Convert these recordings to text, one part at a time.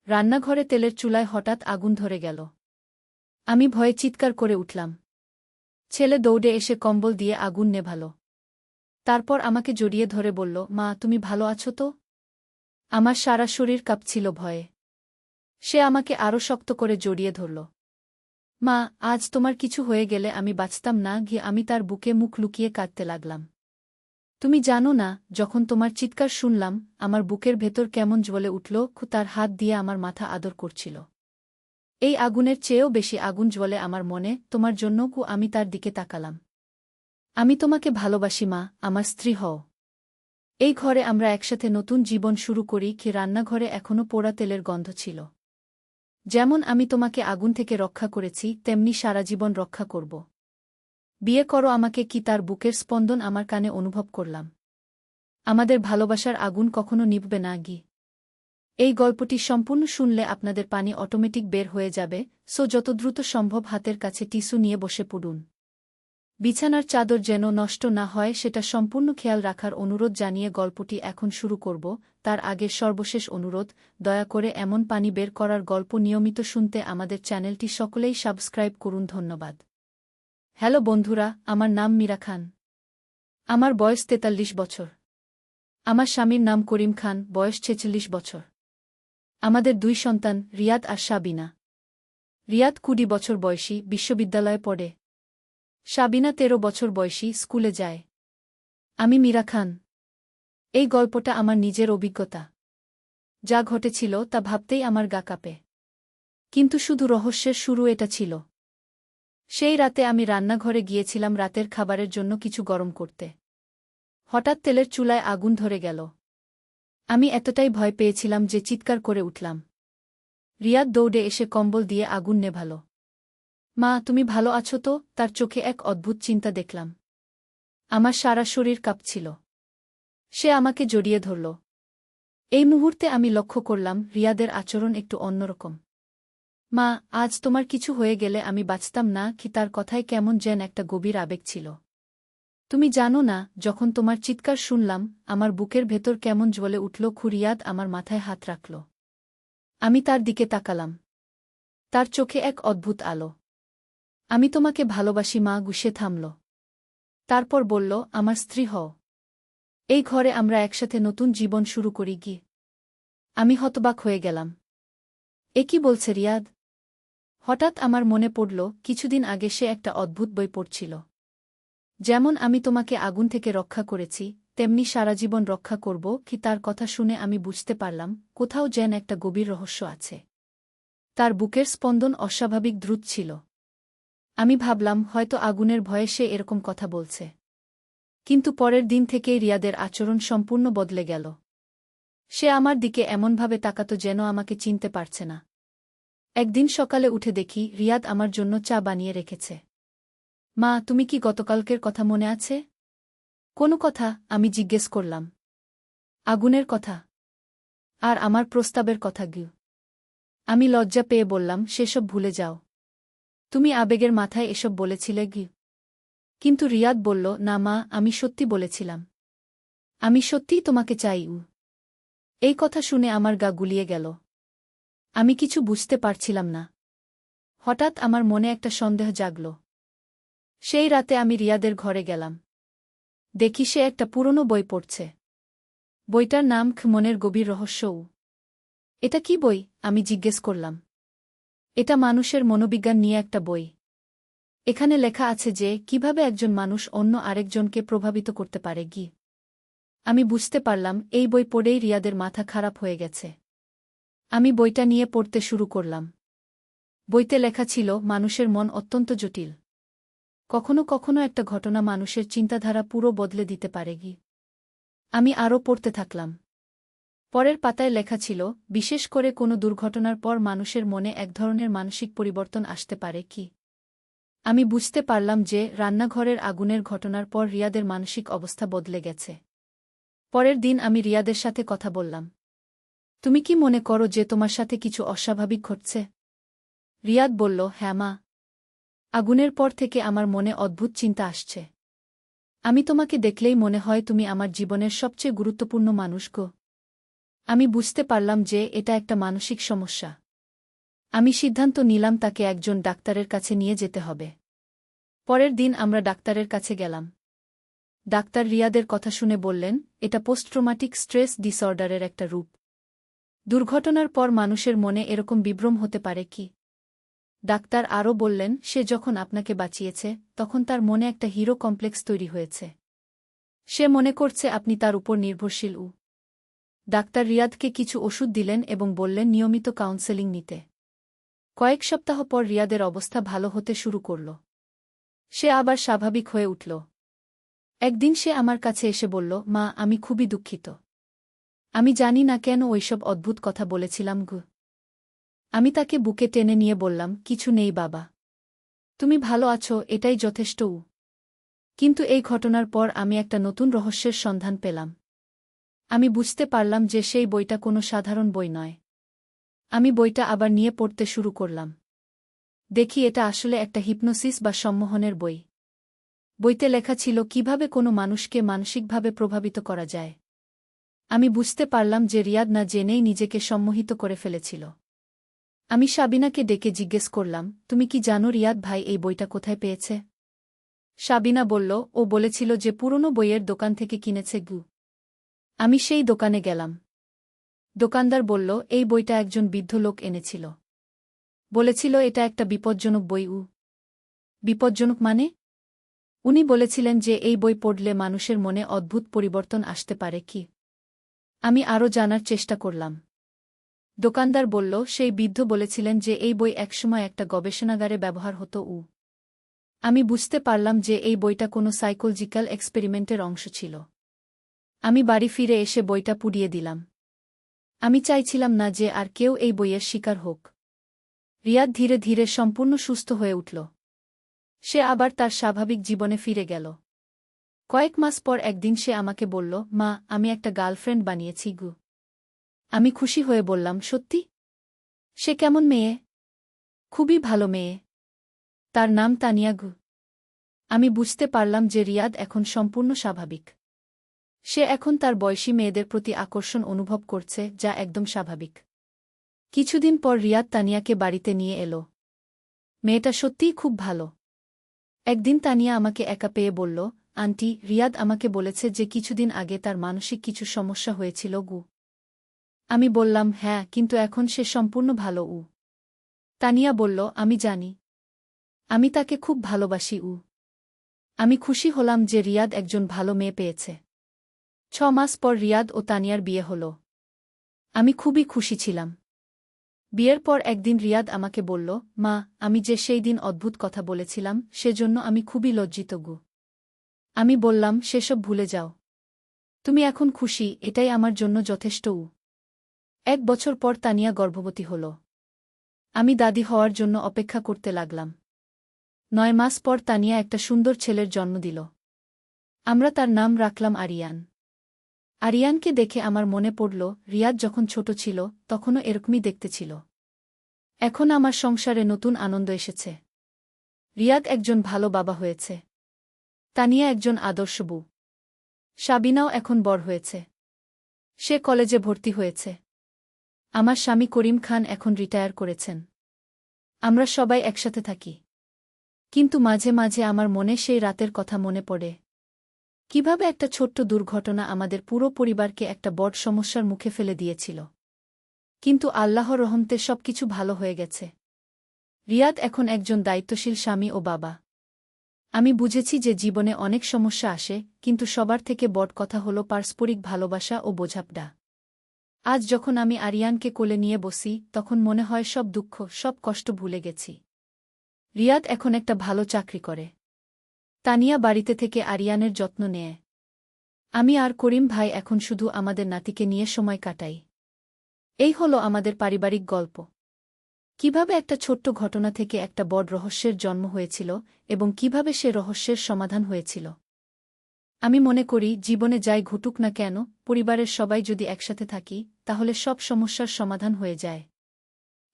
রান্নাঘরে তেলের চুলায় হঠাৎ আগুন ধরে গেল। আমি ভয়ে চিৎকার করে উঠলাম। ছেলে দৌড়ে এসে কম্বল দিয়ে আগুন নেভাল। তারপর আমাকে জড়িয়ে ধরে বলল, মা, তুমি ভালো আছো তো? আমার সারা শরীর কাঁপছিল ভয়ে। সে আমাকে আরও শক্ত করে জড়িয়ে ধরল। মা, আজ তোমার কিছু হয়ে গেলে আমি বাঁচতাম না। আমি তার বুকে মুখ লুকিয়ে কাঁদতে লাগলাম। তুমি জানো না, যখন তোমার চিৎকার শুনলাম, আমার বুকের ভেতর কেমন জ্বলে উঠল। তার হাত দিয়ে আমার মাথা আদর করছিল। এই আগুনের চেয়েও বেশি আগুন জ্বলে আমার মনে, তোমার জন্য। আমি তার দিকে তাকালাম। আমি তোমাকে ভালোবাসি মা, আমার স্ত্রী হও। এই ঘরে আমরা একসাথে নতুন জীবন শুরু করি। রান্নাঘরে এখনো পোড়া তেলের গন্ধ ছিল। যেমন আমি তোমাকে আগুন থেকে রক্ষা করেছি, তেমনি সারা জীবন রক্ষা করব। বিয়ে করো আমাকে। তার বুকের স্পন্দন আমার কানে অনুভব করলাম। আমাদের ভালোবাসার আগুন কখনো নিভবে না। এই গল্পটি সম্পূর্ণ শুনলে আপনাদের পানি অটোমেটিক বের হয়ে যাবে। যত দ্রুত সম্ভব হাতের কাছে টিস্যু নিয়ে বসে পড়ুন। বিছানার চাদর যেন নষ্ট না হয় সেটা সম্পূর্ণ খেয়াল রাখার অনুরোধ জানিয়ে গল্পটি এখন শুরু করব। তার আগের সর্বশেষ অনুরোধ, দয়া করে এমন পানি বের করার গল্প নিয়মিত শুনতে আমাদের চ্যানেলটি সকলেই সাবস্ক্রাইব করুন। ধন্যবাদ। হ্যালো বন্ধুরা, আমার নাম মীরা খান। আমার বয়স ৪৩ বছর। আমার স্বামীর নাম করিম খান, বয়স ৪৬ বছর। আমাদের ২ সন্তান, রিয়াদ আর সাবিনা। রিয়াদ ২০ বছর বয়সী, বিশ্ববিদ্যালয়ে পড়ে। সাবিনা ১৩ বছর বয়সী, স্কুলে যায়। আমি মীরা খান। এই গল্পটা আমার নিজের অভিজ্ঞতা। যা ঘটেছিল তা ভাবতেই আমার গা কাঁপে। কিন্তু শুধু রহস্যের শুরু এটা ছিল। সেই রাতে আমি রান্নাঘরে গিয়েছিলাম রাতের খাবারের জন্য কিছু গরম করতে। হঠাৎ তেলের চুলায় আগুন ধরে গেল। আমি এতটাই ভয় পেয়েছিলাম যে চিৎকার করে উঠলাম। রিয়াদ দৌড়ে এসে কম্বল দিয়ে আগুন নেভাল। মা, তুমি ভালো আছো তো? তার চোখে এক অদ্ভুত চিন্তা দেখলাম। আমার সারা শরীর কাঁপছিল। সে আমাকে জড়িয়ে ধরল। এই মুহূর্তে আমি লক্ষ্য করলাম রিয়াদের আচরণ একটু অন্যরকম। মা, আজ তোমার কিছু হয়ে গেলে আমি বাঁচতাম না। তার কথায় কেমন যেন একটা গভীর আবেগ ছিল। তুমি জানো না, যখন তোমার চিৎকার শুনলাম, আমার বুকের ভেতর কেমন জ্বলে উঠল। রিয়াদ আমার মাথায় হাত রাখল। আমি তার দিকে তাকালাম। তার চোখে এক অদ্ভুত আলো। আমি তোমাকে ভালোবাসি মা। সে থামল। তারপর বলল, আমার স্ত্রী হও। এই ঘরে আমরা একসাথে নতুন জীবন শুরু করি। আমি হতবাক হয়ে গেলাম। এ কি বলছে রিয়াদ? হঠাৎ আমার মনে পড়ল কিছুদিন আগে সে একটা অদ্ভুত বই পড়ছিল। যেমন আমি তোমাকে আগুন থেকে রক্ষা করেছি, তেমনি সারা জীবন রক্ষা করব। তার কথা শুনে আমি বুঝতে পারলাম কোথাও যেন একটা গভীর রহস্য আছে। তার বুকের স্পন্দন অস্বাভাবিক দ্রুত ছিল। আমি ভাবলাম হয়তো আগুনের ভয়ে সে এরকম কথা বলছে। কিন্তু পরের দিন থেকেই রিয়াদের আচরণ সম্পূর্ণ বদলে গেল। সে আমার দিকে এমনভাবে তাকাত যেন আমাকে চিনতে পারছে না। একদিন সকালে উঠে দেখি রিয়াদ আমার জন্য চা বানিয়ে রেখেছে। মা, তুমি কি গতকালকের কথা মনে আছে? কোনো কথা? আমি জিজ্ঞেস করলাম। আগুনের কথা? আর আমার প্রস্তাবের কথা? আমি লজ্জা পেয়ে বললাম, সেসব ভুলে যাও। তুমি আবেগের মাথায় এসব বলেছিলে। কিন্তু রিয়াদ বলল, না মা, আমি সত্যি বলেছিলাম। আমি সত্যিই তোমাকে চাই। এই কথা শুনে আমার গা গুলিয়ে গেল। আমি কিছু বুঝতে পারছিলাম না। হঠাৎ আমার মনে একটা সন্দেহ জাগল। সেই রাতে আমি রিয়াদের ঘরে গেলাম। দেখি সে একটা পুরনো বই পড়ছে। বইটার নাম মনের গভীর রহস্য। এটা কি বই? আমি জিজ্ঞেস করলাম। এটা মানুষের মনোবিজ্ঞান নিয়ে একটা বই। এখানে লেখা আছে যে কিভাবে একজন মানুষ অন্য আরেকজনকে প্রভাবিত করতে পারে। আমি বুঝতে পারলাম এই বই পড়েই রিয়াদের মাথা খারাপ হয়ে গেছে। আমি বইটা নিয়ে পড়তে শুরু করলাম। বইতে লেখা ছিল মানুষের মন অত্যন্ত জটিল। কখনো কখনো একটা ঘটনা মানুষের চিন্তাধারা পুরো বদলে দিতে পারে। আমি আরও পড়তে থাকলাম। পরের পাতায় লেখা ছিল বিশেষ করে কোনো দুর্ঘটনার পর মানুষের মনে এক ধরনের মানসিক পরিবর্তন আসতে পারে। আমি বুঝতে পারলাম যে রান্নাঘরের আগুনের ঘটনার পর রিয়াদের মানসিক অবস্থা বদলে গেছে। পরের দিন আমি রিয়াদের সাথে কথা বললাম। তুমি কি মনে করো যে তোমার সাথে কিছু অস্বাভাবিক ঘটছে? রিয়াদ বলল, হ্যাঁ মা। আগুনের পর থেকে আমার মনে অদ্ভুত চিন্তা আসছে। আমি তোমাকে দেখলেই মনে হয় তুমি আমার জীবনের সবচেয়ে গুরুত্বপূর্ণ মানুষ। আমি বুঝতে পারলাম যে এটা একটা মানসিক সমস্যা। আমি সিদ্ধান্ত নিলাম তাকে একজন ডাক্তারের কাছে নিয়ে যেতে হবে। পরের দিন আমরা ডাক্তারের কাছে গেলাম। ডাক্তার রিয়াদের কথা শুনে বললেন, এটা পোস্টট্রমাটিক স্ট্রেস ডিসঅর্ডারের একটা রূপ। দুর্ঘটনার পর মানুষের মনে এরকম বিভ্রম হতে পারে কি? ডাক্তার আরও বললেন, সে যখন আপনাকে বাঁচিয়েছে তখন তার মনে একটা হিরো কমপ্লেক্স তৈরি হয়েছে। সে মনে করছে আপনি তার উপর নির্ভরশীল। ডাক্তার রিয়াদকে কিছু ওষুধ দিলেন এবং বললেন নিয়মিত কাউন্সেলিং নিতে। কয়েক সপ্তাহ পর রিয়াদের অবস্থা ভালো হতে শুরু করল। সে আবার স্বাভাবিক হয়ে উঠল। একদিন সে আমার কাছে এসে বলল, মা, আমি খুবই দুঃখিত। আমি জানি না কেন ওইসব অদ্ভুত কথা বলেছিলাম গু। আমি তাকে বুকে টেনে নিয়ে বললাম, কিছু নেই বাবা। তুমি ভালো আছো, এটাই যথেষ্ট। কিন্তু এই ঘটনার পর আমি একটা নতুন রহস্যের সন্ধান পেলাম। আমি বুঝতে পারলাম যে সেই বইটা কোনো সাধারণ বই নয়। আমি বইটা আবার নিয়ে পড়তে শুরু করলাম। দেখি এটা আসলে একটা হিপনোসিস বা সম্মোহনের বই। বইতে লেখা ছিল কিভাবে কোনো মানুষকে মানসিকভাবে প্রভাবিত করা যায়। আমি বুঝতে পারলাম যে রিয়াদ না জেনেই নিজেকে সম্মোহিত করে ফেলেছিল। আমি সাবিনাকে ডেকে জিজ্ঞেস করলাম, তুমি কি জানো রিয়াদ ভাই এই বইটা কোথায় পেয়েছে? সাবিনা বলল, ও বলেছিল যে পুরনো বইয়ের দোকান থেকে কিনেছে গু। আমি সেই দোকানে গেলাম। দোকানদার বলল, এই বইটা একজন বৃদ্ধ লোক এনেছিল। বলেছিল এটা একটা বিপজ্জনক বই। বিপজ্জনক মানে? উনি বলেছিলেন যে এই বই পড়লে মানুষের মনে অদ্ভুত পরিবর্তন আসতে পারে কি? আমি আরও জানার চেষ্টা করলাম। দোকানদার বলল, সেই বৃদ্ধ বলেছিলেন যে এই বই একসময় একটা গবেষণাগারে ব্যবহার হতো। আমি বুঝতে পারলাম যে এই বইটা কোনো সাইকোলজিক্যাল এক্সপেরিমেন্টের অংশ ছিল। আমি বাড়ি ফিরে এসে বইটা পুড়িয়ে দিলাম। আমি চাইছিলাম না যে আর কেউ এই বইয়ের শিকার হোক। রিয়াদ ধীরে ধীরে সম্পূর্ণ সুস্থ হয়ে উঠল। সে আবার তার স্বাভাবিক জীবনে ফিরে গেল। কয়েক মাস পর একদিন সে আমাকে বলল, মা, আমি একটা গার্লফ্রেন্ড বানিয়েছি গু। আমি খুশি হয়ে বললাম, সত্যি? সে কেমন মেয়ে? খুবই ভালো মেয়ে। তার নাম তানিয়া গু। আমি বুঝতে পারলাম যে রিয়াদ এখন সম্পূর্ণ স্বাভাবিক। সে এখন তার বয়সী মেয়েদের প্রতি আকর্ষণ অনুভব করছে, যা একদম স্বাভাবিক। কিছুদিন পর রিয়াদ তানিয়াকে বাড়িতে নিয়ে এলো। মেয়েটা সত্যিই খুব ভালো। একদিন তানিয়া আমাকে একা পেয়ে বলল, আন্টি, রিয়াদ আমাকে বলেছে যে কিছুদিন আগে তার মানসিক কিছু সমস্যা হয়েছিল গু। আমি বললাম, হ্যাঁ, কিন্তু এখন সে সম্পূর্ণ ভালো। তানিয়া বলল, আমি জানি। আমি তাকে খুব ভালোবাসি। আমি খুশি হলাম যে রিয়াদ একজন ভালো মেয়ে পেয়েছে। 6 মাস পর রিয়াদ ও তানিয়ার বিয়ে হল। আমি খুবই খুশি ছিলাম। বিয়ের পর একদিন রিয়াদ আমাকে বলল, মা, আমি যে সেই দিন অদ্ভুত কথা বলেছিলাম সেজন্য আমি খুবই লজ্জিত গু। আমি বললাম, সেসব ভুলে যাও। তুমি এখন খুশি, এটাই আমার জন্য যথেষ্ট। 1 বছর পর তানিয়া গর্ভবতী হল। আমি দাদি হওয়ার জন্য অপেক্ষা করতে লাগলাম। 9 মাস পর তানিয়া একটা সুন্দর ছেলের জন্ম দিল। আমরা তার নাম রাখলাম আরিয়ান। আরিয়ানকে দেখে আমার মনে পড়ল, রিয়াদ যখন ছোট ছিল তখনও এরকমই দেখতে ছিল। এখন আমার সংসারে নতুন আনন্দ এসেছে। রিয়াদ একজন ভালো বাবা হয়েছে। তানিয়া একজন আদর্শ বউ। সাবিনাও এখন বড় হয়েছে। সে কলেজে ভর্তি হয়েছে। আমার স্বামী করিম খান এখন রিটায়ার করেছেন। আমরা সবাই একসাথে থাকি। কিন্তু মাঝে মাঝে আমার মনে সেই রাতের কথা মনে পড়ে। কিভাবে একটা ছোট্ট দুর্ঘটনা আমাদের পুরো পরিবারকে একটা বড় সমস্যার মুখে ফেলে দিয়েছিল। কিন্তু আল্লাহর রহমতে সবকিছু ভালো হয়ে গেছে। রিয়াদ এখন একজন দায়িত্বশীল স্বামী ও বাবা। আমি বুঝেছি যে জীবনে অনেক সমস্যা আসে, কিন্তু সবার থেকে বড় কথা হল পারস্পরিক ভালোবাসা ও বোঝাপড়া। আজ যখন আমি আরিয়ানকে কোলে নিয়ে বসি তখন মনে হয় সব দুঃখ, সব কষ্ট ভুলে গেছি। রিয়াদ এখন একটা ভালো চাকরি করে। তানিয়া বাড়িতে থেকে আরিয়ানের যত্ন নেয়। আমি আর করিম ভাই এখন শুধু আমাদের নাতিকে নিয়ে সময় কাটাই। এই হলো আমাদের পারিবারিক গল্প। কিভাবে একটা ছোট্ট ঘটনা থেকে একটা বড় রহস্যের জন্ম হয়েছিল এবং কিভাবে সে রহস্যের সমাধান হয়েছিল। আমি মনে করি জীবনে যাই ঘটুক না কেন, পরিবারের সবাই যদি একসাথে থাকি তাহলে সব সমস্যার সমাধান হয়ে যায়।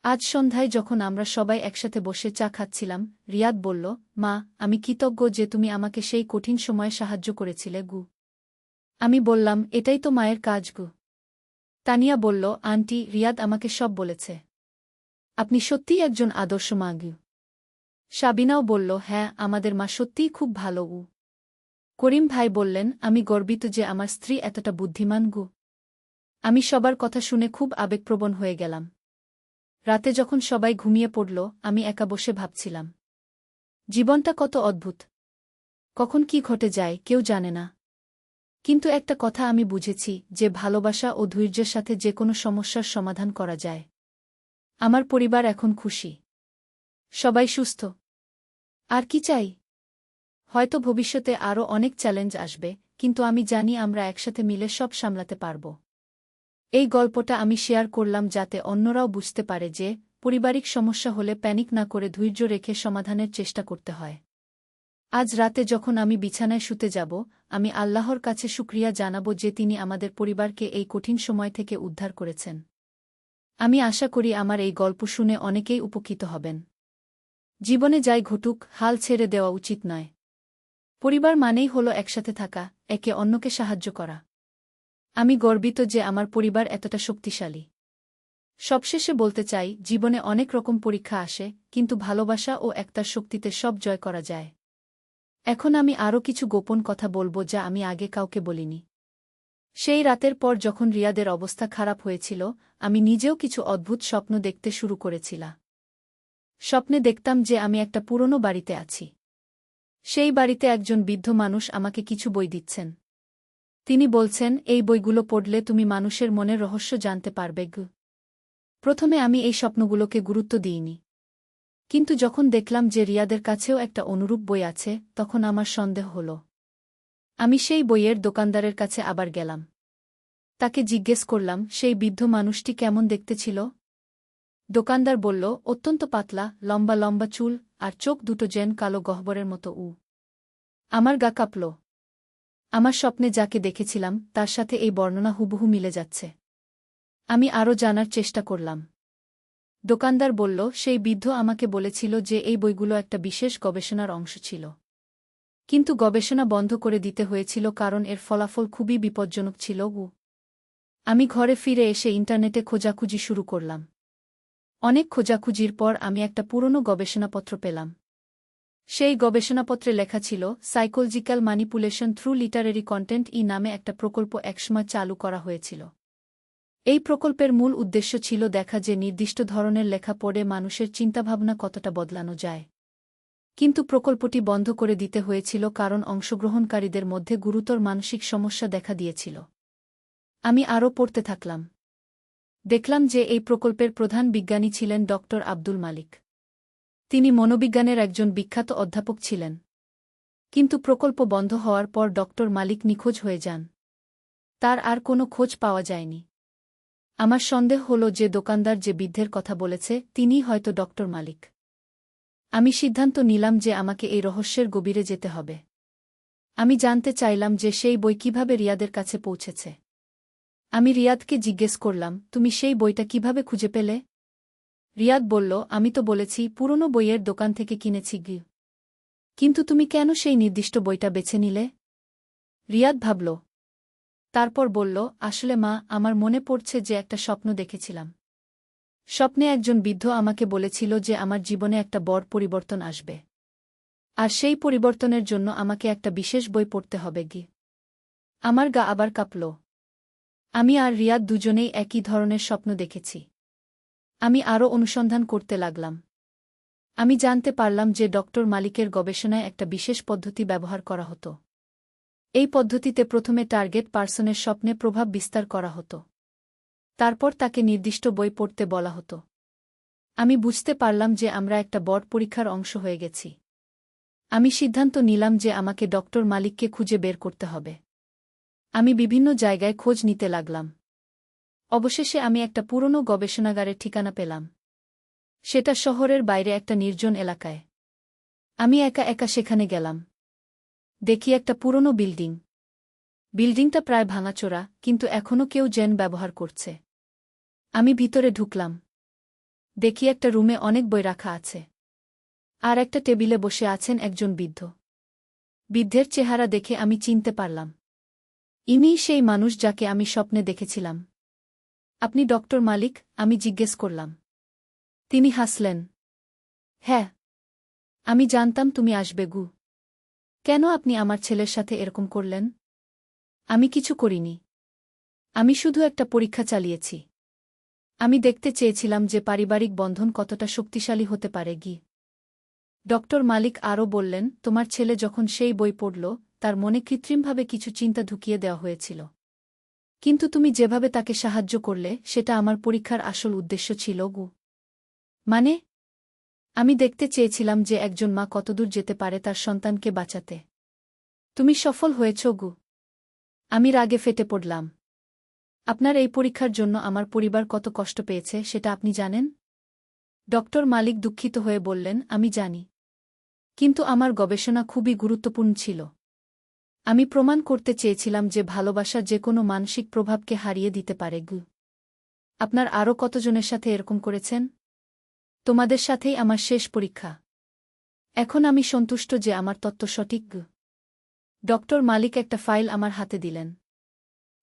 আজ সন্ধ্যায় যখন আমরা সবাই একসাথে বসে চা খাচ্ছিলাম, রিয়াদ বলল, মা, আমি কৃতজ্ঞ যে তুমি আমাকে সেই কঠিন সময়ে সাহায্য করেছিলে গু। আমি বললাম, এটাই তো মায়ের কাজ গু। তানিয়া বলল, আন্টি, রিয়াদ আমাকে সব বলেছে। আপনি সত্যিই একজন আদর্শ মা গু। সাবিনাও বলল, হ্যাঁ, আমাদের মা সত্যিই খুব ভালো উ। করিম ভাই বললেন, আমি গর্বিত যে আমার স্ত্রী এতটা বুদ্ধিমান গু। আমি সবার কথা শুনে খুব আবেগপ্রবণ হয়ে গেলাম। রাতে যখন সবাই ঘুমিয়ে পড়ল, আমি একা বসে ভাবছিলাম, জীবনটা কত অদ্ভুত। কখন কি ঘটে যায় কেউ জানে না। কিন্তু একটা কথা আমি বুঝেছি, যে ভালোবাসা ও ধৈর্যের সাথে যে কোনো সমস্যার সমাধান করা যায়। আমার পরিবার এখন খুশি। সবাই সুস্থ। আর কি চাই? হয়তো ভবিষ্যতে আরও অনেক চ্যালেঞ্জ আসবে, কিন্তু আমি জানি আমরা একসাথে মিলে সব সামলাতে পারব। এই গল্পটা আমি শেয়ার করলাম যাতে অন্যরাও বুঝতে পারে যে পারিবারিক সমস্যা হলে প্যানিক না করে ধৈর্য রেখে সমাধানের চেষ্টা করতে হয়। আজ রাতে যখন আমি বিছানায় শুতে যাব, আমি আল্লাহর কাছে শুকরিয়া জানাব যে তিনি আমাদের পরিবারকে এই কঠিন সময় থেকে উদ্ধার করেছেন। আমি আশা করি আমার এই গল্প শুনে অনেকেই উপকৃত হবেন। জীবনে যাই ঘটুক, হাল ছেড়ে দেওয়া উচিত নয়। পরিবার মানেই হলো একসাথে থাকা, একে অন্যকে সাহায্য করা। আমি গর্বিত যে আমার পরিবার এতটা শক্তিশালী। সবশেষে বলতে চাই, জীবনে অনেক রকম পরীক্ষা আসে, কিন্তু ভালোবাসা ও একতার শক্তিতে সব জয় করা যায়। এখন আমি আরও কিছু গোপন কথা বলবো যা আমি আগে কাউকে বলিনি। সেই রাতের পর যখন রিয়াদের অবস্থা খারাপ হয়েছিল, আমি নিজেও কিছু অদ্ভুত স্বপ্ন দেখতে শুরু করেছিলাম। স্বপ্নে দেখতাম যে আমি একটা পুরনো বাড়িতে আছি। সেই বাড়িতে একজন বৃদ্ধ মানুষ আমাকে কিছু বই দিচ্ছেন। তিনি বলছেন, এই বইগুলো পড়লে তুমি মানুষের মনের রহস্য জানতে পারবে গু। প্রথমে আমি এই স্বপ্নগুলোকে গুরুত্ব দিইনি। কিন্তু যখন দেখলাম যে রিয়াদের কাছেও একটা অনুরূপ বই আছে, তখন আমার সন্দেহ হল। আমি সেই বইয়ের দোকানদারের কাছে আবার গেলাম। তাকে জিজ্ঞেস করলাম, সেই বৃদ্ধ মানুষটি কেমন দেখতে ছিল? দোকানদার বলল, অত্যন্ত পাতলা, লম্বা লম্বা চুল, আর চোখ দুটো যেন কালো গহ্বরের মতো উ। আমার গা কাঁপল। আমার স্বপ্নে যাকে দেখেছিলাম তার সাথে এই বর্ণনা হুবহু মিলে যাচ্ছে। আমি আরও জানার চেষ্টা করলাম। দোকানদার বলল, সেই বৃদ্ধ আমাকে বলেছিল যে এই বইগুলো একটা বিশেষ গবেষণার অংশ ছিল। কিন্তু গবেষণা বন্ধ করে দিতে হয়েছিল কারণ এর ফলাফল খুবই বিপজ্জনক ছিল উ। আমি ঘরে ফিরে এসে ইন্টারনেটে খোঁজাখুঁজি শুরু করলাম। অনেক খোঁজাখুঁজির পর আমি একটা পুরনো গবেষণাপত্র পেলাম। সেই গবেষণাপত্রে লেখা ছিল, psychological manipulation through literary content নামে একটা প্রকল্প একসময় চালু করা হয়েছিল। এই প্রকল্পের মূল উদ্দেশ্য ছিল দেখা যে নির্দিষ্ট ধরনের লেখা পড়ে মানুষের চিন্তাভাবনা কতটা বদলানো যায়। কিন্তু প্রকল্পটি বন্ধ করে দিতে হয়েছিল কারণ অংশগ্রহণকারীদের মধ্যে গুরুতর মানসিক সমস্যা দেখা দিয়েছিল। আমি আরও পড়তে থাকলাম। দেখলাম যে এই প্রকল্পের প্রধান বিজ্ঞানী ছিলেন ড. আব্দুল মালিক। তিনি মনোবিজ্ঞানের একজন বিখ্যাত অধ্যাপক ছিলেন। কিন্তু প্রকল্প বন্ধ হওয়ার পর ড. মালিক নিখোঁজ হয়ে যান। তার আর কোনো খোঁজ পাওয়া যায়নি। আমার সন্দেহ হল যে দোকানদার যে বৃদ্ধের কথা বলেছে তিনিই হয়তো ড. মালিক। আমি সিদ্ধান্ত নিলাম যে আমাকে এই রহস্যের গভীরে যেতে হবে। আমি জানতে চাইলাম যে সেই বই কিভাবে রিয়াদের কাছে পৌঁছেছে। আমি রিয়াদকে জিজ্ঞেস করলাম, তুমি সেই বইটা কিভাবে খুঁজে পেলে? রিয়াদ বলল, আমি তো বলেছি পুরনো বইয়ের দোকান থেকে কিনেছি গি। কিন্তু তুমি কেন সেই নির্দিষ্ট বইটা বেছে নিলে? রিয়াদ ভাবল। তারপর বলল, আসলে মা, আমার মনে পড়ছে যে একটা স্বপ্ন দেখেছিলাম। স্বপ্নে একজন বৃদ্ধ আমাকে বলেছিল যে আমার জীবনে একটা বড় পরিবর্তন আসবে। আর সেই পরিবর্তনের জন্য আমাকে একটা বিশেষ বই পড়তে হবে গি। আমার গা আবার কাঁপল। আমি আর রিয়াদ দুজনেই একই ধরনের স্বপ্ন দেখেছি। আমি আরও অনুসন্ধান করতে লাগলাম। আমি জানতে পারলাম যে ড. মালিকের গবেষণায় একটা বিশেষ পদ্ধতি ব্যবহার করা হতো। এই পদ্ধতিতে প্রথমে টার্গেট পার্সনের স্বপ্নে প্রভাব বিস্তার করা হতো। তারপর তাকে নির্দিষ্ট বই পড়তে বলা হতো। আমি বুঝতে পারলাম যে আমরা একটা বড় পরীক্ষার অংশ হয়ে গেছি। আমি সিদ্ধান্ত নিলাম যে আমাকে ড. মালিককে খুঁজে বের করতে হবে। আমি বিভিন্ন জায়গায় খোঁজ নিতে লাগলাম। অবশেষে আমি একটা পুরনো গবেষণাগারের ঠিকানা পেলাম। সেটা শহরের বাইরে একটা নির্জন এলাকায়। আমি একা একা সেখানে গেলাম। দেখি একটা পুরনো বিল্ডিং। বিল্ডিংটা প্রায় ভাঙাচোরা, কিন্তু এখনও কেউ যেন ব্যবহার করছে। আমি ভিতরে ঢুকলাম। দেখি একটা রুমে অনেক বই রাখা আছে। আর একটা টেবিলে বসে আছেন একজন বৃদ্ধ। বৃদ্ধের চেহারা দেখে আমি চিনতে পারলাম। ইনিই সেই মানুষ যাকে আমি স্বপ্নে দেখেছিলাম। আপনি ডক্টর মালিক? আমি জিজ্ঞেস করলাম। তিনি হাসলেন। হ্যাঁ। আমি জানতাম তুমি আসবে গু। কেন আপনি আমার ছেলের সাথে এরকম করলেন? আমি কিছু করিনি। আমি শুধু একটা পরীক্ষা চালিয়েছি। আমি দেখতে চেয়েছিলাম যে পারিবারিক বন্ধন কতটা শক্তিশালী হতে পারে গি। ডক্টর মালিক আরও বললেন, তোমার ছেলে যখন সেই বই পড়ল, তার মনে কৃত্রিমভাবে কিছু চিন্তা ঢুকিয়ে দেওয়া হয়েছিল। কিন্তু তুমি যেভাবে তাকে সাহায্য করলে, সেটা আমার পরীক্ষার আসল উদ্দেশ্য ছিল গু। মানে? আমি দেখতে চেয়েছিলাম যে একজন মা কতদূর যেতে পারে তার সন্তানকে বাঁচাতে। তুমি সফল হয়েছ গু। আমি রাগে ফেটে পড়লাম। আপনার এই পরীক্ষার জন্য আমার পরিবার কত কষ্ট পেয়েছে সেটা আপনি জানেন? ডক্টর মালিক দুঃখিত হয়ে বললেন, আমি জানি। কিন্তু আমার গবেষণা খুবই গুরুত্বপূর্ণ ছিল। আমি প্রমাণ করতে চেয়েছিলাম যে ভালোবাসা যে কোনো মানসিক প্রভাবকে হারিয়ে দিতে পারে গু। আপনার আরও কতজনের সাথে এরকম করেছেন? তোমাদের সাথেই আমার শেষ পরীক্ষা। এখন আমি সন্তুষ্ট যে আমার তত্ত্ব সঠিক গু। ডক্টর মালিক একটা ফাইল আমার হাতে দিলেন।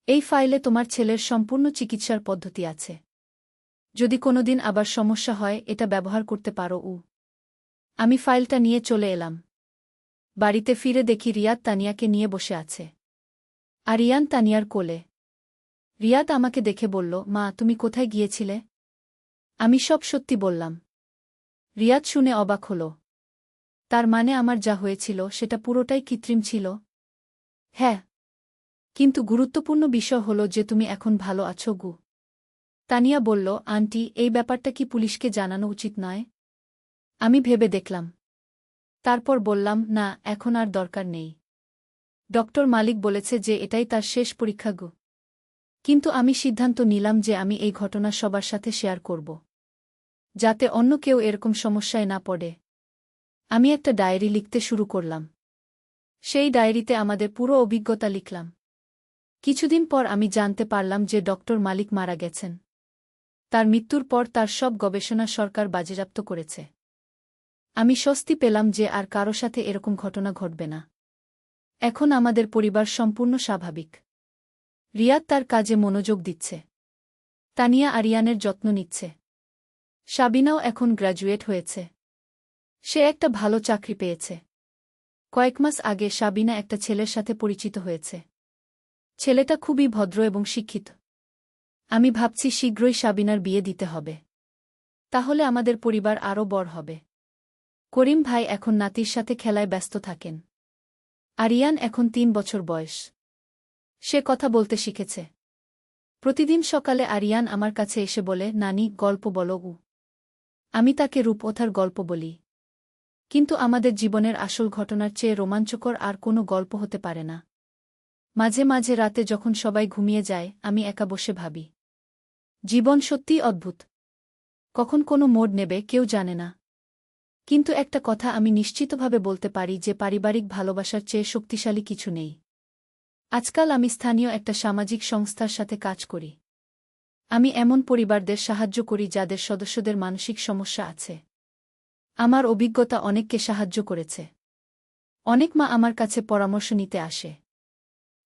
এই ফাইলে তোমার ছেলের সম্পূর্ণ চিকিৎসার পদ্ধতি আছে। যদি কোনোদিন আবার সমস্যা হয় এটা ব্যবহার করতে পারো উ। আমি ফাইলটা নিয়ে চলে এলাম। বাড়িতে ফিরে দেখি রিয়াদ তানিয়াকে নিয়ে বসে আছে। আরিয়ান তানিয়ার কোলে। রিয়াদ আমাকে দেখে বলল, মা তুমি কোথায় গিয়েছিলে? আমি সব সত্যি বললাম। রিয়াদ শুনে অবাক হল। তার মানে আমার যা হয়েছিল সেটা পুরোটাই কৃত্রিম ছিল? হ্যাঁ। কিন্তু গুরুত্বপূর্ণ বিষয় হল যে তুমি এখন ভালো আছো গু। তানিয়া বলল, আন্টি এই ব্যাপারটা কি পুলিশকে জানানো উচিত নয়? আমি ভেবে দেখলাম। তারপর বললাম, না এখন আর দরকার নেই। ডক্টর মালিক বলেছে যে এটাই তার শেষ পরীক্ষা গু। কিন্তু আমি সিদ্ধান্ত নিলাম যে আমি এই ঘটনা সবার সাথে শেয়ার করব। যাতে অন্য কেউ এরকম সমস্যায় না পড়ে। আমি একটা ডায়েরি লিখতে শুরু করলাম। সেই ডায়েরিতে আমাদের পুরো অভিজ্ঞতা লিখলাম। কিছুদিন পর আমি জানতে পারলাম যে ডক্টর মালিক মারা গেছেন। তার মৃত্যুর পর তার সব গবেষণা সরকার বাজেয়াপ্ত করেছে। আমি স্বস্তি পেলাম যে আর কারো সাথে এরকম ঘটনা ঘটবে না। এখন আমাদের পরিবার সম্পূর্ণ স্বাভাবিক। রিয়াদ তার কাজে মনোযোগ দিচ্ছে। তানিয়া আরিয়ানের যত্ন নিচ্ছে। সাবিনাও এখন গ্র্যাজুয়েট হয়েছে। সে একটা ভালো চাকরি পেয়েছে। কয়েক মাস আগে সাবিনা একটা ছেলের সাথে পরিচিত হয়েছে। ছেলেটা খুবই ভদ্র এবং শিক্ষিত। আমি ভাবছি শীঘ্রই সাবিনার বিয়ে দিতে হবে। তাহলে আমাদের পরিবার আরও বড় হবে। করিম ভাই এখন নাতির সাথে খেলায় ব্যস্ত থাকেন। আরিয়ান এখন 3 বছর বয়স। সে কথা বলতে শিখেছে। প্রতিদিন সকালে আরিয়ান আমার কাছে এসে বলে, নানি গল্প বলো উ। আমি তাকে রূপকথার গল্প বলি। কিন্তু আমাদের জীবনের আসল ঘটনার চেয়ে রোমাঞ্চকর আর কোনো গল্প হতে পারে না। মাঝে মাঝে রাতে যখন সবাই ঘুমিয়ে যায় আমি একা বসে ভাবি। জীবন সত্যিই অদ্ভুত। কখন কোনো মোড় নেবে কেউ জানে না। কিন্তু একটা কথা আমি নিশ্চিতভাবে বলতে পারি যে পারিবারিক ভালোবাসার চেয়ে শক্তিশালী কিছু নেই। আজকাল আমি স্থানীয় একটা সামাজিক সংস্থার সাথে কাজ করি। আমি এমন পরিবারদের সাহায্য করি যাদের সদস্যদের মানসিক সমস্যা আছে। আমার অভিজ্ঞতা অনেককে সাহায্য করেছে। অনেক মা আমার কাছে পরামর্শ নিতে আসে।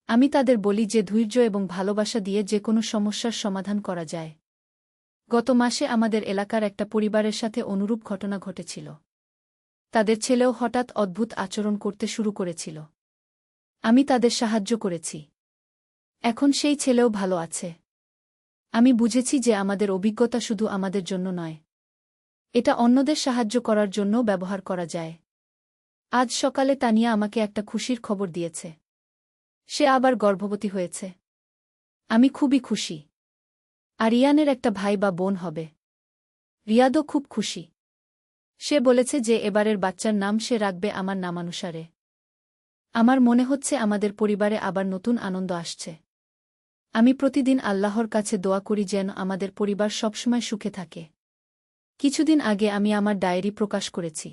আমি তাদের বলি যে ধৈর্য এবং ভালোবাসা দিয়ে যে কোনো সমস্যার সমাধান করা যায়। গত মাসে আমাদের এলাকার একটা পরিবারের সাথে অনুরূপ ঘটনা ঘটেছিল। তাদের ছেলেও হঠাৎ অদ্ভুত আচরণ করতে শুরু করেছিল। আমি তাদের সাহায্য করেছি। এখন সেই ছেলেও ভালো আছে। আমি বুঝেছি যে আমাদের অভিজ্ঞতা শুধু আমাদের জন্য নয়। এটা অন্যদের সাহায্য করার জন্যও ব্যবহার করা যায়। আজ সকালে তানিয়া আমাকে একটা খুশির খবর দিয়েছে। সে আবার গর্ভবতী হয়েছে। আমি খুবই খুশি। আরিয়ানের একটা ভাই বা বোন হবে। রিয়াদও খুব খুশি। সে বলেছে যে এবারের বাচ্চার নাম সে রাখবে আমার নামানুসারে। আমার মনে হচ্ছে আমাদের পরিবারে আবার নতুন আনন্দ আসছে। আমি প্রতিদিন আল্লাহর কাছে দোয়া করি যেন আমাদের পরিবার সবসময় সুখে থাকে। কিছুদিন আগে আমি আমার ডায়েরি প্রকাশ করেছি।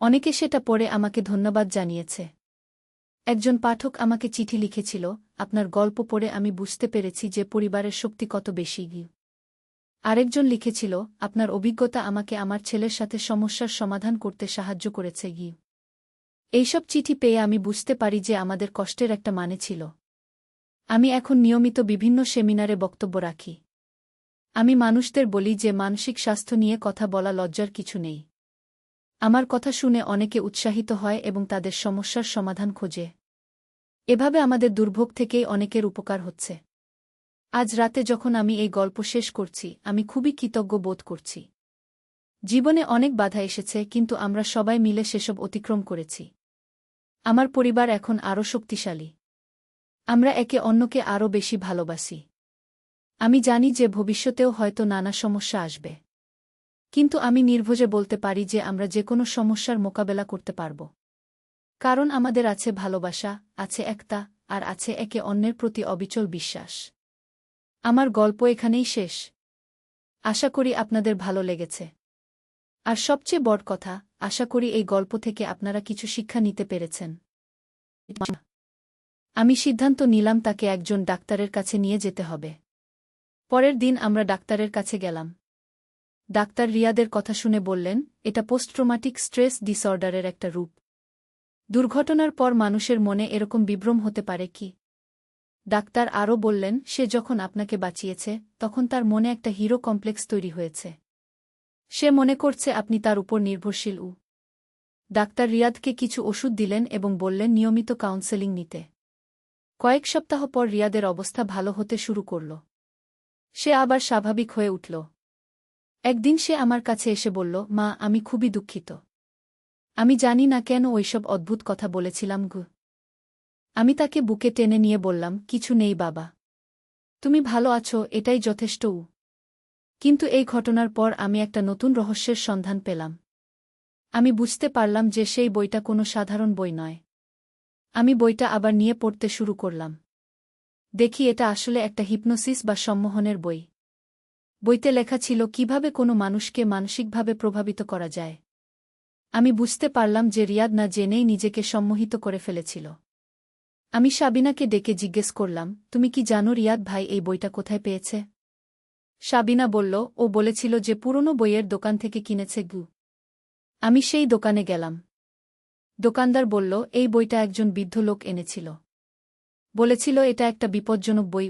অনেকে সেটা পড়ে আমাকে ধন্যবাদ জানিয়েছে। একজন পাঠক আমাকে চিঠি লিখেছিল, আপনার গল্প পড়ে আমি বুঝতে পেরেছি যে পরিবারের শক্তি কত বেশি। আরেকজন লিখেছিল, আপনার অভিজ্ঞতা আমাকে আমার ছেলের সাথে সমস্যার সমাধান করতে সাহায্য করেছে। এইসব চিঠি পেয়ে আমি বুঝতে পারি যে আমাদের কষ্টের একটা মানে ছিল। আমি এখন নিয়মিত বিভিন্ন সেমিনারে বক্তব্য রাখি। আমি মানুষদের বলি যে মানসিক স্বাস্থ্য নিয়ে কথা বলা লজ্জার কিছু নেই। আমার কথা শুনে অনেকে উৎসাহিত হয় এবং তাদের সমস্যার সমাধান খোঁজে। এভাবে আমাদের দুর্ভোগ থেকেই অনেকের উপকার হচ্ছে। আজ রাতে যখন আমি এই গল্প শেষ করছি, আমি খুবই কৃতজ্ঞ বোধ করছি। জীবনে অনেক বাধা এসেছে, কিন্তু আমরা সবাই মিলে সেসব অতিক্রম করেছি। আমার পরিবার এখন আরও শক্তিশালী। আমরা একে অন্যকে আরও বেশি ভালোবাসি। আমি জানি যে ভবিষ্যতেও হয়তো নানা সমস্যা আসবে, কিন্তু আমি নির্ভয়ে বলতে পারি যে আমরা যেকোনো সমস্যার মোকাবেলা করতে পারব। কারণ আমাদের আছে ভালোবাসা, আছে একতা, আর আছে একে অন্যের প্রতি অবিচল বিশ্বাস। আমার গল্প এখানেই শেষ। আশা করি আপনাদের ভালো লেগেছে। আর সবচেয়ে বড় কথা, আশা করি এই গল্প থেকে আপনারা কিছু শিক্ষা নিতে পেরেছেন। আমি সিদ্ধান্ত নিলাম তাকে একজন ডাক্তারের কাছে নিয়ে যেতে হবে। পরের দিন আমরা ডাক্তারের কাছে গেলাম। ডাক্তার রিয়াদের কথা শুনে বললেন, এটা পোস্টট্রমাটিক স্ট্রেস ডিসঅর্ডারের একটা রূপ। দুর্ঘটনার পর মানুষের মনে এরকম বিভ্রম হতে পারে কি? ডাক্তার আরও বললেন, সে যখন আপনাকে বাঁচিয়েছে তখন তার মনে একটা হিরো কমপ্লেক্স তৈরি হয়েছে। সে মনে করছে আপনি তার উপর নির্ভরশীল। ডাক্তার রিয়াদকে কিছু ওষুধ দিলেন এবং বললেন নিয়মিত কাউন্সেলিং নিতে। কয়েক সপ্তাহ পর রিয়াদের অবস্থা ভালো হতে শুরু করল। সে আবার স্বাভাবিক হয়ে উঠল। একদিন সে আমার কাছে এসে বলল, মা, আমি খুবই দুঃখিত। আমি জানি না কেন ওইসব অদ্ভুত কথা বলেছিলাম গু। আমি তাকে বুকে টেনে নিয়ে বললাম, কিছু নেই বাবা। তুমি ভালো আছো, এটাই যথেষ্ট। কিন্তু এই ঘটনার পর আমি একটা নতুন রহস্যের সন্ধান পেলাম। আমি বুঝতে পারলাম যে সেই বইটা কোনো সাধারণ বই নয়। আমি বইটা আবার নিয়ে পড়তে শুরু করলাম। দেখি এটা আসলে একটা হিপনোসিস বা সম্মোহনের বই। বইতে লেখা ছিল কিভাবে কোনো মানুষকে মানসিকভাবে প্রভাবিত করা যায়। আমি বুঝতে পারলাম যে রিয়াদ না জেনেই নিজেকে সম্মোহিত করে ফেলেছিল। আমি সাবিনাকে ডেকে জিজ্ঞেস করলাম, তুমি কি জানো রিয়াদ ভাই এই বইটা কোথায় পেয়েছে? সাবিনা বলল, ও বলেছিল যে পুরনো বইয়ের দোকান থেকে কিনেছে গু। আমি সেই দোকানে গেলাম। দোকানদার বলল, এই বইটা একজন বৃদ্ধ লোক এনেছিল। বলেছিল এটা একটা বিপজ্জনক বই।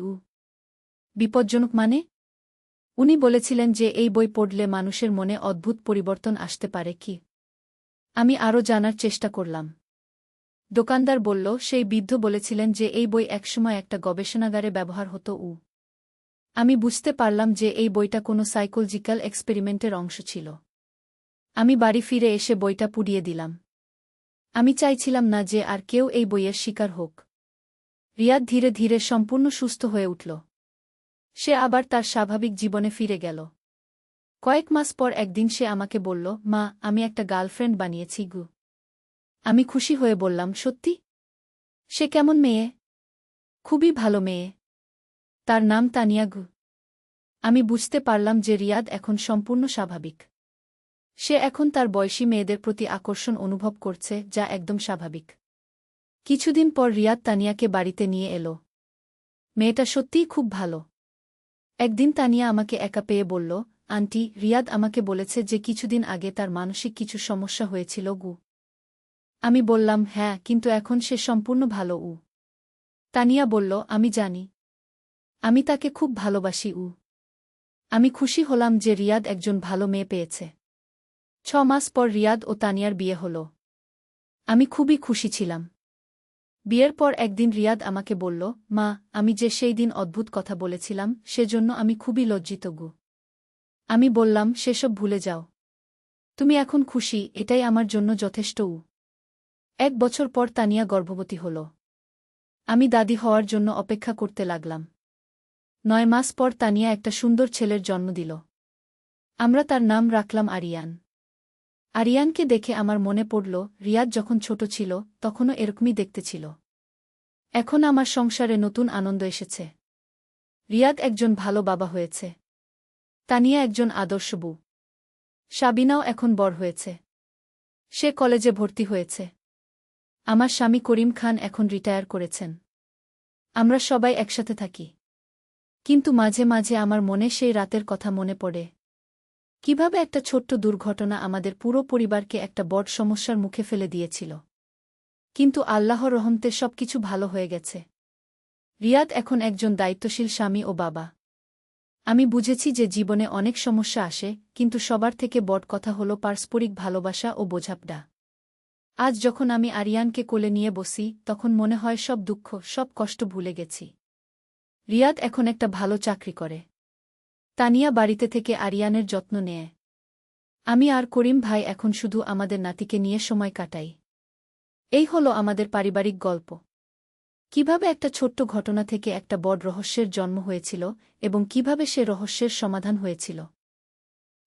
বিপজ্জনক মানে? উনি বলেছিলেন যে এই বই পড়লে মানুষের মনে অদ্ভুত পরিবর্তন আসতে পারে কি? আমি আরও জানার চেষ্টা করলাম। দোকানদার বলল, সেই বৃদ্ধ বলেছিলেন যে এই বই একসময় একটা গবেষণাগারে ব্যবহার হতো। আমি বুঝতে পারলাম যে এই বইটা কোনো সাইকোলজিক্যাল এক্সপেরিমেন্টের অংশ ছিল। আমি বাড়ি ফিরে এসে বইটা পুড়িয়ে দিলাম। আমি চাইছিলাম না যে আর কেউ এই বইয়ের শিকার হোক। রিয়াদ ধীরে ধীরে সম্পূর্ণ সুস্থ হয়ে উঠল। সে আবার তার স্বাভাবিক জীবনে ফিরে গেল। কয়েক মাস পর একদিন সে আমাকে বলল, মা, আমি একটা গার্লফ্রেন্ড বানিয়েছি গু। আমি খুশি হয়ে বললাম, সত্যি? সে কেমন মেয়ে? খুবই ভালো মেয়ে। তার নাম তানিয়া গু। আমি বুঝতে পারলাম যে রিয়াদ এখন সম্পূর্ণ স্বাভাবিক। সে এখন তার বয়সী মেয়েদের প্রতি আকর্ষণ অনুভব করছে, যা একদম স্বাভাবিক। কিছুদিন পর রিয়াদ তানিয়াকে বাড়িতে নিয়ে এলো। মেয়েটা সত্যিই খুব ভালো। একদিন তানিয়া আমাকে একা পেয়ে বলল, আন্টি, রিয়াদ আমাকে বলেছে যে কিছুদিন আগে তার মানসিক কিছু সমস্যা হয়েছিল গু। আমি বললাম, হ্যাঁ, কিন্তু এখন সে সম্পূর্ণ ভালো। তানিয়া বলল, আমি জানি। আমি তাকে খুব ভালোবাসি। আমি খুশি হলাম যে রিয়াদ একজন ভালো মেয়ে পেয়েছে। 6 মাস পর রিয়াদ ও তানিয়ার বিয়ে হল। আমি খুবই খুশি ছিলাম। বিয়ের পর একদিন রিয়াদ আমাকে বলল, মা, আমি যে সেই দিন অদ্ভুত কথা বলেছিলাম সেজন্য আমি খুবই লজ্জিত গু। আমি বললাম, সেসব ভুলে যাও। তুমি এখন খুশি, এটাই আমার জন্য যথেষ্ট। 1 বছর পর তানিয়া গর্ভবতী হল। আমি দাদি হওয়ার জন্য অপেক্ষা করতে লাগলাম। 9 মাস পর তানিয়া একটা সুন্দর ছেলের জন্ম দিল। আমরা তার নাম রাখলাম আরিয়ান। আরিয়ানকে দেখে আমার মনে পড়ল, রিয়াদ যখন ছোট ছিল তখনও এরকমই দেখতে ছিল। এখন আমার সংসারে নতুন আনন্দ এসেছে। রিয়াদ একজন ভালো বাবা হয়েছে। তানিয়া একজন আদর্শ বউ। সাবিনাও এখন বড় হয়েছে। সে কলেজে ভর্তি হয়েছে। আমার স্বামী করিম খান এখন রিটায়ার করেছেন। আমরা সবাই একসাথে থাকি। কিন্তু মাঝে মাঝে আমার মনে সেই রাতের কথা মনে পড়ে। কিভাবে একটা ছোট্ট দুর্ঘটনা আমাদের পুরো পরিবারকে একটা বড় সমস্যার মুখে ফেলে দিয়েছিল। কিন্তু আল্লাহর রহমতে সবকিছু ভালো হয়ে গেছে। রিয়াদ এখন একজন দায়িত্বশীল স্বামী ও বাবা। আমি বুঝেছি যে জীবনে অনেক সমস্যা আসে, কিন্তু সবার থেকে বড় কথা হল পারস্পরিক ভালোবাসা ও বোঝাপড়া। আজ যখন আমি আরিয়ানকে কোলে নিয়ে বসি, তখন মনে হয় সব দুঃখ, সব কষ্ট ভুলে গেছি। রিয়াদ এখন একটা ভালো চাকরি করে। তানিয়া বাড়িতে থেকে আরিয়ানের যত্ন নেয়। আমি আর করিম ভাই এখন শুধু আমাদের নাতিকে নিয়ে সময় কাটাই। এই হলো আমাদের পারিবারিক গল্প। কিভাবে একটা ছোট্ট ঘটনা থেকে একটা বড় রহস্যের জন্ম হয়েছিল এবং কিভাবে সে রহস্যের সমাধান হয়েছিল।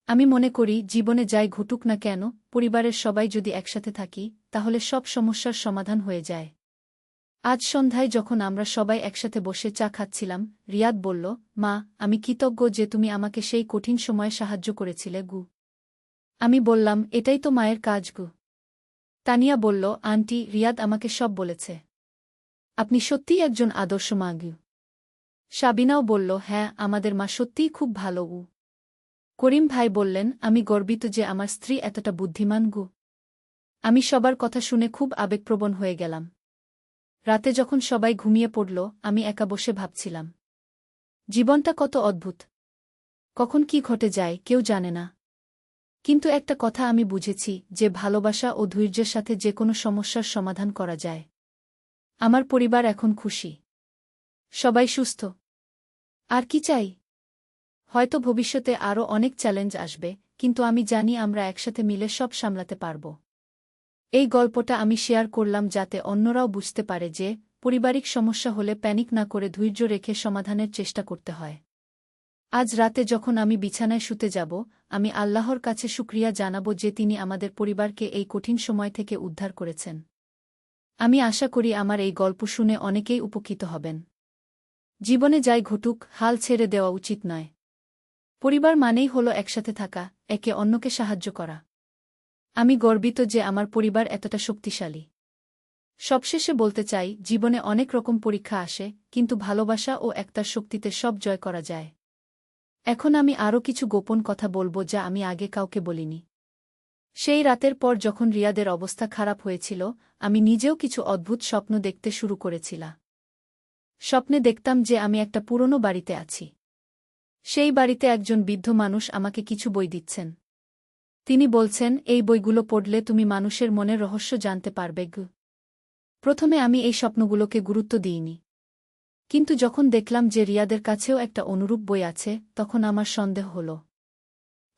আমি মনে করি জীবনে যাই ঘটুক না কেন, পরিবারের সবাই যদি একসাথে থাকি, তাহলে সব সমস্যার সমাধান হয়ে যায়। আজ সন্ধ্যায় যখন আমরা সবাই একসাথে বসে চা খাচ্ছিলাম, রিয়াদ বলল, মা, আমি কৃতজ্ঞ যে তুমি আমাকে সেই কঠিন সময়ে সাহায্য করেছিলে গু। আমি বললাম, এটাই তো মায়ের কাজ গু। তানিয়া বলল, আন্টি, রিয়াদ আমাকে সব বলেছে। আপনি সত্যিই একজন আদর্শ মা গু। সাবিনাও বলল, হ্যাঁ, আমাদের মা সত্যিই খুব ভালো গু। করিম ভাই বললেন, আমি গর্বিত যে আমার স্ত্রী এতটা বুদ্ধিমান গু। আমি সবার কথা শুনে খুব আবেগপ্রবণ হয়ে গেলাম। রাতে যখন সবাই ঘুমিয়ে পড়ল, আমি একা বসে ভাবছিলাম, জীবনটা কত অদ্ভুত। কখন কি ঘটে যায় কেউ জানে না। কিন্তু একটা কথা আমি বুঝেছি, যে ভালোবাসা ও ধৈর্যের সাথে যে কোনো সমস্যার সমাধান করা যায়। আমার পরিবার এখন খুশি। সবাই সুস্থ। আর কি চাই? হয়তো ভবিষ্যতে আরও অনেক চ্যালেঞ্জ আসবে, কিন্তু আমি জানি আমরা একসাথে মিলে সব সামলাতে পারব। এই গল্পটা আমি শেয়ার করলাম যাতে অন্যরাও বুঝতে পারে যে পারিবারিক সমস্যা হলে প্যানিক না করে ধৈর্য রেখে সমাধানের চেষ্টা করতে হয়। আজ রাতে যখন আমি বিছানায় শুতে যাব, আমি আল্লাহর কাছে শুকরিয়া জানাব যে তিনি আমাদের পরিবারকে এই কঠিন সময় থেকে উদ্ধার করেছেন। আমি আশা করি আমার এই গল্প শুনে অনেকেই উপকৃত হবেন। জীবনে যাই ঘটুক, হাল ছেড়ে দেওয়া উচিত নয়। পরিবার মানেই হলো একসাথে থাকা, একে অন্যকে সাহায্য করা। আমি গর্বিত যে আমার পরিবার এতটা শক্তিশালী। সবশেষে বলতে চাই, জীবনে অনেক রকম পরীক্ষা আসে, কিন্তু ভালোবাসা ও একতার শক্তিতে সব জয় করা যায়। এখন আমি আরও কিছু গোপন কথা বলবো যা আমি আগে কাউকে বলিনি। সেই রাতের পর যখন রিয়াদের অবস্থা খারাপ হয়েছিল, আমি নিজেও কিছু অদ্ভুত স্বপ্ন দেখতে শুরু করেছিলাম। স্বপ্নে দেখতাম যে আমি একটা পুরনো বাড়িতে আছি। সেই বাড়িতে একজন বৃদ্ধ মানুষ আমাকে কিছু বই দিচ্ছেন। তিনি বলছেন, এই বইগুলো পড়লে তুমি মানুষের মনের রহস্য জানতে পারবে গু। প্রথমে আমি এই স্বপ্নগুলোকে গুরুত্ব দিইনি। কিন্তু যখন দেখলাম যে রিয়াদের কাছেও একটা অনুরূপ বই আছে, তখন আমার সন্দেহ হল।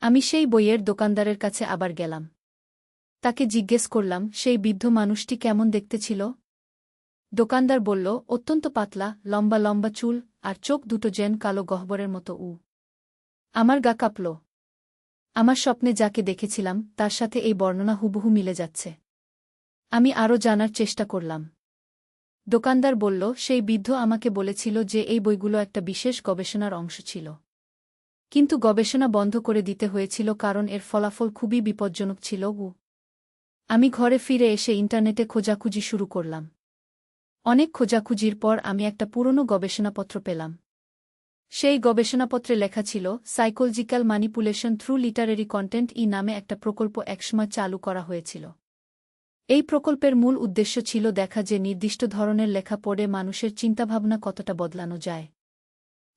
আমি সেই বইয়ের দোকানদারের কাছে আবার গেলাম। তাকে জিজ্ঞেস করলাম, সেই বৃদ্ধ মানুষটি কেমন দেখতে ছিল? দোকানদার বলল, অত্যন্ত পাতলা, লম্বা লম্বা চুল, আর চোখ দুটো যেন কালো গহ্বরের মতো উ। আমার গা কাঁপল। আমার স্বপ্নে যাকে দেখেছিলাম তার সাথে এই বর্ণনা হুবহু মিলে যাচ্ছে। আমি আরও জানার চেষ্টা করলাম। দোকানদার বলল, সেই বৃদ্ধ আমাকে বলেছিল যে এই বইগুলো একটা বিশেষ গবেষণার অংশ ছিল। কিন্তু গবেষণা বন্ধ করে দিতে হয়েছিল কারণ এর ফলাফল খুবই বিপজ্জনক ছিল গু। আমি ঘরে ফিরে এসে ইন্টারনেটে খোঁজাখুঁজি শুরু করলাম। অনেক খোঁজাখুঁজির পর আমি একটা পুরনো গবেষণাপত্র পেলাম। সেই গবেষণাপত্রে লেখা ছিল, psychological manipulation through literary content নামে একটা প্রকল্প একসময় চালু করা হয়েছিল। এই প্রকল্পের মূল উদ্দেশ্য ছিল দেখা যে নির্দিষ্ট ধরনের লেখা পড়ে মানুষের চিন্তাভাবনা কতটা বদলানো যায়।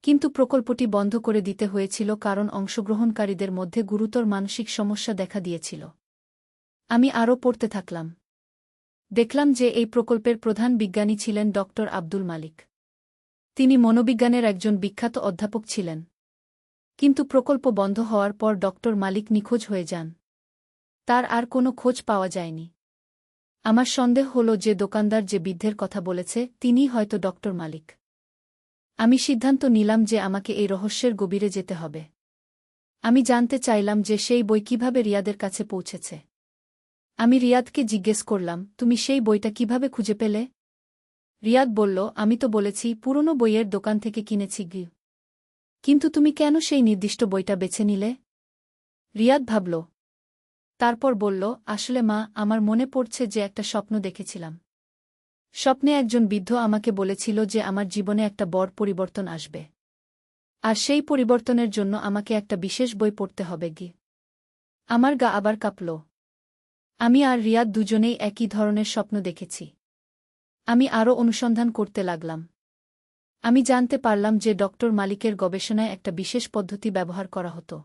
কিন্তু প্রকল্পটি বন্ধ করে দিতে হয়েছিল কারণ অংশগ্রহণকারীদের মধ্যে গুরুতর মানসিক সমস্যা দেখা দিয়েছিল। আমি আরও পড়তে থাকলাম। দেখলাম যে এই প্রকল্পের প্রধান বিজ্ঞানী ছিলেন ড. আব্দুল মালিক। তিনি মনোবিজ্ঞানের একজন বিখ্যাত অধ্যাপক ছিলেন। কিন্তু প্রকল্প বন্ধ হওয়ার পর ড. মালিক নিখোঁজ হয়ে যান। তার আর কোনো খোঁজ পাওয়া যায়নি। আমার সন্দেহ হল যে দোকানদার যে বৃদ্ধের কথা বলেছে তিনিই হয়তো ড. মালিক। আমি সিদ্ধান্ত নিলাম যে আমাকে এই রহস্যের গভীরে যেতে হবে। আমি জানতে চাইলাম যে সেই বই কিভাবে রিয়াদের কাছে পৌঁছেছে। আমি রিয়াদকে জিজ্ঞেস করলাম, তুমি সেই বইটা কিভাবে খুঁজে পেলে? রিয়াদ বলল, আমি তো বলেছি পুরনো বইয়ের দোকান থেকে কিনেছি গি। কিন্তু তুমি কেন সেই নির্দিষ্ট বইটা বেছে নিলে? রিয়াদ ভাবল। তারপর বলল, আসলে মা, আমার মনে পড়ছে যে একটা স্বপ্ন দেখেছিলাম। স্বপ্নে একজন বৃদ্ধ আমাকে বলেছিল যে আমার জীবনে একটা বড় পরিবর্তন আসবে। আর সেই পরিবর্তনের জন্য আমাকে একটা বিশেষ বই পড়তে হবে গি। আমার গা আবার কাঁপল। আমি আর রিয়াদ দুজনেই একই ধরনের স্বপ্ন দেখেছি। আমি আরও অনুসন্ধান করতে লাগলাম। আমি জানতে পারলাম যে ডক্টর মালিকের গবেষণায় একটা বিশেষ পদ্ধতি ব্যবহার করা হতো।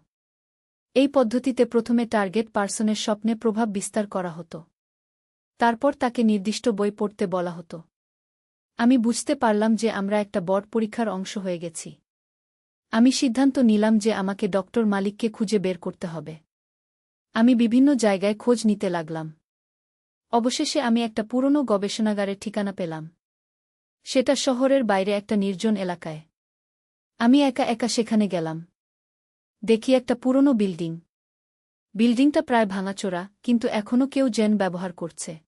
এই পদ্ধতিতে প্রথমে টার্গেট পার্সনের স্বপ্নে প্রভাব বিস্তার করা হতো। তারপর তাকে নির্দিষ্ট বই পড়তে বলা হতো। আমি বুঝতে পারলাম যে আমরা একটা বড় পরীক্ষার অংশ হয়ে গেছি। আমি সিদ্ধান্ত নিলাম যে আমাকে ডক্টর মালিককে খুঁজে বের করতে হবে। আমি বিভিন্ন জায়গায় খোঁজ নিতে লাগলাম। অবশেষে আমি একটা পুরনো গবেষণাগারের ঠিকানা পেলাম। সেটা শহরের বাইরে একটা নির্জন এলাকায়। আমি একা একা সেখানে গেলাম। দেখি একটা পুরনো বিল্ডিং। বিল্ডিংটা প্রায় ভাঙাচোরা, কিন্তু এখনও কেউ যেন ব্যবহার করছে।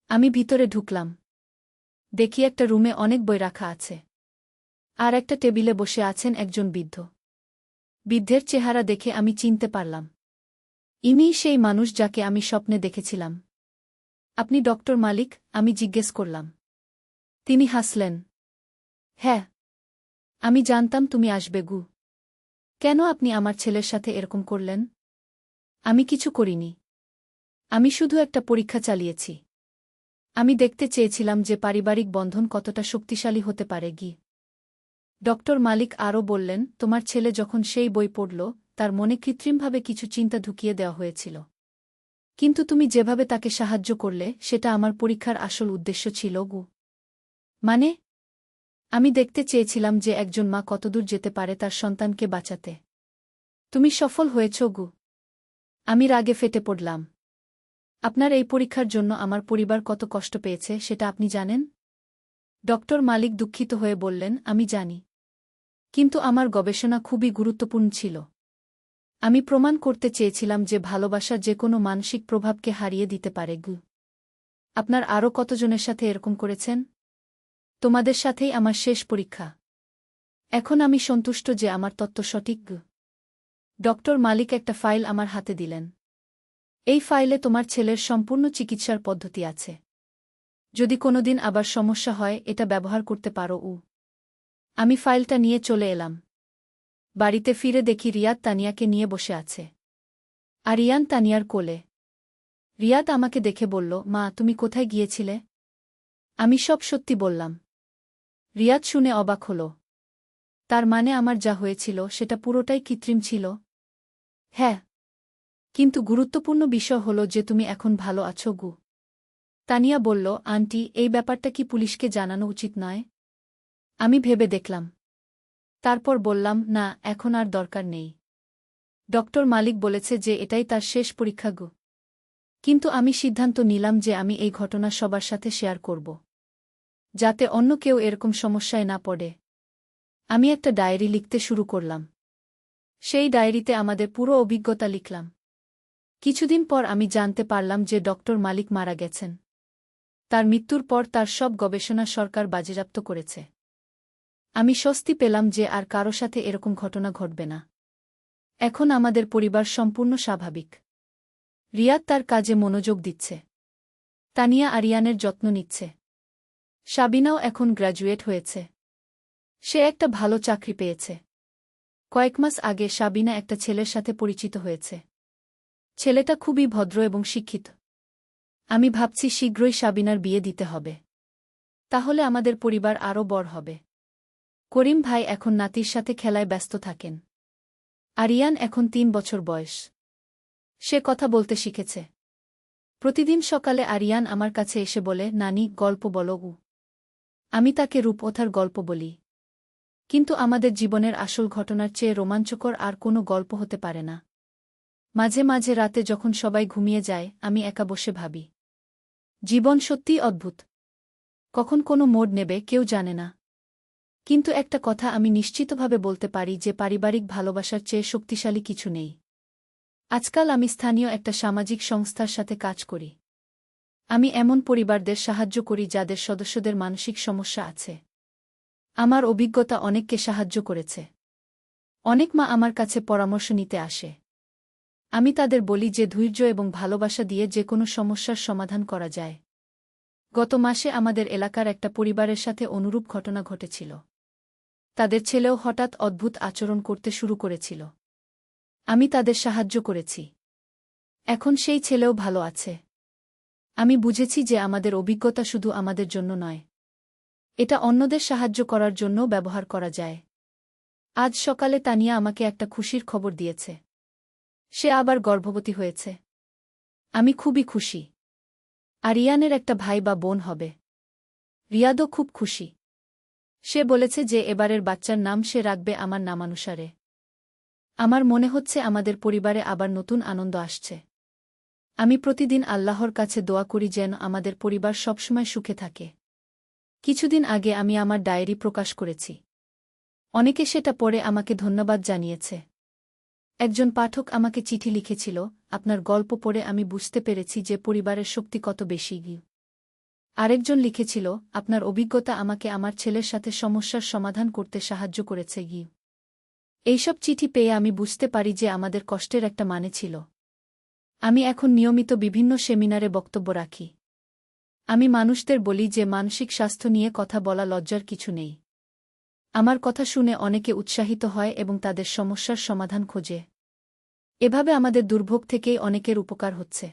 আমি ভিতরে ঢুকলাম। দেখি একটা রুমে অনেক বই রাখা আছে। আর একটা টেবিলে বসে আছেন একজন বৃদ্ধ। বৃদ্ধের চেহারা দেখে আমি চিনতে পারলাম। ইনিই সেই মানুষ যাকে আমি স্বপ্নে দেখেছিলাম। আপনি ডক্টর মালিক? আমি জিজ্ঞেস করলাম। তিনি হাসলেন। হ্যাঁ, আমি জানতাম তুমি আসবে গু। কেন আপনি আমার ছেলের সাথে এরকম করলেন? আমি কিছু করিনি। আমি শুধু একটা পরীক্ষা চালিয়েছি। আমি দেখতে চেয়েছিলাম যে পারিবারিক বন্ধন কতটা শক্তিশালী হতে পারে গি। ডক্টর মালিক আরও বললেন, তোমার ছেলে যখন সেই বই পড়ল, তার মনে কৃত্রিমভাবে কিছু চিন্তা ঢুকিয়ে দেওয়া হয়েছিল। কিন্তু তুমি যেভাবে তাকে সাহায্য করলে, সেটা আমার পরীক্ষার আসল উদ্দেশ্য ছিল গু। মানে? আমি দেখতে চেয়েছিলাম যে একজন মা কতদূর যেতে পারে তার সন্তানকে বাঁচাতে। তুমি সফল হয়েছ গু। আমি রাগে ফেটে পড়লাম। আপনার এই পরীক্ষার জন্য আমার পরিবার কত কষ্ট পেয়েছে সেটা আপনি জানেন? ডক্টর মালিক দুঃখিত হয়ে বললেন, আমি জানি। কিন্তু আমার গবেষণা খুবই গুরুত্বপূর্ণ ছিল। আমি প্রমাণ করতে চেয়েছিলাম যে ভালোবাসা যে কোনো মানসিক প্রভাবকে হারিয়ে দিতে পারে গু। আপনার আরও কতজনের সাথে এরকম করেছেন? তোমাদের সাথেই আমার শেষ পরীক্ষা। এখন আমি সন্তুষ্ট যে আমার তত্ত্ব সঠিক গু। ডক্টর মালিক একটা ফাইল আমার হাতে দিলেন। এই ফাইলে তোমার ছেলের সম্পূর্ণ চিকিৎসার পদ্ধতি আছে। যদি কোনোদিন আবার সমস্যা হয়, এটা ব্যবহার করতে পারো উ। আমি ফাইলটা নিয়ে চলে এলাম। বাড়িতে ফিরে দেখি রিয়াদ তানিয়াকে নিয়ে বসে আছে। আরিয়ান তানিয়ার কোলে। রিয়াদ আমাকে দেখে বলল, মা, তুমি কোথায় গিয়েছিলে? আমি সব সত্যি বললাম। রিয়াদ শুনে অবাক হল। তার মানে আমার যা হয়েছিল সেটা পুরোটাই কৃত্রিম ছিল? হ্যাঁ। কিন্তু গুরুত্বপূর্ণ বিষয় হল যে তুমি এখন ভালো আছো গু। তানিয়া বলল, আন্টি, এই ব্যাপারটা কি পুলিশকে জানানো উচিত নয়? আমি ভেবে দেখলাম। তারপর বললাম, না, এখন আর দরকার নেই। ডক্টর মালিক বলেছে যে এটাই তার শেষ পরীক্ষা গু। কিন্তু আমি সিদ্ধান্ত নিলাম যে আমি এই ঘটনা সবার সাথে শেয়ার করব, যাতে অন্য কেউ এরকম সমস্যায় না পড়ে। আমি একটা ডায়েরি লিখতে শুরু করলাম। সেই ডায়েরিতে আমাদের পুরো অভিজ্ঞতা লিখলাম। কিছুদিন পর আমি জানতে পারলাম যে ডক্টর মালিক মারা গেছেন। তার মৃত্যুর পর তার সব গবেষণা সরকার বাজেয়াপ্ত করেছে। আমি স্বস্তি পেলাম যে আর কারো সাথে এরকম ঘটনা ঘটবে না। এখন আমাদের পরিবার সম্পূর্ণ স্বাভাবিক। রিয়াদ তার কাজে মনোযোগ দিচ্ছে। তানিয়া আরিয়ানের যত্ন নিচ্ছে। সাবিনাও এখন গ্র্যাজুয়েট হয়েছে। সে একটা ভালো চাকরি পেয়েছে। কয়েক মাস আগে সাবিনা একটা ছেলের সাথে পরিচিত হয়েছে। ছেলেটা খুবই ভদ্র এবং শিক্ষিত। আমি ভাবছি শীঘ্রই সাবিনার বিয়ে দিতে হবে। তাহলে আমাদের পরিবার আরও বড় হবে। করিম ভাই এখন নাতির সাথে খেলায় ব্যস্ত থাকেন। আরিয়ান এখন ৩ বছর বয়স। সে কথা বলতে শিখেছে। প্রতিদিন সকালে আরিয়ান আমার কাছে এসে বলে, নানি, গল্প বলো উ। আমি তাকে রূপকথার গল্প বলি। কিন্তু আমাদের জীবনের আসল ঘটনার চেয়ে রোমাঞ্চকর আর কোনো গল্প হতে পারে না। মাঝে মাঝে রাতে যখন সবাই ঘুমিয়ে যায়, আমি একা বসে ভাবি, জীবন সত্যিই অদ্ভুত। কখন কোনো মোড় নেবে কেউ জানে না। কিন্তু একটা কথা আমি নিশ্চিতভাবে বলতে পারি যে পারিবারিক ভালোবাসার চেয়ে শক্তিশালী কিছু নেই। আজকাল আমি স্থানীয় একটা সামাজিক সংস্থার সাথে কাজ করি। আমি এমন পরিবারদের সাহায্য করি যাদের সদস্যদের মানসিক সমস্যা আছে। আমার অভিজ্ঞতা অনেককে সাহায্য করেছে। অনেক মা আমার কাছে পরামর্শ নিতে আসে। আমি তাদের বলি যে ধৈর্য এবং ভালোবাসা দিয়ে যে কোনো সমস্যার সমাধান করা যায়। গত মাসে আমাদের এলাকার একটা পরিবারের সাথে অনুরূপ ঘটনা ঘটেছিল। তাদের ছেলেও হঠাৎ অদ্ভুত আচরণ করতে শুরু করেছিল। আমি তাদের সাহায্য করেছি। এখন সেই ছেলেও ভালো আছে। আমি বুঝেছি যে আমাদের অভিজ্ঞতা শুধু আমাদের জন্য নয়, এটা অন্যদের সাহায্য করার জন্যও ব্যবহার করা যায়। আজ সকালে তানিয়া আমাকে একটা খুশির খবর দিয়েছে। সে আবার গর্ভবতী হয়েছে। আমি খুবই খুশি। আর রিয়ানের একটা ভাই বা বোন হবে। রিয়াদও খুব খুশি। সে বলেছে যে এবারের বাচ্চার নাম সে রাখবে আমার নামানুসারে। আমার মনে হচ্ছে আমাদের পরিবারে আবার নতুন আনন্দ আসছে। আমি প্রতিদিন আল্লাহর কাছে দোয়া করি যেন আমাদের পরিবার সবসময় সুখে থাকে। কিছুদিন আগে আমি আমার ডায়েরি প্রকাশ করেছি। অনেকে সেটা পড়ে আমাকে ধন্যবাদ জানিয়েছে। একজন পাঠক আমাকে চিঠি লিখেছিল, আপনার গল্প পড়ে আমি বুঝতে পেরেছি যে পরিবারের শক্তি কত বেশি। আরেকজন লিখেছিল, আপনার অভিজ্ঞতা আমাকে আমার ছেলের সাথে সমস্যার সমাধান করতে সাহায্য করেছে। এইসব চিঠি পেয়ে আমি বুঝতে পারি যে আমাদের কষ্টের একটা মানে ছিল। আমি এখন নিয়মিত বিভিন্ন সেমিনারে বক্তব্য রাখি। আমি মানুষদের বলি যে মানসিক স্বাস্থ্য নিয়ে কথা বলা লজ্জার কিছু নেই। আমার কথা শুনে অনেকে উৎসাহিত হয় এবং তাদের সমস্যার সমাধান খোঁজে। এভাবে আমাদের দুর্ভোগ থেকেই অনেকের উপকার হচ্ছে।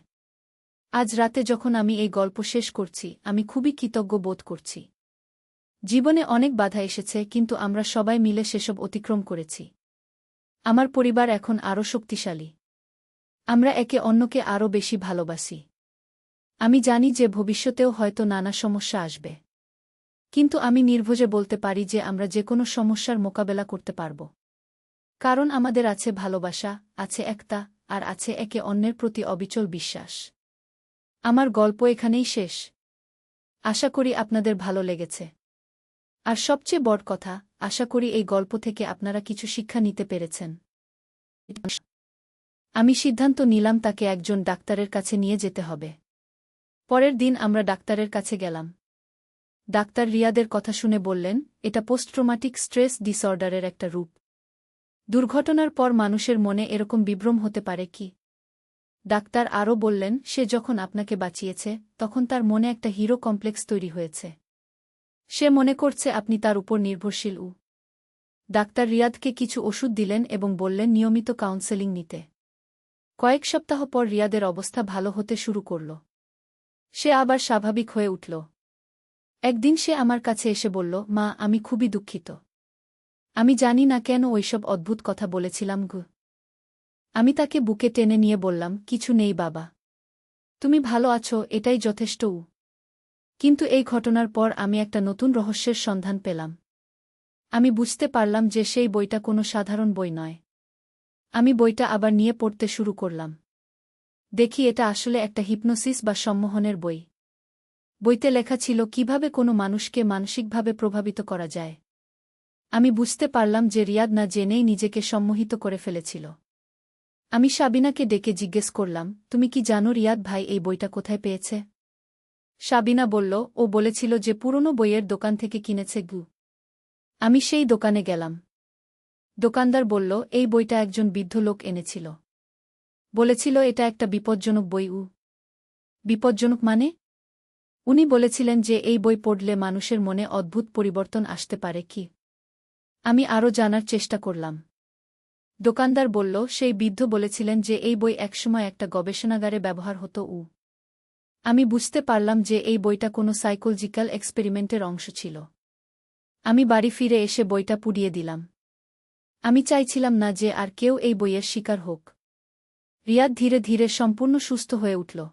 আজ রাতে যখন আমি এই গল্প শেষ করছি, আমি খুবই কৃতজ্ঞ বোধ করছি। জীবনে অনেক বাধা এসেছে, কিন্তু আমরা সবাই মিলে সেসব অতিক্রম করেছি। আমার পরিবার এখন আরও শক্তিশালী। আমরা একে অন্যকে আরও বেশি ভালোবাসি। আমি জানি যে ভবিষ্যতেও হয়তো নানা সমস্যা আসবে। কিন্তু আমি নির্ভয়ে বলতে পারি যে আমরা যেকোনো সমস্যার মোকাবেলা করতে পারব। কারণ আমাদের আছে ভালোবাসা, আছে একতা, আর আছে একে অন্যের প্রতি অবিচল বিশ্বাস। আমার গল্প এখানেই শেষ। আশা করি আপনাদের ভালো লেগেছে। আর সবচেয়ে বড় কথা, আশা করি এই গল্প থেকে আপনারা কিছু শিক্ষা নিতে পেরেছেন। আমি সিদ্ধান্ত নিলাম তাকে একজন ডাক্তারের কাছে নিয়ে যেতে হবে। পরের দিন আমরা ডাক্তারের কাছে গেলাম। ডাক্তার রিয়াদের কথা শুনে বললেন, এটা পোস্টট্রমাটিক স্ট্রেস ডিসঅর্ডারের একটা রূপ। দুর্ঘটনার পর মানুষের মনে এরকম বিভ্রম হতে পারে কি? ডাক্তার আরও বললেন, সে যখন আপনাকে বাঁচিয়েছে তখন তার মনে একটা হিরো কমপ্লেক্স তৈরি হয়েছে। সে মনে করছে আপনি তার উপর নির্ভরশীল। ডাক্তার রিয়াদকে কিছু ওষুধ দিলেন এবং বললেন নিয়মিত কাউন্সেলিং নিতে। কয়েক সপ্তাহ পর রিয়াদের অবস্থা ভালো হতে শুরু করল। সে আবার স্বাভাবিক হয়ে উঠল। একদিন সে আমার কাছে এসে বলল, মা, আমি খুবই দুঃখিত। আমি জানি না কেন ওইসব অদ্ভুত কথা বলেছিলাম। আমি তাকে বুকে টেনে নিয়ে বললাম, কিছু নেই বাবা। তুমি ভালো আছো, এটাই যথেষ্ট। কিন্তু এই ঘটনার পর আমি একটা নতুন রহস্যের সন্ধান পেলাম। আমি বুঝতে পারলাম যে সেই বইটা কোনো সাধারণ বই নয়। আমি বইটা আবার নিয়ে পড়তে শুরু করলাম। দেখি এটা আসলে একটা হিপনোসিস বা সম্মোহনের বই। বইতে লেখা ছিল কিভাবে কোনো মানুষকে মানসিকভাবে প্রভাবিত করা যায়। আমি বুঝতে পারলাম যে রিয়াদ না জেনেই নিজেকে সম্মোহিত করে ফেলেছিল। আমি সাবিনাকে ডেকে জিজ্ঞেস করলাম, তুমি কি জানো রিয়াদ ভাই এই বইটা কোথায় পেয়েছে? সাবিনা বলল, ও বলেছিল যে পুরনো বইয়ের দোকান থেকে কিনেছে। আমি সেই দোকানে গেলাম। দোকানদার বলল, এই বইটা একজন বৃদ্ধ লোক এনেছিল। বলেছিল এটা একটা বিপজ্জনক বই। বিপজ্জনক মানে? উনি বলেছিলেন যে এই বই পড়লে মানুষের মনে অদ্ভুত পরিবর্তন আসতে পারে। কি? আমি আরও জানার চেষ্টা করলাম। দোকানদার বলল, সেই বৃদ্ধ বলেছিলেন যে এই বই একসময় একটা গবেষণাগারে ব্যবহার হতো। আমি বুঝতে পারলাম যে এই বইটা কোনো সাইকোলজিক্যাল এক্সপেরিমেন্টের অংশ ছিল। আমি বাড়ি ফিরে এসে বইটা পুড়িয়ে দিলাম। আমি চাইছিলাম না যে আর কেউ এই বইয়ের শিকার হোক। রিয়াদ ধীরে ধীরে সম্পূর্ণ সুস্থ হয়ে উঠল।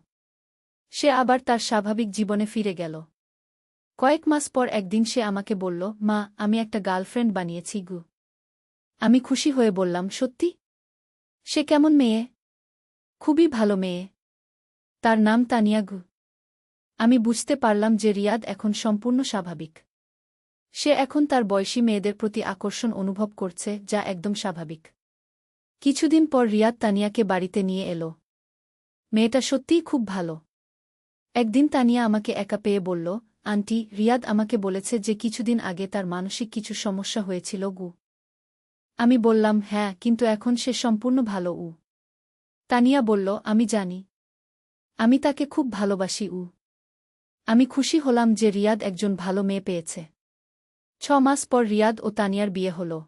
সে আবার তার স্বাভাবিক জীবনে ফিরে গেল। কয়েক মাস পর একদিন সে আমাকে বলল, মা, আমি একটা গার্লফ্রেন্ড বানিয়েছি। আমি খুশি হয়ে বললাম, সত্যি? সে কেমন মেয়ে? খুবই ভালো মেয়ে। তার নাম তানিয়া। আমি বুঝতে পারলাম যে রিয়াদ এখন সম্পূর্ণ স্বাভাবিক। সে এখন তার বয়সী মেয়েদের প্রতি আকর্ষণ অনুভব করছে, যা একদম স্বাভাবিক। কিছুদিন পর রিয়াদ তানিয়াকে বাড়িতে নিয়ে এলো। মেয়েটা সত্যিই খুব ভালো। একদিন তানিয়া আমাকে একা পেয়ে বলল, আন্টি, রিয়াদ আমাকে বলেছে যে কিছুদিন আগে তার মানসিক কিছু সমস্যা হয়েছিল। আমি বললাম, হ্যাঁ, কিন্তু এখন সে সম্পূর্ণ ভালো। তানিয়া বলল, আমি জানি। আমি তাকে খুব ভালোবাসি। আমি খুশি হলাম যে রিয়াদ একজন ভালো মেয়ে পেয়েছে। 6 মাস পর রিয়াদ ও তানিয়ার বিয়ে হল।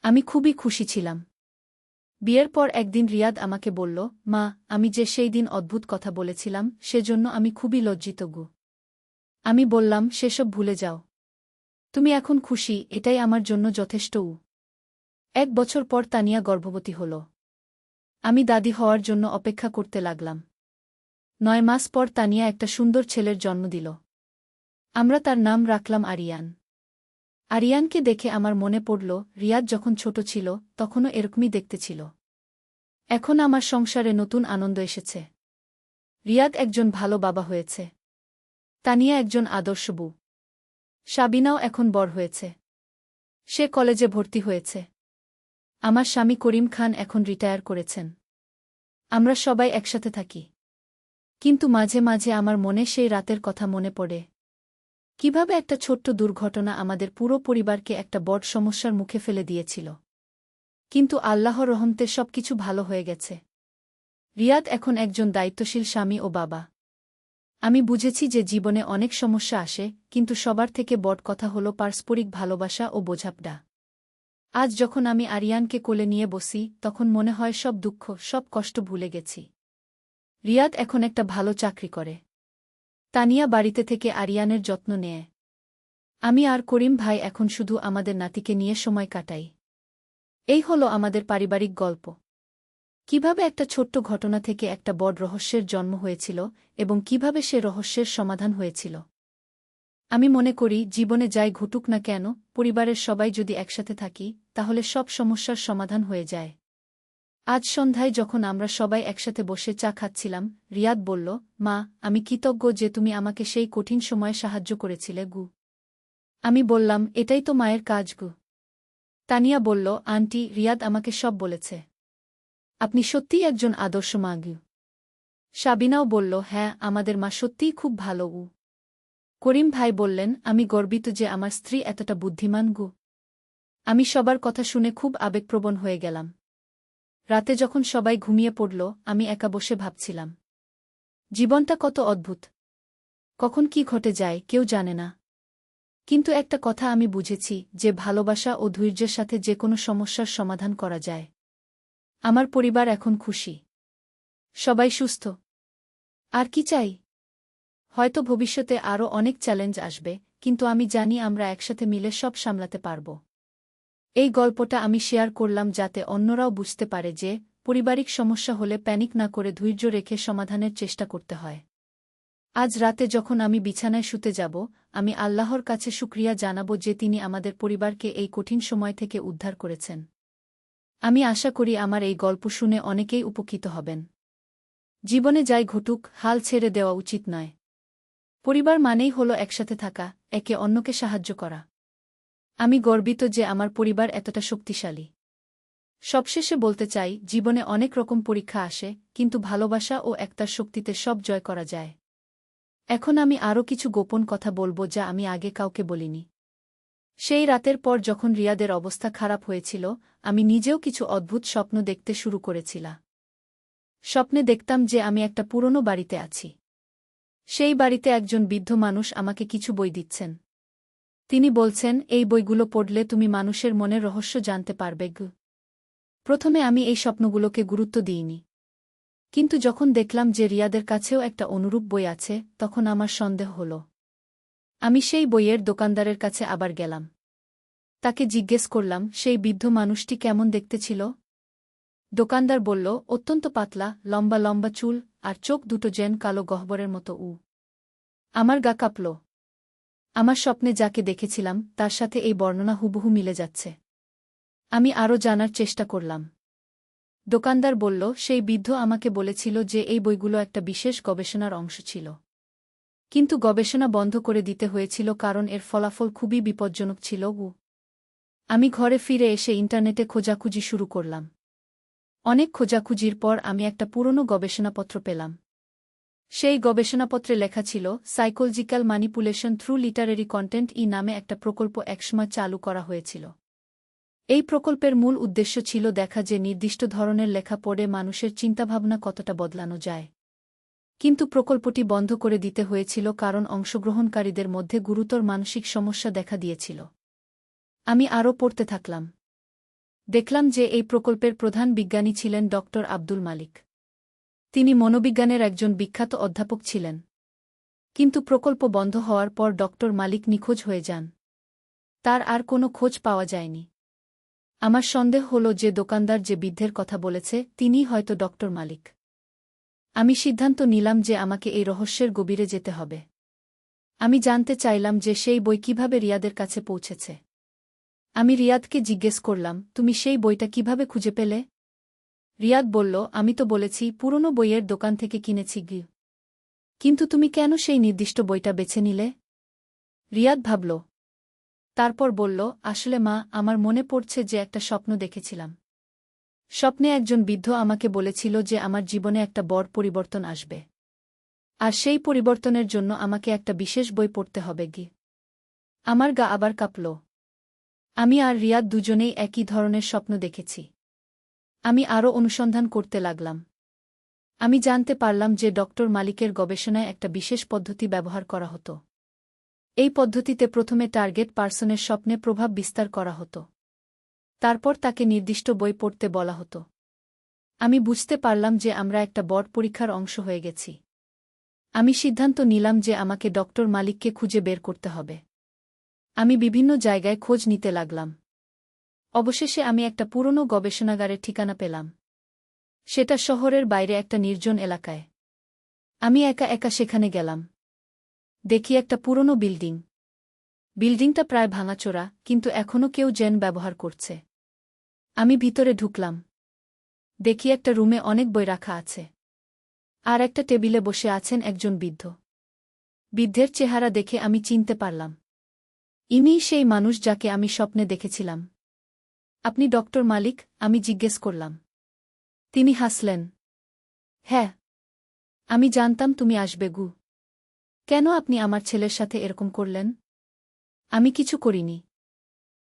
আমি খুবই খুশি ছিলাম। বিয়ের পর একদিন রিয়াদ আমাকে বলল, মা, আমি যে সেই দিন অদ্ভুত কথা বলেছিলাম সেজন্য আমি খুবই লজ্জিত। আমি বললাম, সেসব ভুলে যাও। তুমি এখন খুশি, এটাই আমার জন্য যথেষ্ট। 1 বছর পর তানিয়া গর্ভবতী হল। আমি দাদি হওয়ার জন্য অপেক্ষা করতে লাগলাম। 9 মাস পর তানিয়া একটা সুন্দর ছেলের জন্ম দিল। আমরা তার নাম রাখলাম আরিয়ান। আরিয়ানকে দেখে আমার মনে পড়ল, রিয়াদ যখন ছোট ছিল তখনও এরকমই দেখতে ছিল। এখন আমার সংসারে নতুন আনন্দ এসেছে। রিয়াদ একজন ভালো বাবা হয়েছে। তানিয়া একজন আদর্শ বউ। সাবিনাও এখন বড় হয়েছে। সে কলেজে ভর্তি হয়েছে। আমার স্বামী করিম খান এখন রিটায়ার করেছেন। আমরা সবাই একসাথে থাকি। কিন্তু মাঝে মাঝে আমার মনে সেই রাতের কথা মনে পড়ে। কিভাবে একটা ছোট্ট দুর্ঘটনা আমাদের পুরো পরিবারকে একটা বড় সমস্যার মুখে ফেলে দিয়েছিল। কিন্তু আল্লাহর রহমতে সবকিছু ভালো হয়ে গেছে। রিয়াদ এখন একজন দায়িত্বশীল স্বামী ও বাবা। আমি বুঝেছি যে জীবনে অনেক সমস্যা আসে, কিন্তু সবার থেকে বড় কথা হল পারস্পরিক ভালোবাসা ও বোঝাপড়া। আজ যখন আমি আরিয়ানকে কোলে নিয়ে বসি তখন মনে হয় সব দুঃখ, সব কষ্ট ভুলে গেছি। রিয়াদ এখন একটা ভালো চাকরি করে। তানিয়া বাড়িতে থেকে আরিয়ানের যত্ন নেয়। আমি আর করিম ভাই এখন শুধু আমাদের নাতিকে নিয়ে সময় কাটাই। এই হলো আমাদের পারিবারিক গল্প। কিভাবে একটা ছোট্ট ঘটনা থেকে একটা বড় রহস্যের জন্ম হয়েছিল এবং কিভাবে সে রহস্যের সমাধান হয়েছিল। আমি মনে করি জীবনে যাই ঘটুক না কেন, পরিবারের সবাই যদি একসাথে থাকি তাহলে সব সমস্যার সমাধান হয়ে যায়। আজ সন্ধ্যায় যখন আমরা সবাই একসাথে বসে চা খাচ্ছিলাম, রিয়াদ বলল, মা, আমি কৃতজ্ঞ যে তুমি আমাকে সেই কঠিন সময়ে সাহায্য করেছিলে গু। আমি বললাম, এটাই তো মায়ের কাজ গু। তানিয়া বলল, আন্টি, রিয়াদ আমাকে সব বলেছে। আপনি সত্যিই একজন আদর্শ মা গু। সাবিনাও বলল, হ্যাঁ, আমাদের মা সত্যিই খুব ভালো উ। করিম ভাই বললেন, আমি গর্বিত যে আমার স্ত্রী এতটা বুদ্ধিমান গু। আমি সবার কথা শুনে খুব আবেগপ্রবণ হয়ে গেলাম। রাতে যখন সবাই ঘুমিয়ে পড়ল আমি একা বসে ভাবছিলাম, জীবনটা কত অদ্ভুত। কখন কি ঘটে যায় কেউ জানে না। কিন্তু একটা কথা আমি বুঝেছি, যে ভালোবাসা ও ধৈর্যের সাথে যে কোনো সমস্যার সমাধান করা যায়। আমার পরিবার এখন খুশি। সবাই সুস্থ। আর কি চাই? হয়তো ভবিষ্যতে আরও অনেক চ্যালেঞ্জ আসবে, কিন্তু আমি জানি আমরা একসাথে মিলে সব সামলাতে পারব। এই গল্পটা আমি শেয়ার করলাম যাতে অন্যরাও বুঝতে পারে যে পারিবারিক সমস্যা হলে প্যানিক না করে ধৈর্য রেখে সমাধানের চেষ্টা করতে হয়। আজ রাতে যখন আমি বিছানায় শুতে যাব, আমি আল্লাহর কাছে শুকরিয়া জানাব যে তিনি আমাদের পরিবারকে এই কঠিন সময় থেকে উদ্ধার করেছেন। আমি আশা করি আমার এই গল্প শুনে অনেকেই উপকৃত হবেন। জীবনে যাই ঘটুক, হাল ছেড়ে দেওয়া উচিত নয়। পরিবার মানেই হলো একসাথে থাকা, একে অন্যকে সাহায্য করা। আমি গর্বিত যে আমার পরিবার এতটা শক্তিশালী। সবশেষে বলতে চাই, জীবনে অনেক রকম পরীক্ষা আসে, কিন্তু ভালোবাসা ও একতার শক্তিতে সব জয় করা যায়। এখন আমি আরও কিছু গোপন কথা বলবো যা আমি আগে কাউকে বলিনি। সেই রাতের পর যখন রিয়াদের অবস্থা খারাপ হয়েছিল, আমি নিজেও কিছু অদ্ভুত স্বপ্ন দেখতে শুরু করেছিলাম। স্বপ্নে দেখতাম যে আমি একটা পুরনো বাড়িতে আছি। সেই বাড়িতে একজন বৃদ্ধ মানুষ আমাকে কিছু বই দিচ্ছেন। তিনি বলছেন, এই বইগুলো পড়লে তুমি মানুষের মনের রহস্য জানতে পারবে গু। প্রথমে আমি এই স্বপ্নগুলোকে গুরুত্ব দিইনি। কিন্তু যখন দেখলাম যে রিয়াদের কাছেও একটা অনুরূপ বই আছে, তখন আমার সন্দেহ হল। আমি সেই বইয়ের দোকানদারের কাছে আবার গেলাম। তাকে জিজ্ঞেস করলাম, সেই বৃদ্ধ মানুষটি কেমন দেখতে ছিল? দোকানদার বলল, অত্যন্ত পাতলা, লম্বা লম্বা চুল, আর চোখ দুটো যেন কালো গহ্বরের মতো উ। আমার গা কাঁপল। আমার স্বপ্নে যাকে দেখেছিলাম তার সাথে এই বর্ণনা হুবহু মিলে যাচ্ছে। আমি আরও জানার চেষ্টা করলাম। দোকানদার বলল, সেই বৃদ্ধ আমাকে বলেছিল যে এই বইগুলো একটা বিশেষ গবেষণার অংশ ছিল। কিন্তু গবেষণা বন্ধ করে দিতে হয়েছিল কারণ এর ফলাফল খুবই বিপজ্জনক ছিল উ। আমি ঘরে ফিরে এসে ইন্টারনেটে খোঁজাখুঁজি শুরু করলাম। অনেক খোঁজাখুঁজির পর আমি একটা পুরনো গবেষণাপত্র পেলাম। সেই গবেষণাপত্রে লেখা ছিল, psychological manipulation through literary content নামে একটা প্রকল্প একসময় চালু করা হয়েছিল। এই প্রকল্পের মূল উদ্দেশ্য ছিল দেখা যে নির্দিষ্ট ধরনের লেখা পড়ে মানুষের চিন্তাভাবনা কতটা বদলানো যায়। কিন্তু প্রকল্পটি বন্ধ করে দিতে হয়েছিল কারণ অংশগ্রহণকারীদের মধ্যে গুরুতর মানসিক সমস্যা দেখা দিয়েছিল। আমি আরও পড়তে থাকলাম। দেখলাম যে এই প্রকল্পের প্রধান বিজ্ঞানী ছিলেন ড. আব্দুল মালিক। তিনি মনোবিজ্ঞানের একজন বিখ্যাত অধ্যাপক ছিলেন। কিন্তু প্রকল্প বন্ধ হওয়ার পর ড. মালিক নিখোঁজ হয়ে যান। তার আর কোনো খোঁজ পাওয়া যায়নি। আমার সন্দেহ হল যে দোকানদার যে বৃদ্ধের কথা বলেছে তিনিই হয়তো ডক্টর মালিক। আমি সিদ্ধান্ত নিলাম যে আমাকে এই রহস্যের গভীরে যেতে হবে। আমি জানতে চাইলাম যে সেই বই কিভাবে রিয়াদের কাছে পৌঁছেছে। আমি রিয়াদকে জিজ্ঞেস করলাম, তুমি সেই বইটা কিভাবে খুঁজে পেলে? রিয়াদ বলল, আমি তো বলেছি পুরনো বইয়ের দোকান থেকে কিনেছি গি। কিন্তু তুমি কেন সেই নির্দিষ্ট বইটা বেছে নিলে? রিয়াদ ভাবল। তারপর বলল, আসলে মা, আমার মনে পড়ছে যে একটা স্বপ্ন দেখেছিলাম। স্বপ্নে একজন বৃদ্ধ আমাকে বলেছিল যে আমার জীবনে একটা বড় পরিবর্তন আসবে। আর সেই পরিবর্তনের জন্য আমাকে একটা বিশেষ বই পড়তে হবে গি। আমার গা আবার কাঁপল। আমি আর রিয়াদ দুজনেই একই ধরনের স্বপ্ন দেখেছি। আমি আরও অনুসন্ধান করতে লাগলাম। আমি জানতে পারলাম যে ডক্টর মালিকের গবেষণায় একটা বিশেষ পদ্ধতি ব্যবহার করা হতো। এই পদ্ধতিতে প্রথমে টার্গেট পার্সনের স্বপ্নে প্রভাব বিস্তার করা হতো। তারপর তাকে নির্দিষ্ট বই পড়তে বলা হতো। আমি বুঝতে পারলাম যে আমরা একটা বড় পরীক্ষার অংশ হয়ে গেছি। আমি সিদ্ধান্ত নিলাম যে আমাকে ডক্টর মালিককে খুঁজে বের করতে হবে। আমি বিভিন্ন জায়গায় খোঁজ নিতে লাগলাম। অবশেষে আমি একটা পুরনো গবেষণাগারের ঠিকানা পেলাম। সেটা শহরের বাইরে একটা নির্জন এলাকায়। আমি একা একা সেখানে গেলাম। দেখি একটা পুরনো বিল্ডিং। বিল্ডিংটা প্রায় ভাঙাচোরা, কিন্তু এখনও কেউ যেন ব্যবহার করছে। আমি ভিতরে ঢুকলাম। দেখি একটা রুমে অনেক বই রাখা আছে। আর একটা টেবিলে বসে আছেন একজন বৃদ্ধ। বৃদ্ধের চেহারা দেখে আমি চিনতে পারলাম। ইনিই সেই মানুষ যাকে আমি স্বপ্নে দেখেছিলাম। আপনি ডক্টর মালিক? আমি জিজ্ঞেস করলাম। তিনি হাসলেন। হ্যাঁ, আমি জানতাম তুমি আসবে গু। কেন আপনি আমার ছেলের সাথে এরকম করলেন? আমি কিছু করিনি।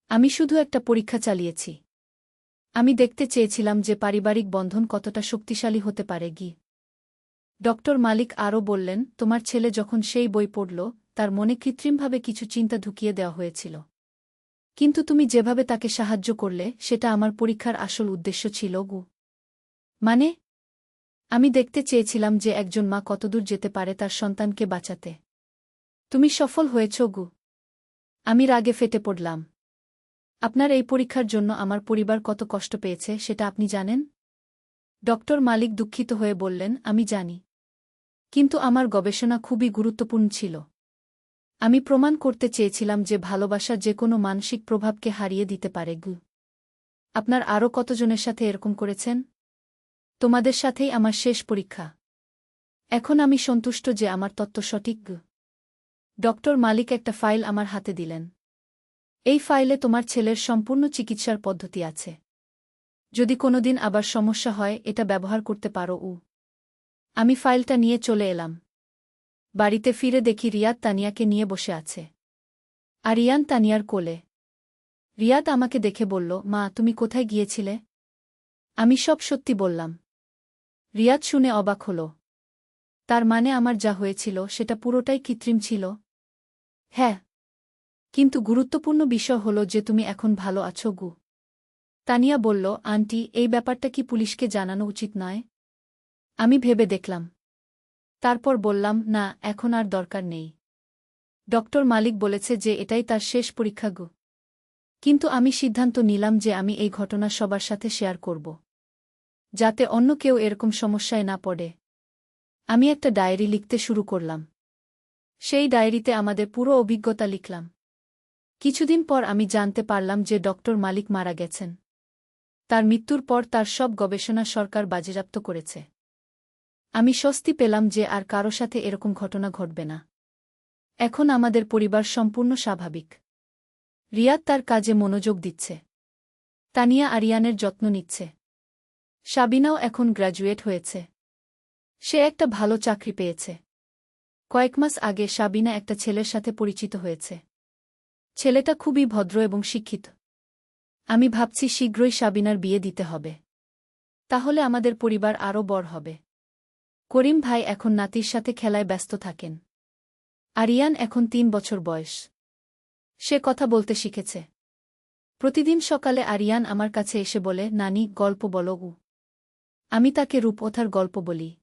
আমি শুধু একটা পরীক্ষা চালিয়েছি। আমি দেখতে চেয়েছিলাম যে পারিবারিক বন্ধন কতটা শক্তিশালী হতে পারে গি। ডক্টর মালিক আরও বললেন, তোমার ছেলে যখন সেই বই পড়ল, তার মনে কৃত্রিমভাবে কিছু চিন্তা ঢুকিয়ে দেওয়া হয়েছিল। কিন্তু তুমি যেভাবে তাকে সাহায্য করলে সেটা আমার পরীক্ষার আসল উদ্দেশ্য ছিল গু। মানে? আমি দেখতে চেয়েছিলাম যে একজন মা কতদূর যেতে পারে তার সন্তানকে বাঁচাতে। তুমি সফল হয়েছ গু। আমি রাগে ফেটে পড়লাম। আপনার এই পরীক্ষার জন্য আমার পরিবার কত কষ্ট পেয়েছে সেটা আপনি জানেন? ডক্টর মালিক দুঃখিত হয়ে বললেন, আমি জানি। কিন্তু আমার গবেষণা খুবই গুরুত্বপূর্ণ ছিল। আমি প্রমাণ করতে চেয়েছিলাম যে ভালোবাসা যে কোনো মানসিক প্রভাবকে হারিয়ে দিতে পারে গু। আপনার আরও কতজনের সাথে এরকম করেছেন? তোমাদের সাথেই আমার শেষ পরীক্ষা। এখন আমি সন্তুষ্ট যে আমার তত্ত্ব সঠিক গু। ডক্টর মালিক একটা ফাইল আমার হাতে দিলেন। এই ফাইলে তোমার ছেলের সম্পূর্ণ চিকিৎসার পদ্ধতি আছে। যদি কোনোদিন আবার সমস্যা হয় এটা ব্যবহার করতে পারো উ। আমি ফাইলটা নিয়ে চলে এলাম। বাড়িতে ফিরে দেখি রিয়াদ তানিয়াকে নিয়ে বসে আছে। আর রিয়ান তানিয়ার কোলে। রিয়াদ আমাকে দেখে বলল, মা, তুমি কোথায় গিয়েছিলে? আমি সব সত্যি বললাম। রিয়াদ শুনে অবাক হল। তার মানে আমার যা হয়েছিল সেটা পুরোটাই কৃত্রিম ছিল? হ্যাঁ। কিন্তু গুরুত্বপূর্ণ বিষয় হল যে তুমি এখন ভালো আছো গু। তানিয়া বলল, আন্টি, এই ব্যাপারটা কি পুলিশকে জানানো উচিত নয়? আমি ভেবে দেখলাম। তারপর বললাম, না, এখন আর দরকার নেই। ডক্টর মালিক বলেছে যে এটাই তার শেষ পরীক্ষা গু। কিন্তু আমি সিদ্ধান্ত নিলাম যে আমি এই ঘটনা সবার সাথে শেয়ার করব। যাতে অন্য কেউ এরকম সমস্যায় না পড়ে। আমি একটা ডায়েরি লিখতে শুরু করলাম। সেই ডায়েরিতে আমাদের পুরো অভিজ্ঞতা লিখলাম। কিছুদিন পর আমি জানতে পারলাম যে ডক্টর মালিক মারা গেছেন। তার মৃত্যুর পর তার সব গবেষণা সরকার বাজেয়াপ্ত করেছে। আমি স্বস্তি পেলাম যে আর কারো সাথে এরকম ঘটনা ঘটবে না। এখন আমাদের পরিবার সম্পূর্ণ স্বাভাবিক। রিয়াদ তার কাজে মনোযোগ দিচ্ছে। তানিয়া আরিয়ানের যত্ন নিচ্ছে। সাবিনাও এখন গ্র্যাজুয়েট হয়েছে। সে একটা ভালো চাকরি পেয়েছে। কয়েক মাস আগে সাবিনা একটা ছেলের সাথে পরিচিত হয়েছে। ছেলেটা খুবই ভদ্র এবং শিক্ষিত। আমি ভাবছি শীঘ্রই সাবিনার বিয়ে দিতে হবে। তাহলে আমাদের পরিবার আরও বড় হবে। করিম ভাই এখন নাতির সাথে খেলায় ব্যস্ত থাকেন। আরিয়ান এখন ৩ বছর বয়স। সে কথা বলতে শিখেছে। প্রতিদিন সকালে আরিয়ান আমার কাছে এসে বলে, নানি, গল্প বলো উ। আমি তাকে রূপকথার গল্প বলি।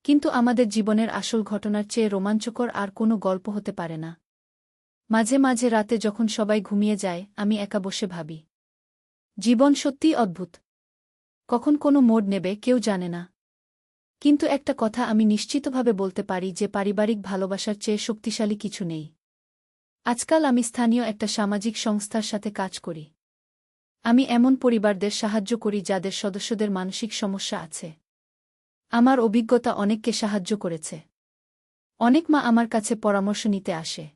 কিন্তু আমাদের জীবনের আসল ঘটনার চেয়ে রোমাঞ্চকর আর কোনো গল্প হতে পারে না। মাঝে মাঝে রাতে যখন সবাই ঘুমিয়ে যায় আমি একা বসে ভাবি, জীবন সত্যিই অদ্ভুত। কখন কোনো মোড় নেবে কেউ জানে না। কিন্তু একটা কথা আমি নিশ্চিতভাবে বলতে পারি যে পারিবারিক ভালোবাসার চেয়ে শক্তিশালী কিছু নেই। আজকাল আমি স্থানীয় একটা সামাজিক সংস্থার সাথে কাজ করি। আমি এমন পরিবারদের সাহায্য করি যাদের সদস্যদের মানসিক সমস্যা আছে। আমার অভিজ্ঞতা অনেককে সাহায্য করেছে। অনেক মা আমার কাছে পরামর্শ নিতে আসে।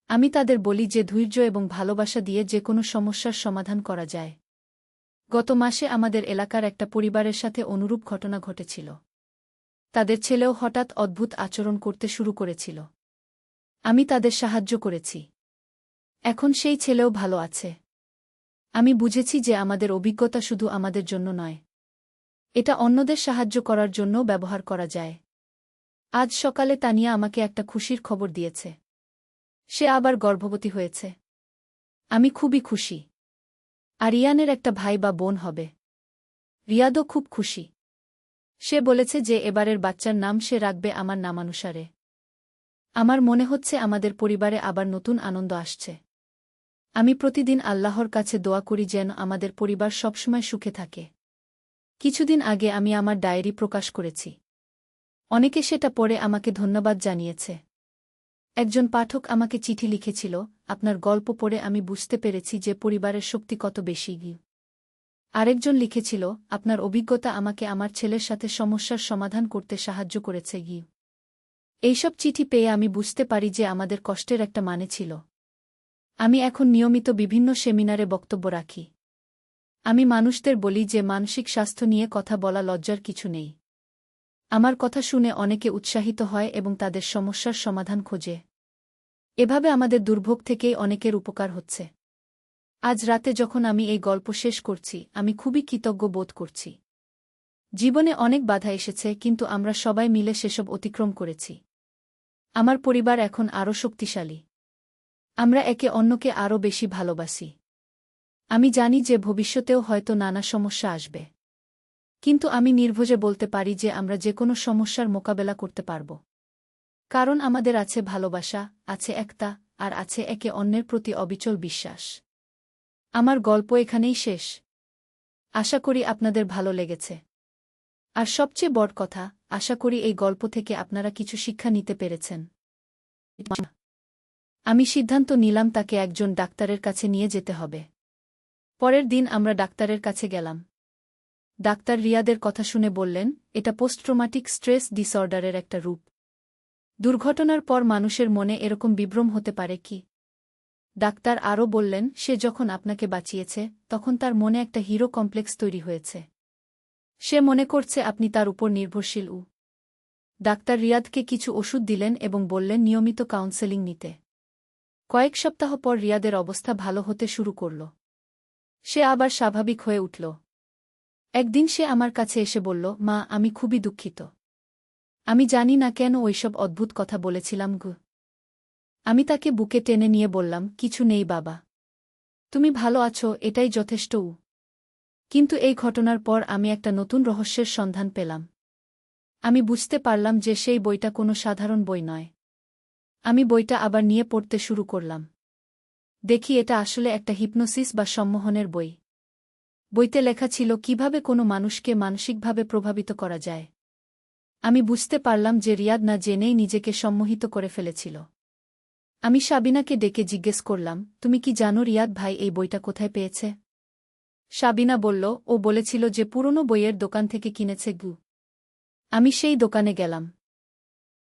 আমি তাদের বলি যে ধৈর্য এবং ভালোবাসা দিয়ে যে কোনো সমস্যার সমাধান করা যায়। গত মাসে আমাদের এলাকার একটা পরিবারের সাথে অনুরূপ ঘটনা ঘটেছিল। তাদের ছেলেও হঠাৎ অদ্ভুত আচরণ করতে শুরু করেছিল। আমি তাদের সাহায্য করেছি। এখন সেই ছেলেও ভালো আছে। আমি বুঝেছি যে আমাদের অভিজ্ঞতা শুধু আমাদের জন্য নয়, এটা অন্যদের সাহায্য করার জন্যও ব্যবহার করা যায়। আজ সকালে তানিয়া আমাকে একটা খুশির খবর দিয়েছে। সে আবার গর্ভবতী হয়েছে। আমি খুবই খুশি। আর রিয়ানের একটা ভাই বা বোন হবে। রিয়াদও খুব খুশি। সে বলেছে যে এবারের বাচ্চার নাম সে রাখবে আমার নামানুসারে। আমার মনে হচ্ছে আমাদের পরিবারে আবার নতুন আনন্দ আসছে। আমি প্রতিদিন আল্লাহর কাছে দোয়া করি যেন আমাদের পরিবার সবসময় সুখে থাকে। কিছুদিন আগে আমি আমার ডায়েরি প্রকাশ করেছি। অনেকে সেটা পড়ে আমাকে ধন্যবাদ জানিয়েছে। একজন পাঠক আমাকে চিঠি লিখেছিল, আপনার গল্প পড়ে আমি বুঝতে পেরেছি যে পরিবারের শক্তি কত বেশি। আরেকজন লিখেছিল, আপনার অভিজ্ঞতা আমাকে আমার ছেলের সাথে সমস্যার সমাধান করতে সাহায্য করেছে। এইসব চিঠি পেয়ে আমি বুঝতে পারি যে আমাদের কষ্টের একটা মানে ছিল। আমি এখন নিয়মিত বিভিন্ন সেমিনারে বক্তব্য রাখি। আমি মানুষদের বলি যে মানসিক স্বাস্থ্য নিয়ে কথা বলা লজ্জার কিছু নেই। আমার কথা শুনে অনেকে উৎসাহিত হয় এবং তাদের সমস্যার সমাধান খোঁজে। এভাবে আমাদের দুর্ভোগ থেকেই অনেকের উপকার হচ্ছে। আজ রাতে যখন আমি এই গল্প শেষ করছি আমি খুবই কৃতজ্ঞ বোধ করছি। জীবনে অনেক বাধা এসেছে কিন্তু আমরা সবাই মিলে সেসব অতিক্রম করেছি। আমার পরিবার এখন আরও শক্তিশালী। আমরা একে অন্যকে আরও বেশি ভালোবাসি। আমি জানি যে ভবিষ্যতেও হয়তো নানা সমস্যা আসবে। কিন্তু আমি নির্ভয়ে বলতে পারি যে আমরা যে কোনো সমস্যার মোকাবেলা করতে পারব। কারণ আমাদের আছে ভালোবাসা, আছে একতা, আর আছে একে অন্যের প্রতি অবিচল বিশ্বাস। আমার গল্প এখানেই শেষ। আশা করি আপনাদের ভালো লেগেছে। আর সবচেয়ে বড় কথা, আশা করি এই গল্প থেকে আপনারা কিছু শিক্ষা নিতে পেরেছেন। আমি সিদ্ধান্ত নিলাম তাকে একজন ডাক্তারের কাছে নিয়ে যেতে হবে। পরের দিন আমরা ডাক্তারের কাছে গেলাম। ডাক্তার রিয়াদের কথা শুনে বললেন, এটা পোস্টট্রমাটিক স্ট্রেস ডিসঅর্ডারের একটা রূপ। দুর্ঘটনার পর মানুষের মনে এরকম বিভ্রম হতে পারে কি? ডাক্তার আরও বললেন, সে যখন আপনাকে বাঁচিয়েছে তখন তার মনে একটা হিরো কমপ্লেক্স তৈরি হয়েছে। সে মনে করছে আপনি তার উপর নির্ভরশীল। ডাক্তার রিয়াদকে কিছু ওষুধ দিলেন এবং বললেন নিয়মিত কাউন্সেলিং নিতে। কয়েক সপ্তাহ পর রিয়াদের অবস্থা ভালো হতে শুরু করল। সে আবার স্বাভাবিক হয়ে উঠল। একদিন সে আমার কাছে এসে বলল, মা, আমি খুবই দুঃখিত। আমি জানি না কেন ওইসব অদ্ভুত কথা বলেছিলাম। আমি তাকে বুকে টেনে নিয়ে বললাম, কিছু নেই বাবা। তুমি ভালো আছো, এটাই যথেষ্ট। কিন্তু এই ঘটনার পর আমি একটা নতুন রহস্যের সন্ধান পেলাম। আমি বুঝতে পারলাম যে সেই বইটা কোনো সাধারণ বই নয়। আমি বইটা আবার নিয়ে পড়তে শুরু করলাম। দেখি এটা আসলে একটা হিপনোসিস বা সম্মোহনের বই। বইতে লেখা ছিল কিভাবে কোনো মানুষকে মানসিকভাবে প্রভাবিত করা যায়। আমি বুঝতে পারলাম যে রিয়াদ না জেনেই নিজেকে সম্মোহিত করে ফেলেছিল। আমি সাবিনাকে ডেকে জিজ্ঞেস করলাম, তুমি কি জানো রিয়াদ ভাই এই বইটা কোথায় পেয়েছে? সাবিনা বলল, ও বলেছিল যে পুরনো বইয়ের দোকান থেকে কিনেছে। আমি সেই দোকানে গেলাম।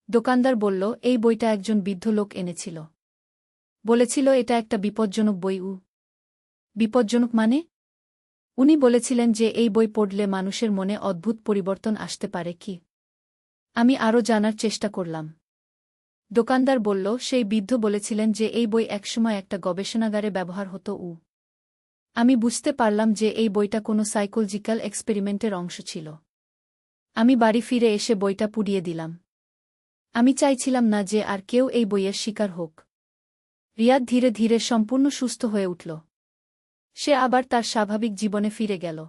দোকানদার বলল, এই বইটা একজন বৃদ্ধ লোক এনেছিল। বলেছিল এটা একটা বিপজ্জনক বই। বিপজ্জনক মানে? উনি বলেছিলেন যে এই বই পড়লে মানুষের মনে অদ্ভুত পরিবর্তন আসতে পারে কি? আমি আরও জানার চেষ্টা করলাম। দোকানদার বলল, সেই বৃদ্ধ বলেছিলেন যে এই বই একসময় একটা গবেষণাগারে ব্যবহার হতো। আমি বুঝতে পারলাম যে এই বইটা কোনো সাইকোলজিক্যাল এক্সপেরিমেন্টের অংশ ছিল। আমি বাড়ি ফিরে এসে বইটা পুড়িয়ে দিলাম। আমি চাইছিলাম না যে আর কেউ এই বইয়ের শিকার হোক। রিয়াদ ধীরে ধীরে সম্পূর্ণ সুস্থ হয়ে উঠল। সে আবার তার স্বাভাবিক জীবনে ফিরে গেল।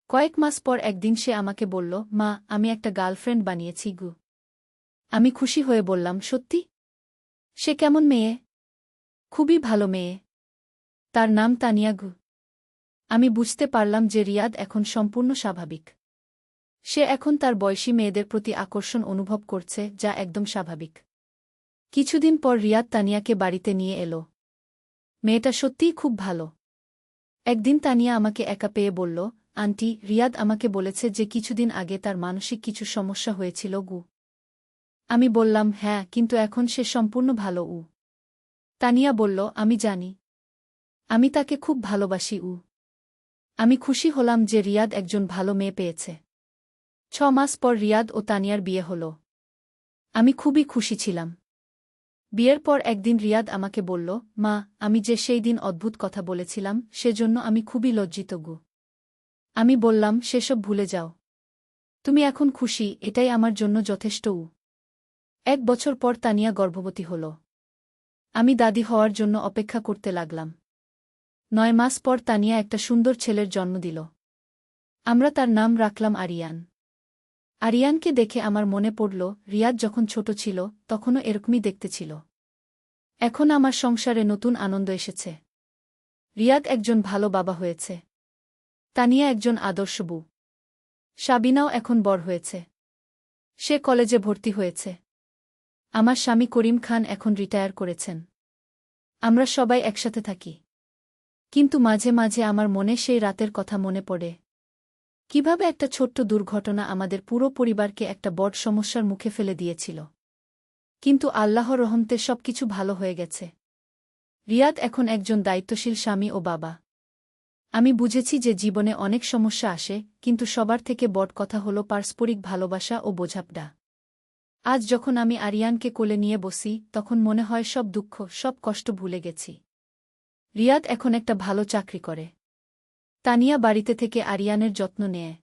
কয়েক মাস পর একদিন সে আমাকে বলল, মা, আমি একটা গার্লফ্রেন্ড বানিয়েছি। আমি খুশি হয়ে বললাম, সত্যি? সে কেমন মেয়ে? খুবই ভালো মেয়ে। তার নাম তানিয়া গু। আমি বুঝতে পারলাম যে রিয়াদ এখন সম্পূর্ণ স্বাভাবিক। সে এখন তার বয়সী মেয়েদের প্রতি আকর্ষণ অনুভব করছে, যা একদম স্বাভাবিক। কিছুদিন পর রিয়াদ তানিয়াকে বাড়িতে নিয়ে এলো। মেয়েটা সত্যিই খুব ভালো। একদিন তানিয়া আমাকে একা পেয়ে বলল, আন্টি, রিয়াদ আমাকে বলেছে যে কিছুদিন আগে তার মানসিক কিছু সমস্যা হয়েছিল গু। আমি বললাম, হ্যাঁ, কিন্তু এখন সে সম্পূর্ণ ভালো। তানিয়া বলল, আমি জানি। আমি তাকে খুব ভালোবাসি। আমি খুশি হলাম যে রিয়াদ একজন ভালো মেয়ে পেয়েছে। 6 মাস পর রিয়াদ ও তানিয়ার বিয়ে হল। আমি খুবই খুশি ছিলাম। বিয়ের পর একদিন রিয়াদ আমাকে বলল, মা, আমি যে সেই দিন অদ্ভুত কথা বলেছিলাম সেজন্য আমি খুবই লজ্জিত গু। আমি বললাম, সেসব ভুলে যাও। তুমি এখন খুশি, এটাই আমার জন্য যথেষ্ট। 1 বছর পর তানিয়া গর্ভবতী হল। আমি দাদি হওয়ার জন্য অপেক্ষা করতে লাগলাম। 9 মাস পর তানিয়া একটা সুন্দর ছেলের জন্ম দিল। আমরা তার নাম রাখলাম আরিয়ান। আরিয়ানকে দেখে আমার মনে পড়ল, রিয়াদ যখন ছোট ছিল তখনও এরকমই দেখতে ছিল। এখন আমার সংসারে নতুন আনন্দ এসেছে। রিয়াদ একজন ভালো বাবা হয়েছে। তানিয়া একজন আদর্শ বউ। সাবিনাও এখন বড় হয়েছে। সে কলেজে ভর্তি হয়েছে। আমার স্বামী করিম খান এখন রিটায়ার করেছেন। আমরা সবাই একসাথে থাকি। কিন্তু মাঝে মাঝে আমার মনে সেই রাতের কথা মনে পড়ে। কিভাবে একটা ছোট্ট দুর্ঘটনা আমাদের পুরো পরিবারকে একটা বড় সমস্যার মুখে ফেলে দিয়েছিল। কিন্তু আল্লাহর রহমতে সবকিছু ভালো হয়ে গেছে। রিয়াদ এখন একজন দায়িত্বশীল স্বামী ও বাবা। আমি বুঝেছি যে জীবনে অনেক সমস্যা আসে, কিন্তু সবার থেকে বড় কথা হল পারস্পরিক ভালোবাসা ও বোঝাপড়া। আজ যখন আমি আরিয়ানকে কোলে নিয়ে বসি তখন মনে হয় সব দুঃখ, সব কষ্ট ভুলে গেছি। রিয়াদ এখন একটা ভালো চাকরি করে। তানিয়া বাড়িতে থেকে আরিয়ানের যত্ন নেয়।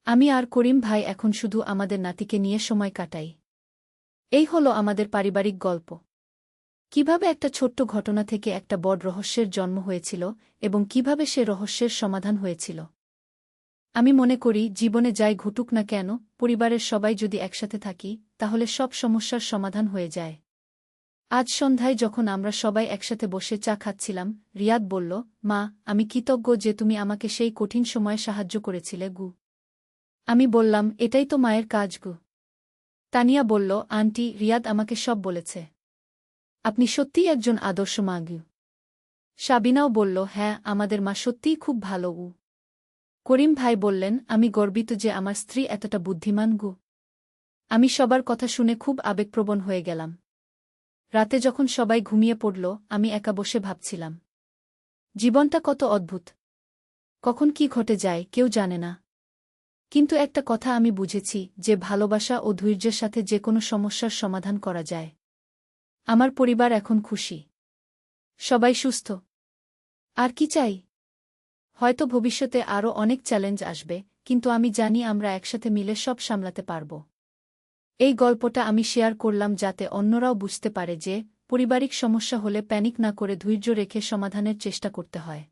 আমি আর করিম ভাই এখন শুধু আমাদের নাতিকে নিয়ে সময় কাটাই। এই হলো আমাদের পারিবারিক গল্প। কিভাবে একটা ছোট্ট ঘটনা থেকে একটা বড় রহস্যের জন্ম হয়েছিল এবং কিভাবে সে রহস্যের সমাধান হয়েছিল। আমি মনে করি জীবনে যাই ঘটুক না কেন, পরিবারের সবাই যদি একসাথে থাকি তাহলে সব সমস্যার সমাধান হয়ে যায়। আজ সন্ধ্যায় যখন আমরা সবাই একসাথে বসে চা খাচ্ছিলাম, রিয়াদ বলল, মা, আমি কৃতজ্ঞ যে তুমি আমাকে সেই কঠিন সময়ে সাহায্য করেছিলে গু। আমি বললাম, এটাই তো মায়ের কাজ গু। তানিয়া বলল, আন্টি, রিয়াদ আমাকে সব বলেছে। আপনি সত্যিই একজন আদর্শ মা গু। সাবিনাও বলল, হ্যাঁ, আমাদের মা সত্যিই খুব ভালো। করিম ভাই বললেন, আমি গর্বিত যে আমার স্ত্রী এতটা বুদ্ধিমান গু। আমি সবার কথা শুনে খুব আবেগপ্রবণ হয়ে গেলাম। রাতে যখন সবাই ঘুমিয়ে পড়ল আমি একা বসে ভাবছিলাম, জীবনটা কত অদ্ভুত। কখন কি ঘটে যায় কেউ জানে না। কিন্তু একটা কথা আমি বুঝেছি, যে ভালোবাসা ও ধৈর্যের সাথে যে কোনো সমস্যার সমাধান করা যায়। আমার পরিবার এখন খুশি। সবাই সুস্থ। আর কি চাই? হয়তো ভবিষ্যতে আরও অনেক চ্যালেঞ্জ আসবে, কিন্তু আমি জানি আমরা একসাথে মিলে সব সামলাতে পারব। এই গল্পটা আমি শেয়ার করলাম যাতে অন্যরাও বুঝতে পারে যে পারিবারিক সমস্যা হলে প্যানিক না করে ধৈর্য রেখে সমাধানের চেষ্টা করতে হয়।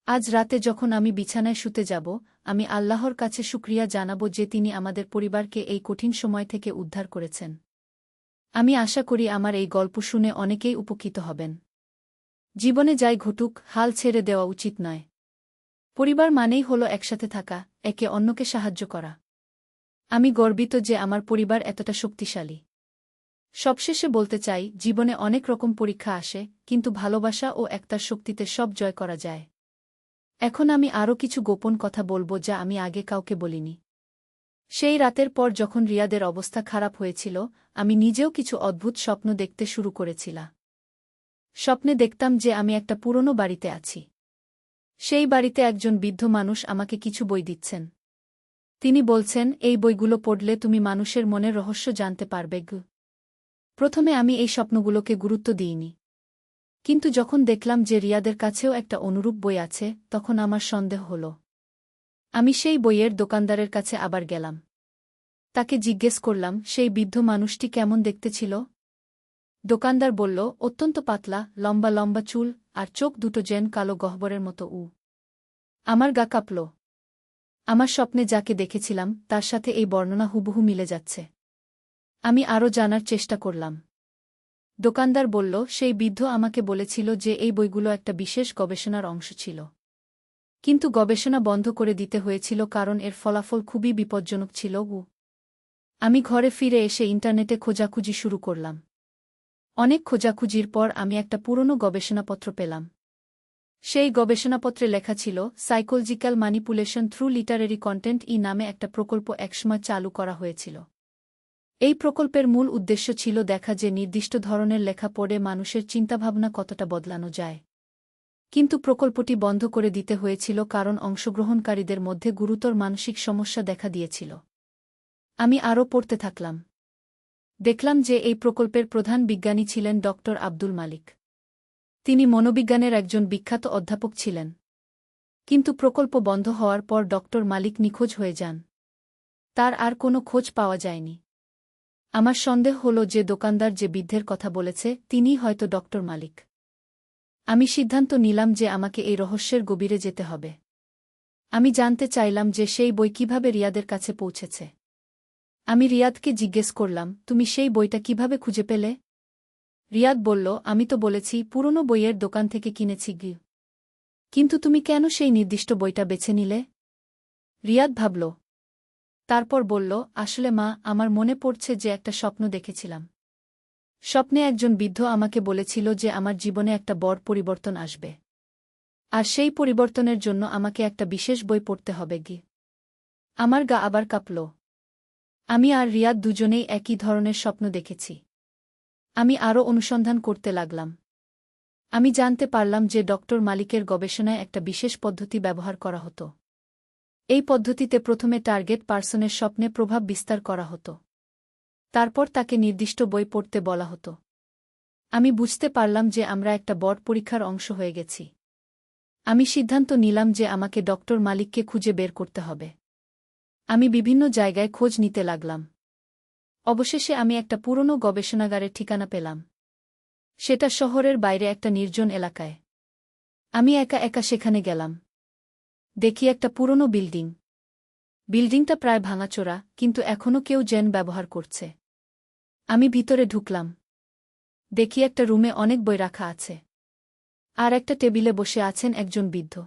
আজ রাতে যখন আমি বিছানায় শুতে যাব, আমি আল্লাহর কাছে শুকরিয়া জানাব যে তিনি আমাদের পরিবারকে এই কঠিন সময় থেকে উদ্ধার করেছেন। আমি আশা করি আমার এই গল্প শুনে অনেকেই উপকৃত হবেন। জীবনে যাই ঘটুক, হাল ছেড়ে দেওয়া উচিত নয়। পরিবার মানেই হলো একসাথে থাকা, একে অন্যকে সাহায্য করা। আমি গর্বিত যে আমার পরিবার এতটা শক্তিশালী। সবশেষে বলতে চাই, জীবনে অনেক রকম পরীক্ষা আসে, কিন্তু ভালোবাসা ও একতার শক্তিতে সব জয় করা যায়। এখন আমি আরও কিছু গোপন কথা বলবো যা আমি আগে কাউকে বলিনি। সেই রাতের পর যখন রিয়াদের অবস্থা খারাপ হয়েছিল, আমি নিজেও কিছু অদ্ভুত স্বপ্ন দেখতে শুরু করেছিলাম। স্বপ্নে দেখতাম যে আমি একটা পুরনো বাড়িতে আছি। সেই বাড়িতে একজন বৃদ্ধ মানুষ আমাকে কিছু বই দিচ্ছেন। তিনি বলছেন, এই বইগুলো পড়লে তুমি মানুষের মনের রহস্য জানতে পারবে গু। প্রথমে আমি এই স্বপ্নগুলোকে গুরুত্ব দিইনি। কিন্তু যখন দেখলাম যে রিয়াদের কাছেও একটা অনুরূপ বই আছে, তখন আমার সন্দেহ হল। আমি সেই বইয়ের দোকানদারের কাছে আবার গেলাম। তাকে জিজ্ঞেস করলাম, সেই বৃদ্ধ মানুষটি কেমন দেখতে ছিল? দোকানদার বলল, অত্যন্ত পাতলা, লম্বা লম্বা চুল, আর চোখ দুটো যেন কালো গহ্বরের মতো। আমার গা কাঁপল। আমার স্বপ্নে যাকে দেখেছিলাম তার সাথে এই বর্ণনা হুবহু মিলে যাচ্ছে। আমি আরও জানার চেষ্টা করলাম। দোকানদার বলল, সেই বৃদ্ধ আমাকে বলেছিল যে এই বইগুলো একটা বিশেষ গবেষণার অংশ ছিল। কিন্তু গবেষণা বন্ধ করে দিতে হয়েছিল কারণ এর ফলাফল খুবই বিপজ্জনক ছিল। আমি ঘরে ফিরে এসে ইন্টারনেটে খোঁজাখুঁজি শুরু করলাম। অনেক খোঁজাখুঁজির পর আমি একটা পুরনো গবেষণাপত্র পেলাম। সেই গবেষণাপত্রে লেখা ছিল, psychological manipulation through literary content নামে একটা প্রকল্প একসময় চালু করা হয়েছিল। এই প্রকল্পের মূল উদ্দেশ্য ছিল দেখা যে নির্দিষ্ট ধরনের লেখা পড়ে মানুষের চিন্তাভাবনা কতটা বদলানো যায়। কিন্তু প্রকল্পটি বন্ধ করে দিতে হয়েছিল কারণ অংশগ্রহণকারীদের মধ্যে গুরুতর মানসিক সমস্যা দেখা দিয়েছিল। আমি আরও পড়তে থাকলাম। দেখলাম যে এই প্রকল্পের প্রধান বিজ্ঞানী ছিলেন ড. আব্দুল মালিক। তিনি মনোবিজ্ঞানের একজন বিখ্যাত অধ্যাপক ছিলেন। কিন্তু প্রকল্প বন্ধ হওয়ার পর ড. মালিক নিখোঁজ হয়ে যান। তার আর কোনো খোঁজ পাওয়া যায়নি। আমার সন্দেহ হল যে দোকানদার যে বৃদ্ধের কথা বলেছে তিনিই হয়তো ড. মালিক। আমি সিদ্ধান্ত নিলাম যে আমাকে এই রহস্যের গভীরে যেতে হবে। আমি জানতে চাইলাম যে সেই বই কিভাবে রিয়াদের কাছে পৌঁছেছে। আমি রিয়াদকে জিজ্ঞেস করলাম, তুমি সেই বইটা কিভাবে খুঁজে পেলে? রিয়াদ বলল, আমি তো বলেছি পুরনো বইয়ের দোকান থেকে কিনেছি গি। কিন্তু তুমি কেন সেই নির্দিষ্ট বইটা বেছে নিলে? রিয়াদ ভাবল। তারপর বলল, আসলে মা, আমার মনে পড়ছে যে একটা স্বপ্ন দেখেছিলাম। স্বপ্নে একজন বৃদ্ধ আমাকে বলেছিল যে আমার জীবনে একটা বড় পরিবর্তন আসবে। আর সেই পরিবর্তনের জন্য আমাকে একটা বিশেষ বই পড়তে হবে গি। আমার গা আবার কাঁপল। আমি আর রিয়াদ দুজনেই একই ধরনের স্বপ্ন দেখেছি। আমি আরও অনুসন্ধান করতে লাগলাম। আমি জানতে পারলাম যে ড. মালিকের গবেষণায় একটা বিশেষ পদ্ধতি ব্যবহার করা হতো। এই পদ্ধতিতে প্রথমে টার্গেট পার্সনের স্বপ্নে প্রভাব বিস্তার করা হতো। তারপর তাকে নির্দিষ্ট বই পড়তে বলা হতো। আমি বুঝতে পারলাম যে আমরা একটা বড় পরীক্ষার অংশ হয়ে গেছি। আমি সিদ্ধান্ত নিলাম যে আমাকে ড. মালিককে খুঁজে বের করতে হবে। আমি বিভিন্ন জায়গায় খোঁজ নিতে লাগলাম। অবশেষে আমি একটা পুরনো গবেষণাগারের ঠিকানা পেলাম। সেটা শহরের বাইরে একটা নির্জন এলাকায়। আমি একা একা সেখানে গেলাম। দেখি একটা পুরনো বিল্ডিং। বিল্ডিংটা প্রায় ভাঙাচোরা, কিন্তু এখনও কেউ যেন ব্যবহার করছে। আমি ভিতরে ঢুকলাম। দেখি একটা রুমে অনেক বই রাখা আছে। আর একটা টেবিলে বসে আছেন একজন বৃদ্ধ।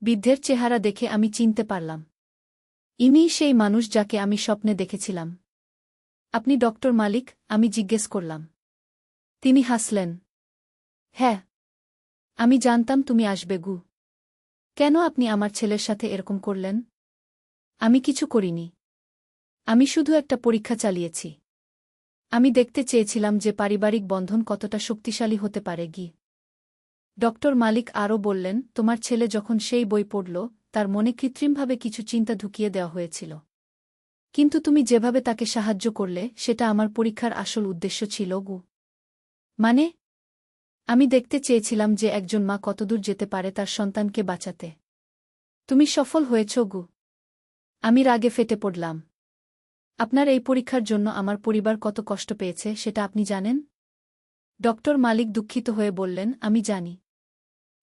বৃদ্ধের চেহারা দেখে আমি চিনতে পারলাম। ইনিই সেই মানুষ যাকে আমি স্বপ্নে দেখেছিলাম। আপনি ড. মালিক? আমি জিজ্ঞেস করলাম। তিনি হাসলেন। হ্যাঁ, আমি জানতাম তুমি আসবে গু। কেন আপনি আমার ছেলের সাথে এরকম করলেন? আমি কিছু করিনি। আমি শুধু একটা পরীক্ষা চালিয়েছি। আমি দেখতে চেয়েছিলাম যে পারিবারিক বন্ধন কতটা শক্তিশালী হতে পারে গি। ড. মালিক আরও বললেন, তোমার ছেলে যখন সেই বই পড়ল, তার মনে কৃত্রিমভাবে কিছু চিন্তা ঢুকিয়ে দেওয়া হয়েছিল। কিন্তু তুমি যেভাবে তাকে সাহায্য করলে সেটা আমার পরীক্ষার আসল উদ্দেশ্য ছিল গু। মানে? আমি দেখতে চেয়েছিলাম যে একজন মা কতদূর যেতে পারে তার সন্তানকে বাঁচাতে। তুমি সফল হয়েছ গু। আমি রাগে ফেটে পড়লাম। আপনার এই পরীক্ষার জন্য আমার পরিবার কত কষ্ট পেয়েছে সেটা আপনি জানেন? ড. মালিক দুঃখিত হয়ে বললেন, আমি জানি।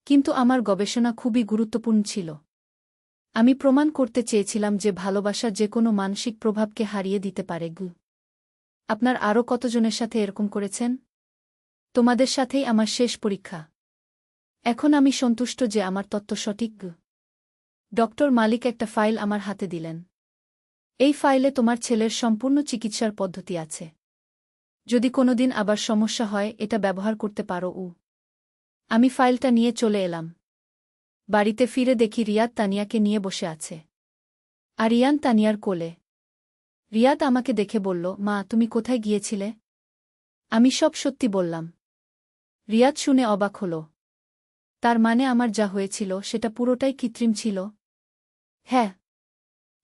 কিন্তু আমার গবেষণা খুবই গুরুত্বপূর্ণ ছিল। আমি প্রমাণ করতে চেয়েছিলাম যে ভালোবাসা যে কোনো মানসিক প্রভাবকে হারিয়ে দিতে পারে গু। আপনার আরও কতজনের সাথে এরকম করেছেন? তোমাদের সাথেই আমার শেষ পরীক্ষা। এখন আমি সন্তুষ্ট যে আমার তত্ত্ব সঠিক গু। ড. মালিক একটা ফাইল আমার হাতে দিলেন। এই ফাইলে তোমার ছেলের সম্পূর্ণ চিকিৎসার পদ্ধতি আছে। যদি কোনোদিন আবার সমস্যা হয় এটা ব্যবহার করতে পারো। আমি ফাইলটা নিয়ে চলে এলাম। বাড়িতে ফিরে দেখি রিয়াদ তানিয়াকে নিয়ে বসে আছে। আর ইয়ান তানিয়ার কোলে। রিয়াদ আমাকে দেখে বলল, মা, তুমি কোথায় গিয়েছিলে? আমি সব সত্যি বললাম। রিয়াদ শুনে অবাক হল। তার মানে আমার যা হয়েছিল সেটা পুরোটাই কৃত্রিম ছিল? হ্যাঁ।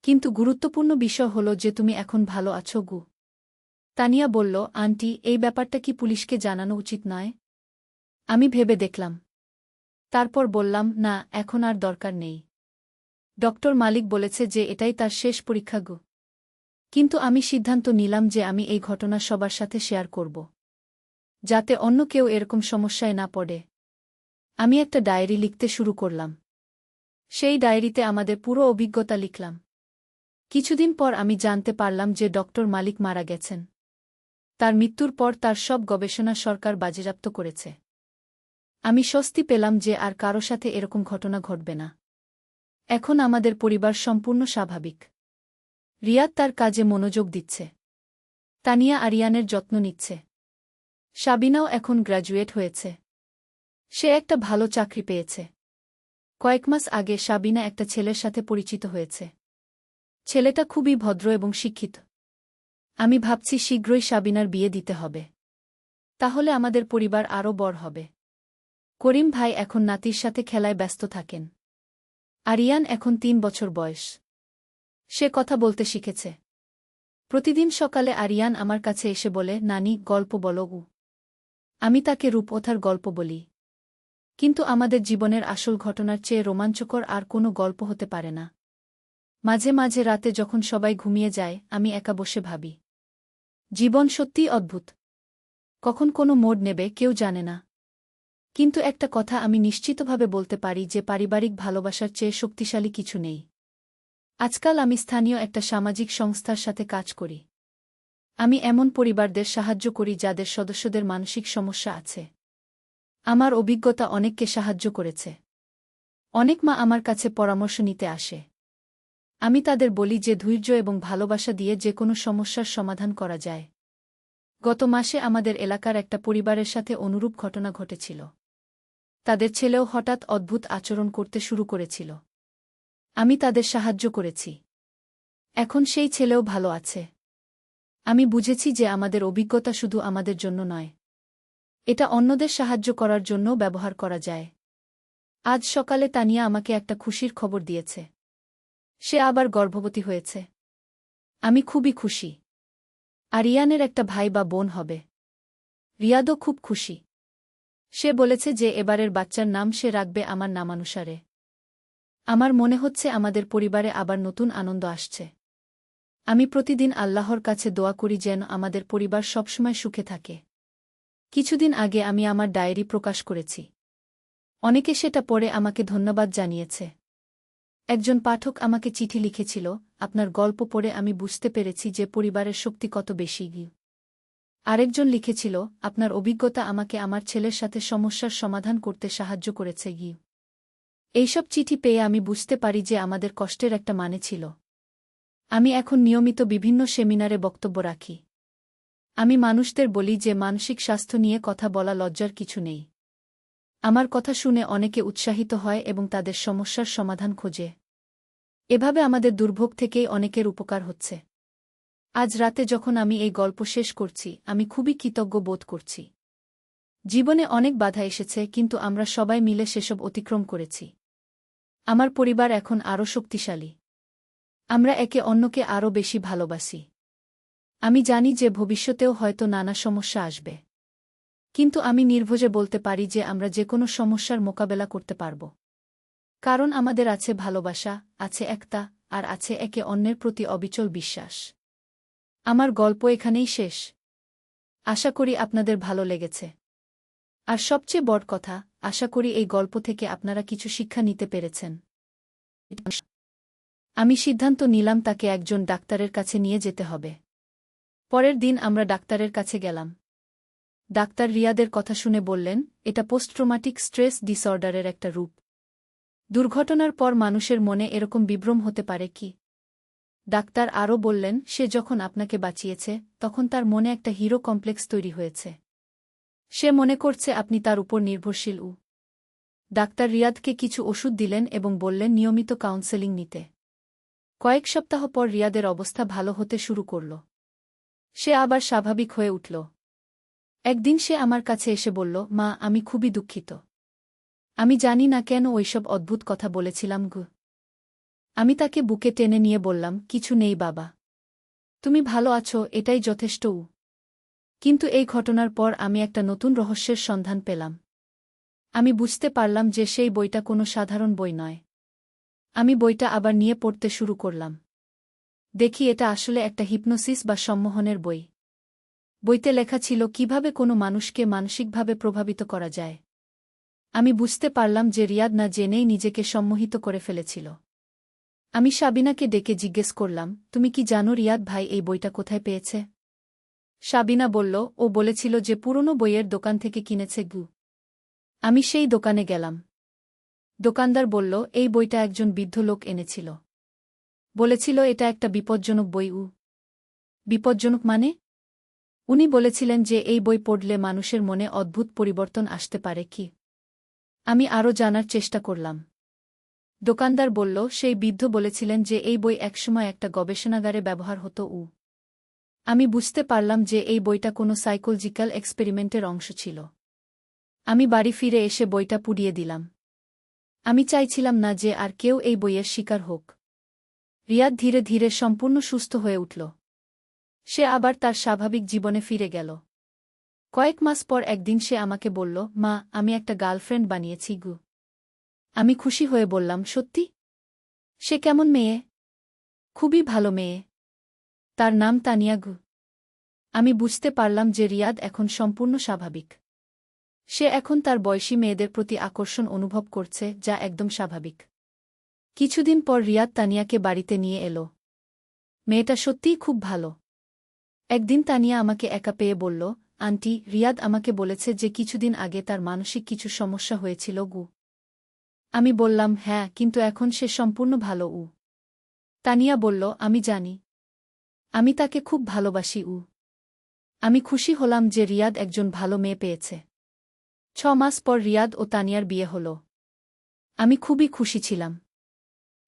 কিন্তু গুরুত্বপূর্ণ বিষয় হল যে তুমি এখন ভালো আছো গু। তানিয়া বলল, আন্টি, এই ব্যাপারটা কি পুলিশকে জানানো উচিত নয়? আমি ভেবে দেখলাম। তারপর বললাম, না, এখন আর দরকার নেই। ড. মালিক বলেছে যে এটাই তার শেষ পরীক্ষা গু। কিন্তু আমি সিদ্ধান্ত নিলাম যে আমি এই ঘটনা সবার সাথে শেয়ার করব। যাতে অন্য কেউ এরকম সমস্যায় না পড়ে। আমি একটা ডায়েরি লিখতে শুরু করলাম। সেই ডায়েরিতে আমাদের পুরো অভিজ্ঞতা লিখলাম। কিছুদিন পর আমি জানতে পারলাম যে ড. মালিক মারা গেছেন। তার মৃত্যুর পর তার সব গবেষণা সরকার বাজেয়াপ্ত করেছে। আমি স্বস্তি পেলাম যে আর কারো সাথে এরকম ঘটনা ঘটবে না। এখন আমাদের পরিবার সম্পূর্ণ স্বাভাবিক। রিয়াদ তার কাজে মনোযোগ দিচ্ছে। তানিয়া আরিয়ানের যত্ন নিচ্ছে। সাবিনাও এখন গ্র্যাজুয়েট হয়েছে। সে একটা ভালো চাকরি পেয়েছে। কয়েক মাস আগে সাবিনা একটা ছেলের সাথে পরিচিত হয়েছে। ছেলেটা খুবই ভদ্র এবং শিক্ষিত। আমি ভাবছি শীঘ্রই সাবিনার বিয়ে দিতে হবে। তাহলে আমাদের পরিবার আরও বড় হবে। করিম ভাই এখন নাতির সাথে খেলায় ব্যস্ত থাকেন। আরিয়ান এখন ৩ বছর বয়স। সে কথা বলতে শিখেছে। প্রতিদিন সকালে আরিয়ান আমার কাছে এসে বলে, নানি, গল্প বলো। আমি তাকে রূপকথার গল্প বলি। কিন্তু আমাদের জীবনের আসল ঘটনার চেয়ে রোমাঞ্চকর আর কোনো গল্প হতে পারে না। মাঝে মাঝে রাতে যখন সবাই ঘুমিয়ে যায়, আমি একা বসে ভাবি, জীবন সত্যিই অদ্ভুত। কখন কোনো মোড় নেবে কেউ জানে না। কিন্তু একটা কথা আমি নিশ্চিতভাবে বলতে পারি যে পারিবারিক ভালোবাসার চেয়ে শক্তিশালী কিছু নেই। আজকাল আমি স্থানীয় একটা সামাজিক সংস্থার সাথে কাজ করি। আমি এমন পরিবারদের সাহায্য করি যাদের সদস্যদের মানসিক সমস্যা আছে। আমার অভিজ্ঞতা অনেককে সাহায্য করেছে। অনেক মা আমার কাছে পরামর্শ নিতে আসে। আমি তাদের বলি যে ধৈর্য এবং ভালোবাসা দিয়ে যে কোনো সমস্যার সমাধান করা যায়। গত মাসে আমাদের এলাকার একটা পরিবারের সাথে অনুরূপ ঘটনা ঘটেছিল। তাদের ছেলেও হঠাৎ অদ্ভুত আচরণ করতে শুরু করেছিল। আমি তাদের সাহায্য করেছি। এখন সেই ছেলেও ভালো আছে। আমি বুঝেছি যে আমাদের অভিজ্ঞতা শুধু আমাদের জন্য নয়, এটা অন্যদের সাহায্য করার জন্যও ব্যবহার করা যায়। আজ সকালে তানিয়া আমাকে একটা খুশির খবর দিয়েছে। সে আবার গর্ভবতী হয়েছে। আমি খুবই খুশি। আরিয়ানের একটা ভাই বা বোন হবে। রিয়াদও খুব খুশি। সে বলেছে যে এবারের বাচ্চার নাম সে রাখবে আমার নামানুসারে। আমার মনে হচ্ছে আমাদের পরিবারে আবার নতুন আনন্দ আসছে। আমি প্রতিদিন আল্লাহর কাছে দোয়া করি যেন আমাদের পরিবার সবসময় সুখে থাকে। কিছুদিন আগে আমি আমার ডায়েরি প্রকাশ করেছি। অনেকে সেটা পড়ে আমাকে ধন্যবাদ জানিয়েছে। একজন পাঠক আমাকে চিঠি লিখেছিল, আপনার গল্প পড়ে আমি বুঝতে পেরেছি যে পরিবারের শক্তি কত বেশি। আরেকজন লিখেছিল, আপনার অভিজ্ঞতা আমাকে আমার ছেলের সাথে সমস্যার সমাধান করতে সাহায্য করেছে। এইসব চিঠি পেয়ে আমি বুঝতে পারি যে আমাদের কষ্টের একটা মানে ছিল। আমি এখন নিয়মিত বিভিন্ন সেমিনারে বক্তব্য রাখি। আমি মানুষদের বলি যে মানসিক স্বাস্থ্য নিয়ে কথা বলা লজ্জার কিছু নেই। আমার কথা শুনে অনেকে উৎসাহিত হয় এবং তাদের সমস্যার সমাধান খোঁজে। এভাবে আমাদের দুর্ভোগ থেকেই অনেকের উপকার হচ্ছে। আজ রাতে যখন আমি এই গল্প শেষ করছি, আমি খুবই কৃতজ্ঞ বোধ করছি। জীবনে অনেক বাধা এসেছে, কিন্তু আমরা সবাই মিলে সেসব অতিক্রম করেছি। আমার পরিবার এখন আরও শক্তিশালী। আমরা একে অন্যকে আরও বেশি ভালোবাসি। আমি জানি যে ভবিষ্যতেও হয়তো নানা সমস্যা আসবে। কিন্তু আমি নির্ভয়ে বলতে পারি যে আমরা যে কোনো সমস্যার মোকাবেলা করতে পারব। কারণ আমাদের আছে ভালোবাসা, আছে একতা, আর আছে একে অন্যের প্রতি অবিচল বিশ্বাস। আমার গল্প এখানেই শেষ। আশা করি আপনাদের ভালো লেগেছে। আর সবচেয়ে বড় কথা, আশা করি এই গল্প থেকে আপনারা কিছু শিক্ষা নিতে পেরেছেন। আমি সিদ্ধান্ত নিলাম তাকে একজন ডাক্তারের কাছে নিয়ে যেতে হবে। পরের দিন আমরা ডাক্তারের কাছে গেলাম। ডাক্তার রিয়াদের কথা শুনে বললেন, এটা পোস্টট্রমাটিক স্ট্রেস ডিসঅর্ডারের একটা রূপ। দুর্ঘটনার পর মানুষের মনে এরকম বিভ্রম হতে পারে কি? ডাক্তার আরও বললেন, সে যখন আপনাকে বাঁচিয়েছে তখন তার মনে একটা হিরো কমপ্লেক্স তৈরি হয়েছে। সে মনে করছে আপনি তার উপর নির্ভরশীল। ডাক্তার রিয়াদকে কিছু ওষুধ দিলেন এবং বললেন নিয়মিত কাউন্সেলিং নিতে। কয়েক সপ্তাহ পর রিয়াদের অবস্থা ভালো হতে শুরু করল। সে আবার স্বাভাবিক হয়ে উঠল। একদিন সে আমার কাছে এসে বলল, মা, আমি খুবই দুঃখিত। আমি জানি না কেন ওইসব অদ্ভুত কথা বলেছিলাম। আমি তাকে বুকে টেনে নিয়ে বললাম, কিছু নেই বাবা। তুমি ভালো আছো, এটাই যথেষ্ট। কিন্তু এই ঘটনার পর আমি একটা নতুন রহস্যের সন্ধান পেলাম। আমি বুঝতে পারলাম যে সেই বইটা কোনো সাধারণ বই নয়। আমি বইটা আবার নিয়ে পড়তে শুরু করলাম। দেখি এটা আসলে একটা হিপনোসিস বা সম্মোহনের বই। বইতে লেখা ছিল কিভাবে কোনো মানুষকে মানসিকভাবে প্রভাবিত করা যায়। আমি বুঝতে পারলাম যে রিয়াদ না জেনেই নিজেকে সম্মোহিত করে ফেলেছিল। আমি সাবিনাকে ডেকে জিজ্ঞেস করলাম, তুমি কি জানো রিয়াদ ভাই এই বইটা কোথায় পেয়েছে? সাবিনা বলল, ও বলেছিল যে পুরনো বইয়ের দোকান থেকে কিনেছে গু। আমি সেই দোকানে গেলাম। দোকানদার বলল, এই বইটা একজন বৃদ্ধ লোক এনেছিল। বলেছিল এটা একটা বিপজ্জনক বই। বিপজ্জনক মানে? উনি বলেছিলেন যে এই বই পড়লে মানুষের মনে অদ্ভুত পরিবর্তন আসতে পারে কি। আমি আরও জানার চেষ্টা করলাম। দোকানদার বলল, সেই বৃদ্ধ বলেছিলেন যে এই বই একসময় একটা গবেষণাগারে ব্যবহার হতো। আমি বুঝতে পারলাম যে এই বইটা কোনো সাইকোলজিক্যাল এক্সপেরিমেন্টের অংশ ছিল। আমি বাড়ি ফিরে এসে বইটা পুড়িয়ে দিলাম। আমি চাইছিলাম না যে আর কেউ এই বইয়ের শিকার হোক। রিয়াদ ধীরে ধীরে সম্পূর্ণ সুস্থ হয়ে উঠল। সে আবার তার স্বাভাবিক জীবনে ফিরে গেল। কয়েক মাস পর একদিন সে আমাকে বলল, মা, আমি একটা গার্লফ্রেন্ড বানিয়েছি গু। আমি খুশি হয়ে বললাম, সত্যি? সে কেমন মেয়ে? খুবই ভালো মেয়ে। তার নাম তানিয়া গু। আমি বুঝতে পারলাম যে রিয়াদ এখন সম্পূর্ণ স্বাভাবিক। সে এখন তার বয়সী মেয়েদের প্রতি আকর্ষণ অনুভব করছে, যা একদম স্বাভাবিক। কিছুদিন পর রিয়াদ তানিয়াকে বাড়িতে নিয়ে এলো। মেয়েটা সত্যিই খুব ভালো। একদিন তানিয়া আমাকে একা পেয়ে বলল, আন্টি, রিয়াদ আমাকে বলেছে যে কিছুদিন আগে তার মানসিক কিছু সমস্যা হয়েছিল গু। আমি বললাম, হ্যাঁ, কিন্তু এখন সে সম্পূর্ণ ভালো। তানিয়া বলল, আমি জানি। আমি তাকে খুব ভালোবাসি। আমি খুশি হলাম যে রিয়াদ একজন ভালো মেয়ে পেয়েছে। 6 মাস পর রিয়াদ ও তানিয়ার বিয়ে হল। আমি খুবই খুশি ছিলাম।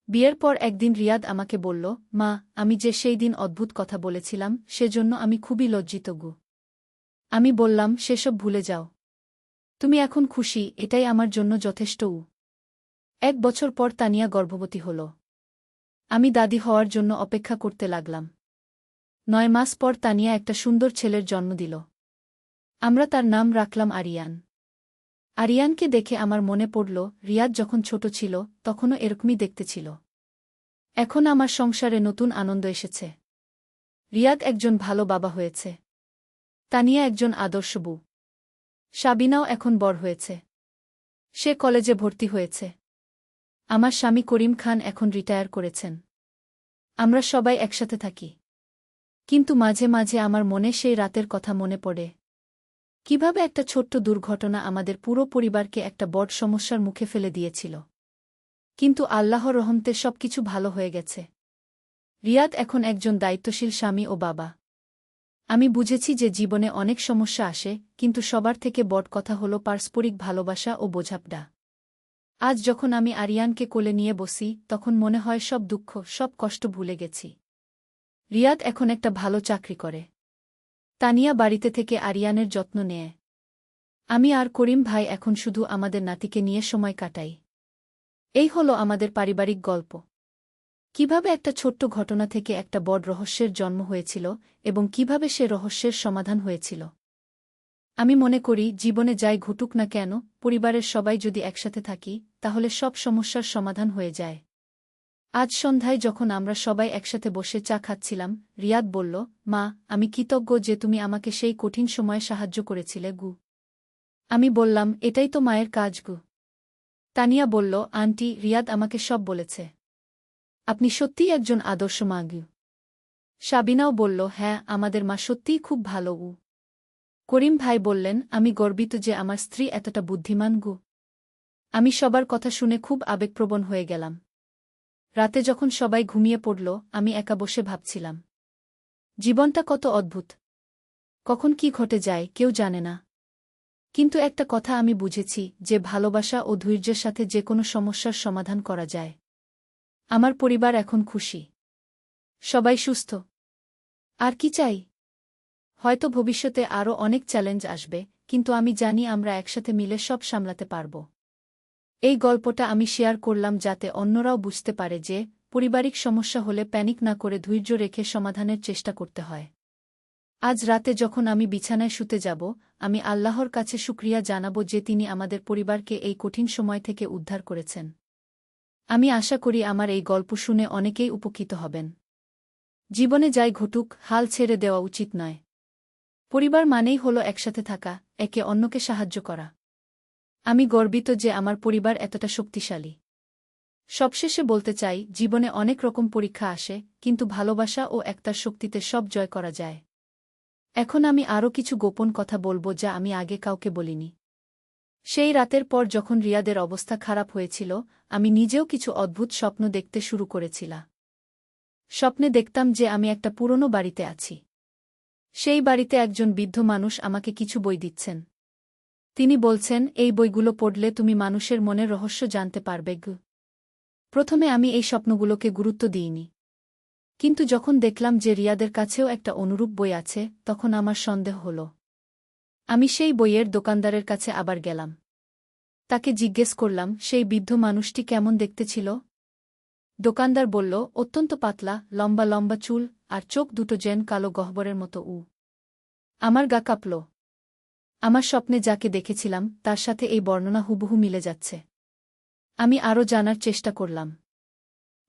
বিয়ের পর একদিন রিয়াদ আমাকে বলল, মা, আমি যে সেই দিন অদ্ভুত কথা বলেছিলাম সেজন্য আমি খুবই লজ্জিত গু। আমি বললাম, সেসব ভুলে যাও। তুমি এখন খুশি, এটাই আমার জন্য যথেষ্ট। 1 বছর পর তানিয়া গর্ভবতী হল। আমি দাদি হওয়ার জন্য অপেক্ষা করতে লাগলাম। 9 মাস পর তানিয়া একটা সুন্দর ছেলের জন্ম দিল। আমরা তার নাম রাখলাম আরিয়ান। আরিয়ানকে দেখে আমার মনে পড়ল, রিয়াদ যখন ছোট ছিল তখনও এরকমই দেখতে ছিল। এখন আমার সংসারে নতুন আনন্দ এসেছে। রিয়াদ একজন ভালো বাবা হয়েছে। তানিয়া একজন আদর্শ বউ। সাবিনাও এখন বড় হয়েছে। সে কলেজে ভর্তি হয়েছে। আমার স্বামী করিম খান এখন রিটায়ার করেছেন। আমরা সবাই একসাথে থাকি। কিন্তু মাঝে মাঝে আমার মনে সেই রাতের কথা মনে পড়ে। কিভাবে একটা ছোট্ট দুর্ঘটনা আমাদের পুরো পরিবারকে একটা বড় সমস্যার মুখে ফেলে দিয়েছিল। কিন্তু আল্লাহর রহমতে সবকিছু ভালো হয়ে গেছে। রিয়াদ এখন একজন দায়িত্বশীল স্বামী ও বাবা। আমি বুঝেছি যে জীবনে অনেক সমস্যা আসে, কিন্তু সবার থেকে বড় কথা হল পারস্পরিক ভালোবাসা ও বোঝাপড়া। আজ যখন আমি আরিয়ানকে কোলে নিয়ে বসি তখন মনে হয় সব দুঃখ, সব কষ্ট ভুলে গেছি। রিয়াদ এখন একটা ভালো চাকরি করে। তানিয়া বাড়িতে থেকে আরিয়ানের যত্ন নেয়। আমি আর করিম ভাই এখন শুধু আমাদের নাতিকে নিয়ে সময় কাটাই। এই হলো আমাদের পারিবারিক গল্প। কিভাবে একটা ছোট্ট ঘটনা থেকে একটা বড় রহস্যের জন্ম হয়েছিল এবং কিভাবে সে রহস্যের সমাধান হয়েছিল। আমি মনে করি জীবনে যাই ঘটুক না কেন, পরিবারের সবাই যদি একসাথে থাকি তাহলে সব সমস্যার সমাধান হয়ে যায়। আজ সন্ধ্যায় যখন আমরা সবাই একসাথে বসে চা খাচ্ছিলাম, রিয়াদ বলল, মা, আমি কৃতজ্ঞ যে তুমি আমাকে সেই কঠিন সময়ে সাহায্য করেছিলে গু। আমি বললাম, এটাই তো মায়ের কাজ গু। তানিয়া বলল, আন্টি, রিয়াদ আমাকে সব বলেছে। আপনি সত্যিই একজন আদর্শ মা গু। সাবিনাও বলল, হ্যাঁ, আমাদের মা সত্যিই খুব ভালো। করিম ভাই বললেন, আমি গর্বিত যে আমার স্ত্রী এতটা বুদ্ধিমান গু। আমি সবার কথা শুনে খুব আবেগপ্রবণ হয়ে গেলাম। রাতে যখন সবাই ঘুমিয়ে পড়ল আমি একা বসে ভাবছিলাম, জীবনটা কত অদ্ভুত। কখন কি ঘটে যায় কেউ জানে না। কিন্তু একটা কথা আমি বুঝেছি, যে ভালোবাসা ও ধৈর্যের সাথে যে কোনো সমস্যার সমাধান করা যায়। আমার পরিবার এখন খুশি। সবাই সুস্থ। আর কি চাই? হয়তো ভবিষ্যতে আরও অনেক চ্যালেঞ্জ আসবে, কিন্তু আমি জানি আমরা একসাথে মিলে সব সামলাতে পারব। এই গল্পটা আমি শেয়ার করলাম যাতে অন্যরাও বুঝতে পারে যে পারিবারিক সমস্যা হলে প্যানিক না করে ধৈর্য রেখে সমাধানের চেষ্টা করতে হয়। আজ রাতে যখন আমি বিছানায় শুতে যাব, আমি আল্লাহর কাছে শুকরিয়া জানাব যে তিনি আমাদের পরিবারকে এই কঠিন সময় থেকে উদ্ধার করেছেন। আমি আশা করি আমার এই গল্প শুনে অনেকেই উপকৃত হবেন। জীবনে যাই ঘটুক, হাল ছেড়ে দেওয়া উচিত নয়। পরিবার মানেই হলো একসাথে থাকা, একে অন্যকে সাহায্য করা। আমি গর্বিত যে আমার পরিবার এতটা শক্তিশালী। সবশেষে বলতে চাই, জীবনে অনেক রকম পরীক্ষা আসে, কিন্তু ভালোবাসা ও একতার শক্তিতে সব জয় করা যায়। এখন আমি আরও কিছু গোপন কথা বলবো যা আমি আগে কাউকে বলিনি। সেই রাতের পর যখন রিয়াদের অবস্থা খারাপ হয়েছিল, আমি নিজেও কিছু অদ্ভুত স্বপ্ন দেখতে শুরু করেছিলাম। স্বপ্নে দেখতাম যে আমি একটা পুরনো বাড়িতে আছি। সেই বাড়িতে একজন বৃদ্ধ মানুষ আমাকে কিছু বই দিচ্ছেন। তিনি বলছেন, এই বইগুলো পড়লে তুমি মানুষের মনের রহস্য জানতে পারবে। প্রথমে আমি এই স্বপ্নগুলোকে গুরুত্ব দিইনি। কিন্তু যখন দেখলাম যে রিয়াদের কাছেও একটা অনুরূপ বই আছে, তখন আমার সন্দেহ হল। আমি সেই বইয়ের দোকানদারের কাছে আবার গেলাম। তাকে জিজ্ঞেস করলাম, সেই বৃদ্ধ মানুষটি কেমন দেখতে ছিল? দোকানদার বলল, অত্যন্ত পাতলা, লম্বা লম্বা চুল, আর চোখ দুটো যেন কালো গহ্বরের মতো। আমার গা কাঁপল। আমার স্বপ্নে যাকে দেখেছিলাম তার সাথে এই বর্ণনা হুবহু মিলে যাচ্ছে। আমি আরও জানার চেষ্টা করলাম।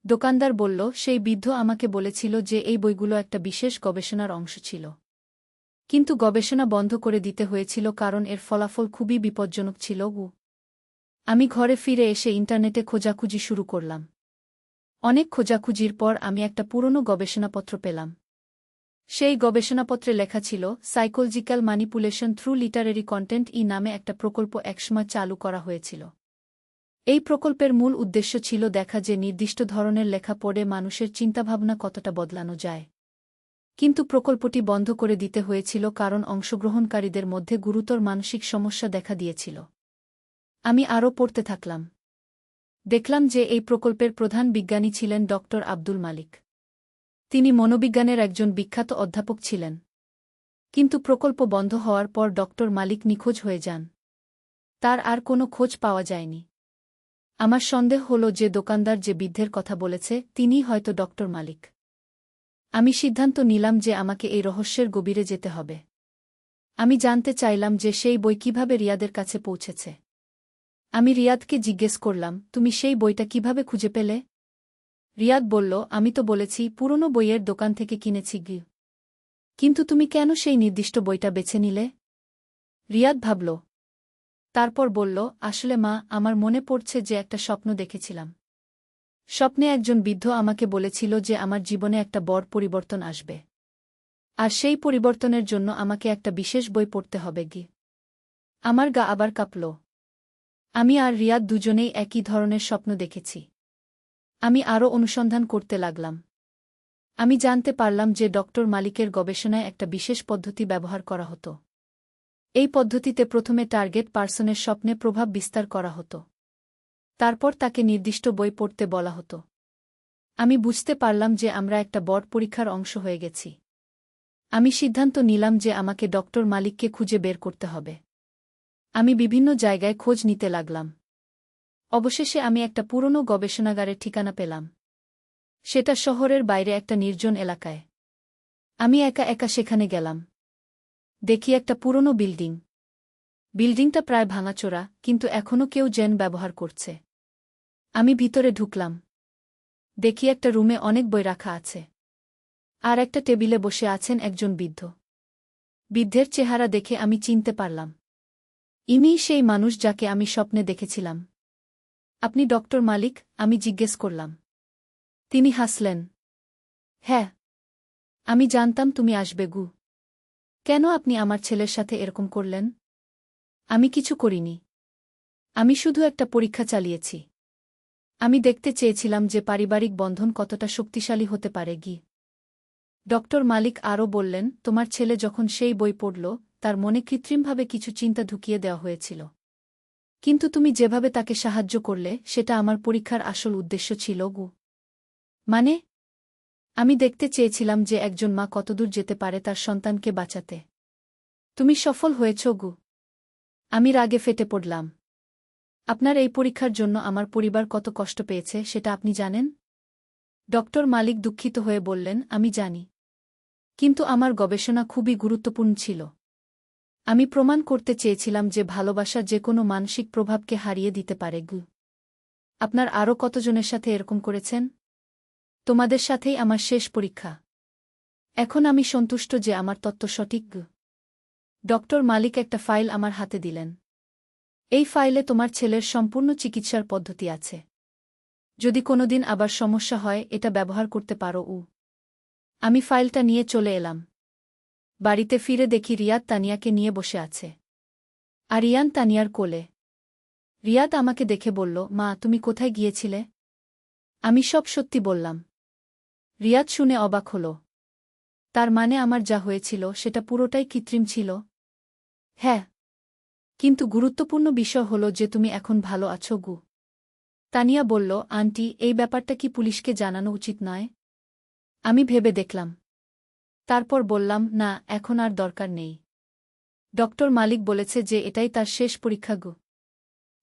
দোকানদার বলল, সেই বৃদ্ধ আমাকে বলেছিল যে এই বইগুলো একটা বিশেষ গবেষণার অংশ ছিল। কিন্তু গবেষণা বন্ধ করে দিতে হয়েছিল কারণ এর ফলাফল খুবই বিপজ্জনক ছিল। আমি ঘরে ফিরে এসে ইন্টারনেটে খোঁজাখুঁজি শুরু করলাম। অনেক খোঁজাখুঁজির পর আমি একটা পুরনো গবেষণাপত্র পেলাম। সেই গবেষণাপত্রে লেখা ছিল, psychological manipulation through literary content নামে একটা প্রকল্প একসময় চালু করা হয়েছিল। এই প্রকল্পের মূল উদ্দেশ্য ছিল দেখা যে নির্দিষ্ট ধরনের লেখা পড়ে মানুষের চিন্তাভাবনা কতটা বদলানো যায়। কিন্তু প্রকল্পটি বন্ধ করে দিতে হয়েছিল কারণ অংশগ্রহণকারীদের মধ্যে গুরুতর মানসিক সমস্যা দেখা দিয়েছিল। আমি আরও পড়তে থাকলাম। দেখলাম যে এই প্রকল্পের প্রধান বিজ্ঞানী ছিলেন ড. আব্দুল মালিক। তিনি মনোবিজ্ঞানের একজন বিখ্যাত অধ্যাপক ছিলেন। কিন্তু প্রকল্প বন্ধ হওয়ার পর ড. মালিক নিখোঁজ হয়ে যান। তার আর কোনো খোঁজ পাওয়া যায়নি। আমার সন্দেহ হল যে দোকানদার যে বৃদ্ধের কথা বলেছে তিনিই হয়তো ড. মালিক। আমি সিদ্ধান্ত নিলাম যে আমাকে এই রহস্যের গভীরে যেতে হবে। আমি জানতে চাইলাম যে সেই বই কিভাবে রিয়াদের কাছে পৌঁছেছে। আমি রিয়াদকে জিজ্ঞেস করলাম, তুমি সেই বইটা কিভাবে খুঁজে পেলে? রিয়াদ বলল, আমি তো বলেছি পুরনো বইয়ের দোকান থেকে কিনেছি। কিন্তু তুমি কেন সেই নির্দিষ্ট বইটা বেছে নিলে? রিয়াদ ভাবল। তারপর বলল, আসলে মা, আমার মনে পড়ছে যে একটা স্বপ্ন দেখেছিলাম। স্বপ্নে একজন বৃদ্ধ আমাকে বলেছিল যে আমার জীবনে একটা বড় পরিবর্তন আসবে। আর সেই পরিবর্তনের জন্য আমাকে একটা বিশেষ বই পড়তে হবে। আমার গা আবার কাঁপল। আমি আর রিয়াদ দুজনেই একই ধরনের স্বপ্ন দেখেছি। আমি আরও অনুসন্ধান করতে লাগলাম। আমি জানতে পারলাম যে ড. মালিকের গবেষণায় একটা বিশেষ পদ্ধতি ব্যবহার করা হতো। এই পদ্ধতিতে প্রথমে টার্গেট পার্সনের স্বপ্নে প্রভাব বিস্তার করা হতো। তারপর তাকে নির্দিষ্ট বই পড়তে বলা হতো। আমি বুঝতে পারলাম যে আমরা একটা বড় পরীক্ষার অংশ হয়ে গেছি। আমি সিদ্ধান্ত নিলাম যে আমাকে ড. মালিককে খুঁজে বের করতে হবে। আমি বিভিন্ন জায়গায় খোঁজ নিতে লাগলাম। অবশেষে আমি একটা পুরনো গবেষণাগারের ঠিকানা পেলাম। সেটা শহরের বাইরে একটা নির্জন এলাকায়। আমি একা একা সেখানে গেলাম। দেখি একটা পুরনো বিল্ডিং। বিল্ডিংটা প্রায় ভাঙাচোরা, কিন্তু এখনও কেউ যেন ব্যবহার করছে। আমি ভিতরে ঢুকলাম। দেখি একটা রুমে অনেক বই রাখা আছে। আর একটা টেবিলে বসে আছেন একজন বৃদ্ধ। বৃদ্ধের চেহারা দেখে আমি চিনতে পারলাম। ইনিই সেই মানুষ যাকে আমি স্বপ্নে দেখেছিলাম। আপনি ড. মালিক? আমি জিজ্ঞেস করলাম। তিনি হাসলেন। হ্যাঁ, আমি জানতাম তুমি আসবে। কেন আপনি আমার ছেলের সাথে এরকম করলেন? আমি কিছু করিনি। আমি শুধু একটা পরীক্ষা চালিয়েছি। আমি দেখতে চেয়েছিলাম যে পারিবারিক বন্ধন কতটা শক্তিশালী হতে পারে। ড. মালিক আরও বললেন, তোমার ছেলে যখন সেই বই পড়ল, তার মনে কৃত্রিমভাবে কিছু চিন্তা ঢুকিয়ে দেওয়া হয়েছিল। কিন্তু তুমি যেভাবে তাকে সাহায্য করলে সেটা আমার পরীক্ষার আসল উদ্দেশ্য ছিল। মানে? আমি দেখতে চেয়েছিলাম যে একজন মা কতদূর যেতে পারে তার সন্তানকে বাঁচাতে। তুমি সফল হয়েছ। আমি রাগে ফেটে পড়লাম। আপনার এই পরীক্ষার জন্য আমার পরিবার কত কষ্ট পেয়েছে সেটা আপনি জানেন? ড. মালিক দুঃখিত হয়ে বললেন, আমি জানি। কিন্তু আমার গবেষণা খুবই গুরুত্বপূর্ণ ছিল। আমি প্রমাণ করতে চেয়েছিলাম যে ভালোবাসা যে কোনো মানসিক প্রভাবকে হারিয়ে দিতে পারে। আপনার আরও কতজনের সাথে এরকম করেছেন? তোমাদের সাথেই আমার শেষ পরীক্ষা। এখন আমি সন্তুষ্ট যে আমার তত্ত্ব সঠিক। ড. মালিক একটা ফাইল আমার হাতে দিলেন। এই ফাইলে তোমার ছেলের সম্পূর্ণ চিকিৎসার পদ্ধতি আছে। যদি কোনোদিন আবার সমস্যা হয় এটা ব্যবহার করতে পারো। আমি ফাইলটা নিয়ে চলে এলাম। বাড়িতে ফিরে দেখি রিয়াদ তানিয়াকে নিয়ে বসে আছে। আরিয়ান তানিয়ার কোলে। রিয়াদ আমাকে দেখে বলল, মা তুমি কোথায় গিয়েছিলে? আমি সব সত্যি বললাম। রিয়াদ শুনে অবাক হল। তার মানে আমার যা হয়েছিল সেটা পুরোটাই কৃত্রিম ছিল? হ্যাঁ। কিন্তু গুরুত্বপূর্ণ বিষয় হল যে তুমি এখন ভালো আছো গু। তানিয়া বলল, আন্টি এই ব্যাপারটা কি পুলিশকে জানানো উচিত নয়? আমি ভেবে দেখলাম। তারপর বললাম, না এখন আর দরকার নেই। ডক্টর মালিক বলেছে যে এটাই তার শেষ পরীক্ষা গু।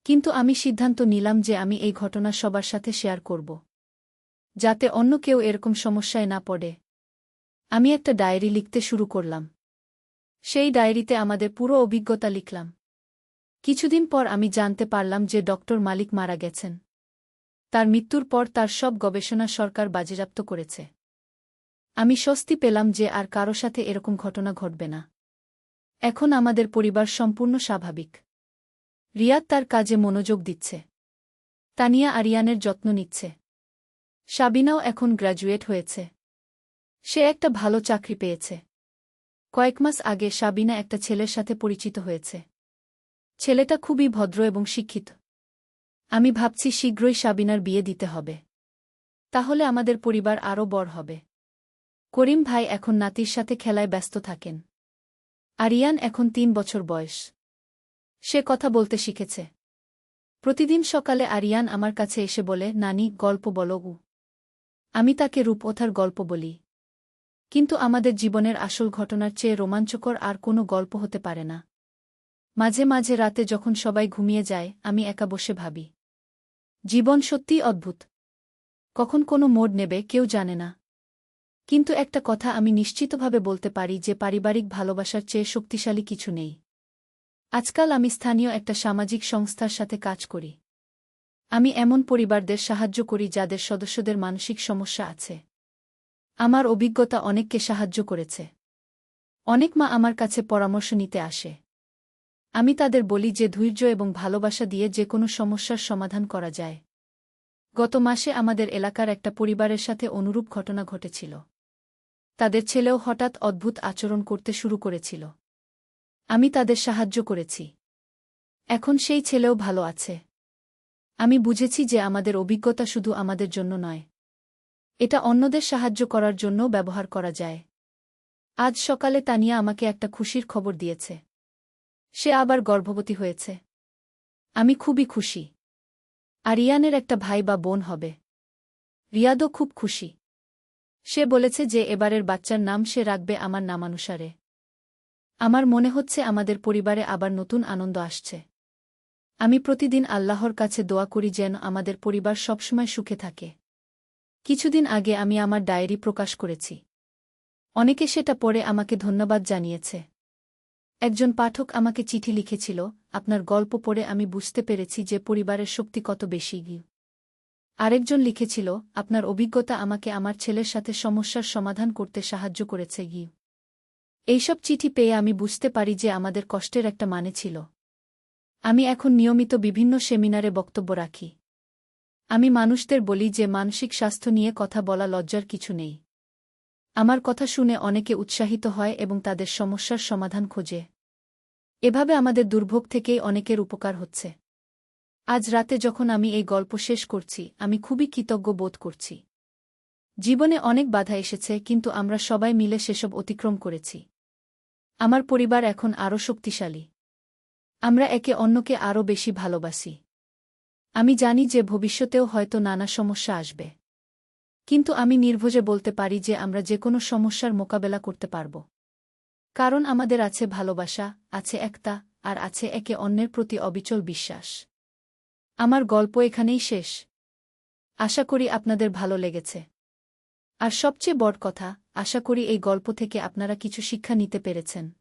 কিন্তু আমি সিদ্ধান্ত নিলাম যে আমি এই ঘটনা সবার সাথে শেয়ার করব, যাতে অন্য কেউ এরকম সমস্যায় না পড়ে। আমি একটা ডায়েরি লিখতে শুরু করলাম। সেই ডায়েরিতে আমাদের পুরো অভিজ্ঞতা লিখলাম। কিছুদিন পর আমি জানতে পারলাম যে ডক্টর মালিক মারা গেছেন। তার মৃত্যুর পর তার সব গবেষণা সরকার বাজেয়াপ্ত করেছে। আমি স্বস্তি পেলাম যে আর কারো সাথে এরকম ঘটনা ঘটবে না। এখন আমাদের পরিবার সম্পূর্ণ স্বাভাবিক। রিয়াদ তার কাজে মনোযোগ দিচ্ছে। তানিয়া আরিয়ানের যত্ন নিচ্ছে। সাবিনাও এখন গ্র্যাজুয়েট হয়েছে। সে একটা ভালো চাকরি পেয়েছে। কয়েক মাস আগে সাবিনা একটা ছেলের সাথে পরিচিত হয়েছে। ছেলেটা খুবই ভদ্র এবং শিক্ষিত। আমি ভাবছি শীঘ্রই সাবিনার বিয়ে দিতে হবে। তাহলে আমাদের পরিবার আরও বড় হবে। করিম ভাই এখন নাতির সাথে খেলায় ব্যস্ত থাকেন। আরিয়ান এখন ৩ বছর বয়স। সে কথা বলতে শিখেছে। প্রতিদিন সকালে আরিয়ান আমার কাছে এসে বলে, নানি গল্প বলো গু। আমি তাকে রূপকথার গল্প বলি। কিন্তু আমাদের জীবনের আসল ঘটনার চেয়ে রোমাঞ্চকর আর কোনো গল্প হতে পারে না। মাঝে মাঝে রাতে যখন সবাই ঘুমিয়ে যায় আমি একা বসে ভাবি, জীবন সত্যিই অদ্ভুত। কখন কোনো মোড় নেবে কেউ জানে না। কিন্তু একটা কথা আমি নিশ্চিতভাবে বলতে পারি যে পারিবারিক ভালোবাসার চেয়ে শক্তিশালী কিছু নেই। আজকাল আমি স্থানীয় একটা সামাজিক সংস্থার সাথে কাজ করি। আমি এমন পরিবারদের সাহায্য করি যাদের সদস্যদের মানসিক সমস্যা আছে। আমার অভিজ্ঞতা অনেককে সাহায্য করেছে। অনেক মা আমার কাছে পরামর্শ নিতে আসে। আমি তাদের বলি যে ধৈর্য এবং ভালোবাসা দিয়ে যে কোনো সমস্যার সমাধান করা যায়। গত মাসে আমাদের এলাকার একটা পরিবারের সাথে অনুরূপ ঘটনা ঘটেছিল। তাদের ছেলেও হঠাৎ অদ্ভুত আচরণ করতে শুরু করেছিল। আমি তাদের সাহায্য করেছি। এখন সেই ছেলেও ভালো আছে। আমি বুঝেছি যে আমাদের অভিজ্ঞতা শুধু আমাদের জন্য নয়, এটা অন্যদের সাহায্য করার জন্যও ব্যবহার করা যায়। আজ সকালে তানিয়া আমাকে একটা খুশির খবর দিয়েছে। সে আবার গর্ভবতী হয়েছে। আমি খুবই খুশি। আরিয়ানের একটা ভাই বা বোন হবে। রিয়াদও খুব খুশি। সে বলেছে যে এবারের বাচ্চার নাম সে রাখবে আমার নামানুসারে। আমার মনে হচ্ছে আমাদের পরিবারে আবার নতুন আনন্দ আসছে। আমি প্রতিদিন আল্লাহর কাছে দোয়া করি যেন আমাদের পরিবার সবসময় সুখে থাকে। কিছুদিন আগে আমি আমার ডায়েরি প্রকাশ করেছি। অনেকে সেটা পড়ে আমাকে ধন্যবাদ জানিয়েছে। একজন পাঠক আমাকে চিঠি লিখেছিল, আপনার গল্প পড়ে আমি বুঝতে পেরেছি যে পরিবারের শক্তি কত বেশি। আরেকজন লিখেছিল, আপনার অভিজ্ঞতা আমাকে আমার ছেলের সাথে সমস্যার সমাধান করতে সাহায্য করেছে। এইসব চিঠি পেয়ে আমি বুঝতে পারি যে আমাদের কষ্টের একটা মানে ছিল। আমি এখন নিয়মিত বিভিন্ন সেমিনারে বক্তব্য রাখি। আমি মানুষদের বলি যে মানসিক স্বাস্থ্য নিয়ে কথা বলা লজ্জার কিছু নেই। আমার কথা শুনে অনেকে উৎসাহিত হয় এবং তাদের সমস্যার সমাধান খোঁজে। এভাবে আমাদের দুর্ভোগ থেকেই অনেকের উপকার হচ্ছে। আজ রাতে যখন আমি এই গল্প শেষ করছি আমি খুবই কৃতজ্ঞ বোধ করছি। জীবনে অনেক বাধা এসেছে কিন্তু আমরা সবাই মিলে সেসব অতিক্রম করেছি। আমার পরিবার এখন আরও শক্তিশালী। আমরা একে অন্যকে আরও বেশি ভালোবাসি। আমি জানি যে ভবিষ্যতেও হয়তো নানা সমস্যা আসবে। কিন্তু আমি নির্ভয়ে বলতে পারি যে আমরা যে কোনো সমস্যার মোকাবেলা করতে পারব। কারণ আমাদের আছে ভালোবাসা, আছে একতা, আর আছে একে অন্যের প্রতি অবিচল বিশ্বাস। আমার গল্প এখানেই শেষ। আশা করি আপনাদের ভালো লেগেছে। আর সবচেয়ে বড় কথা, আশা করি এই গল্প থেকে আপনারা কিছু শিক্ষা নিতে পেরেছেন।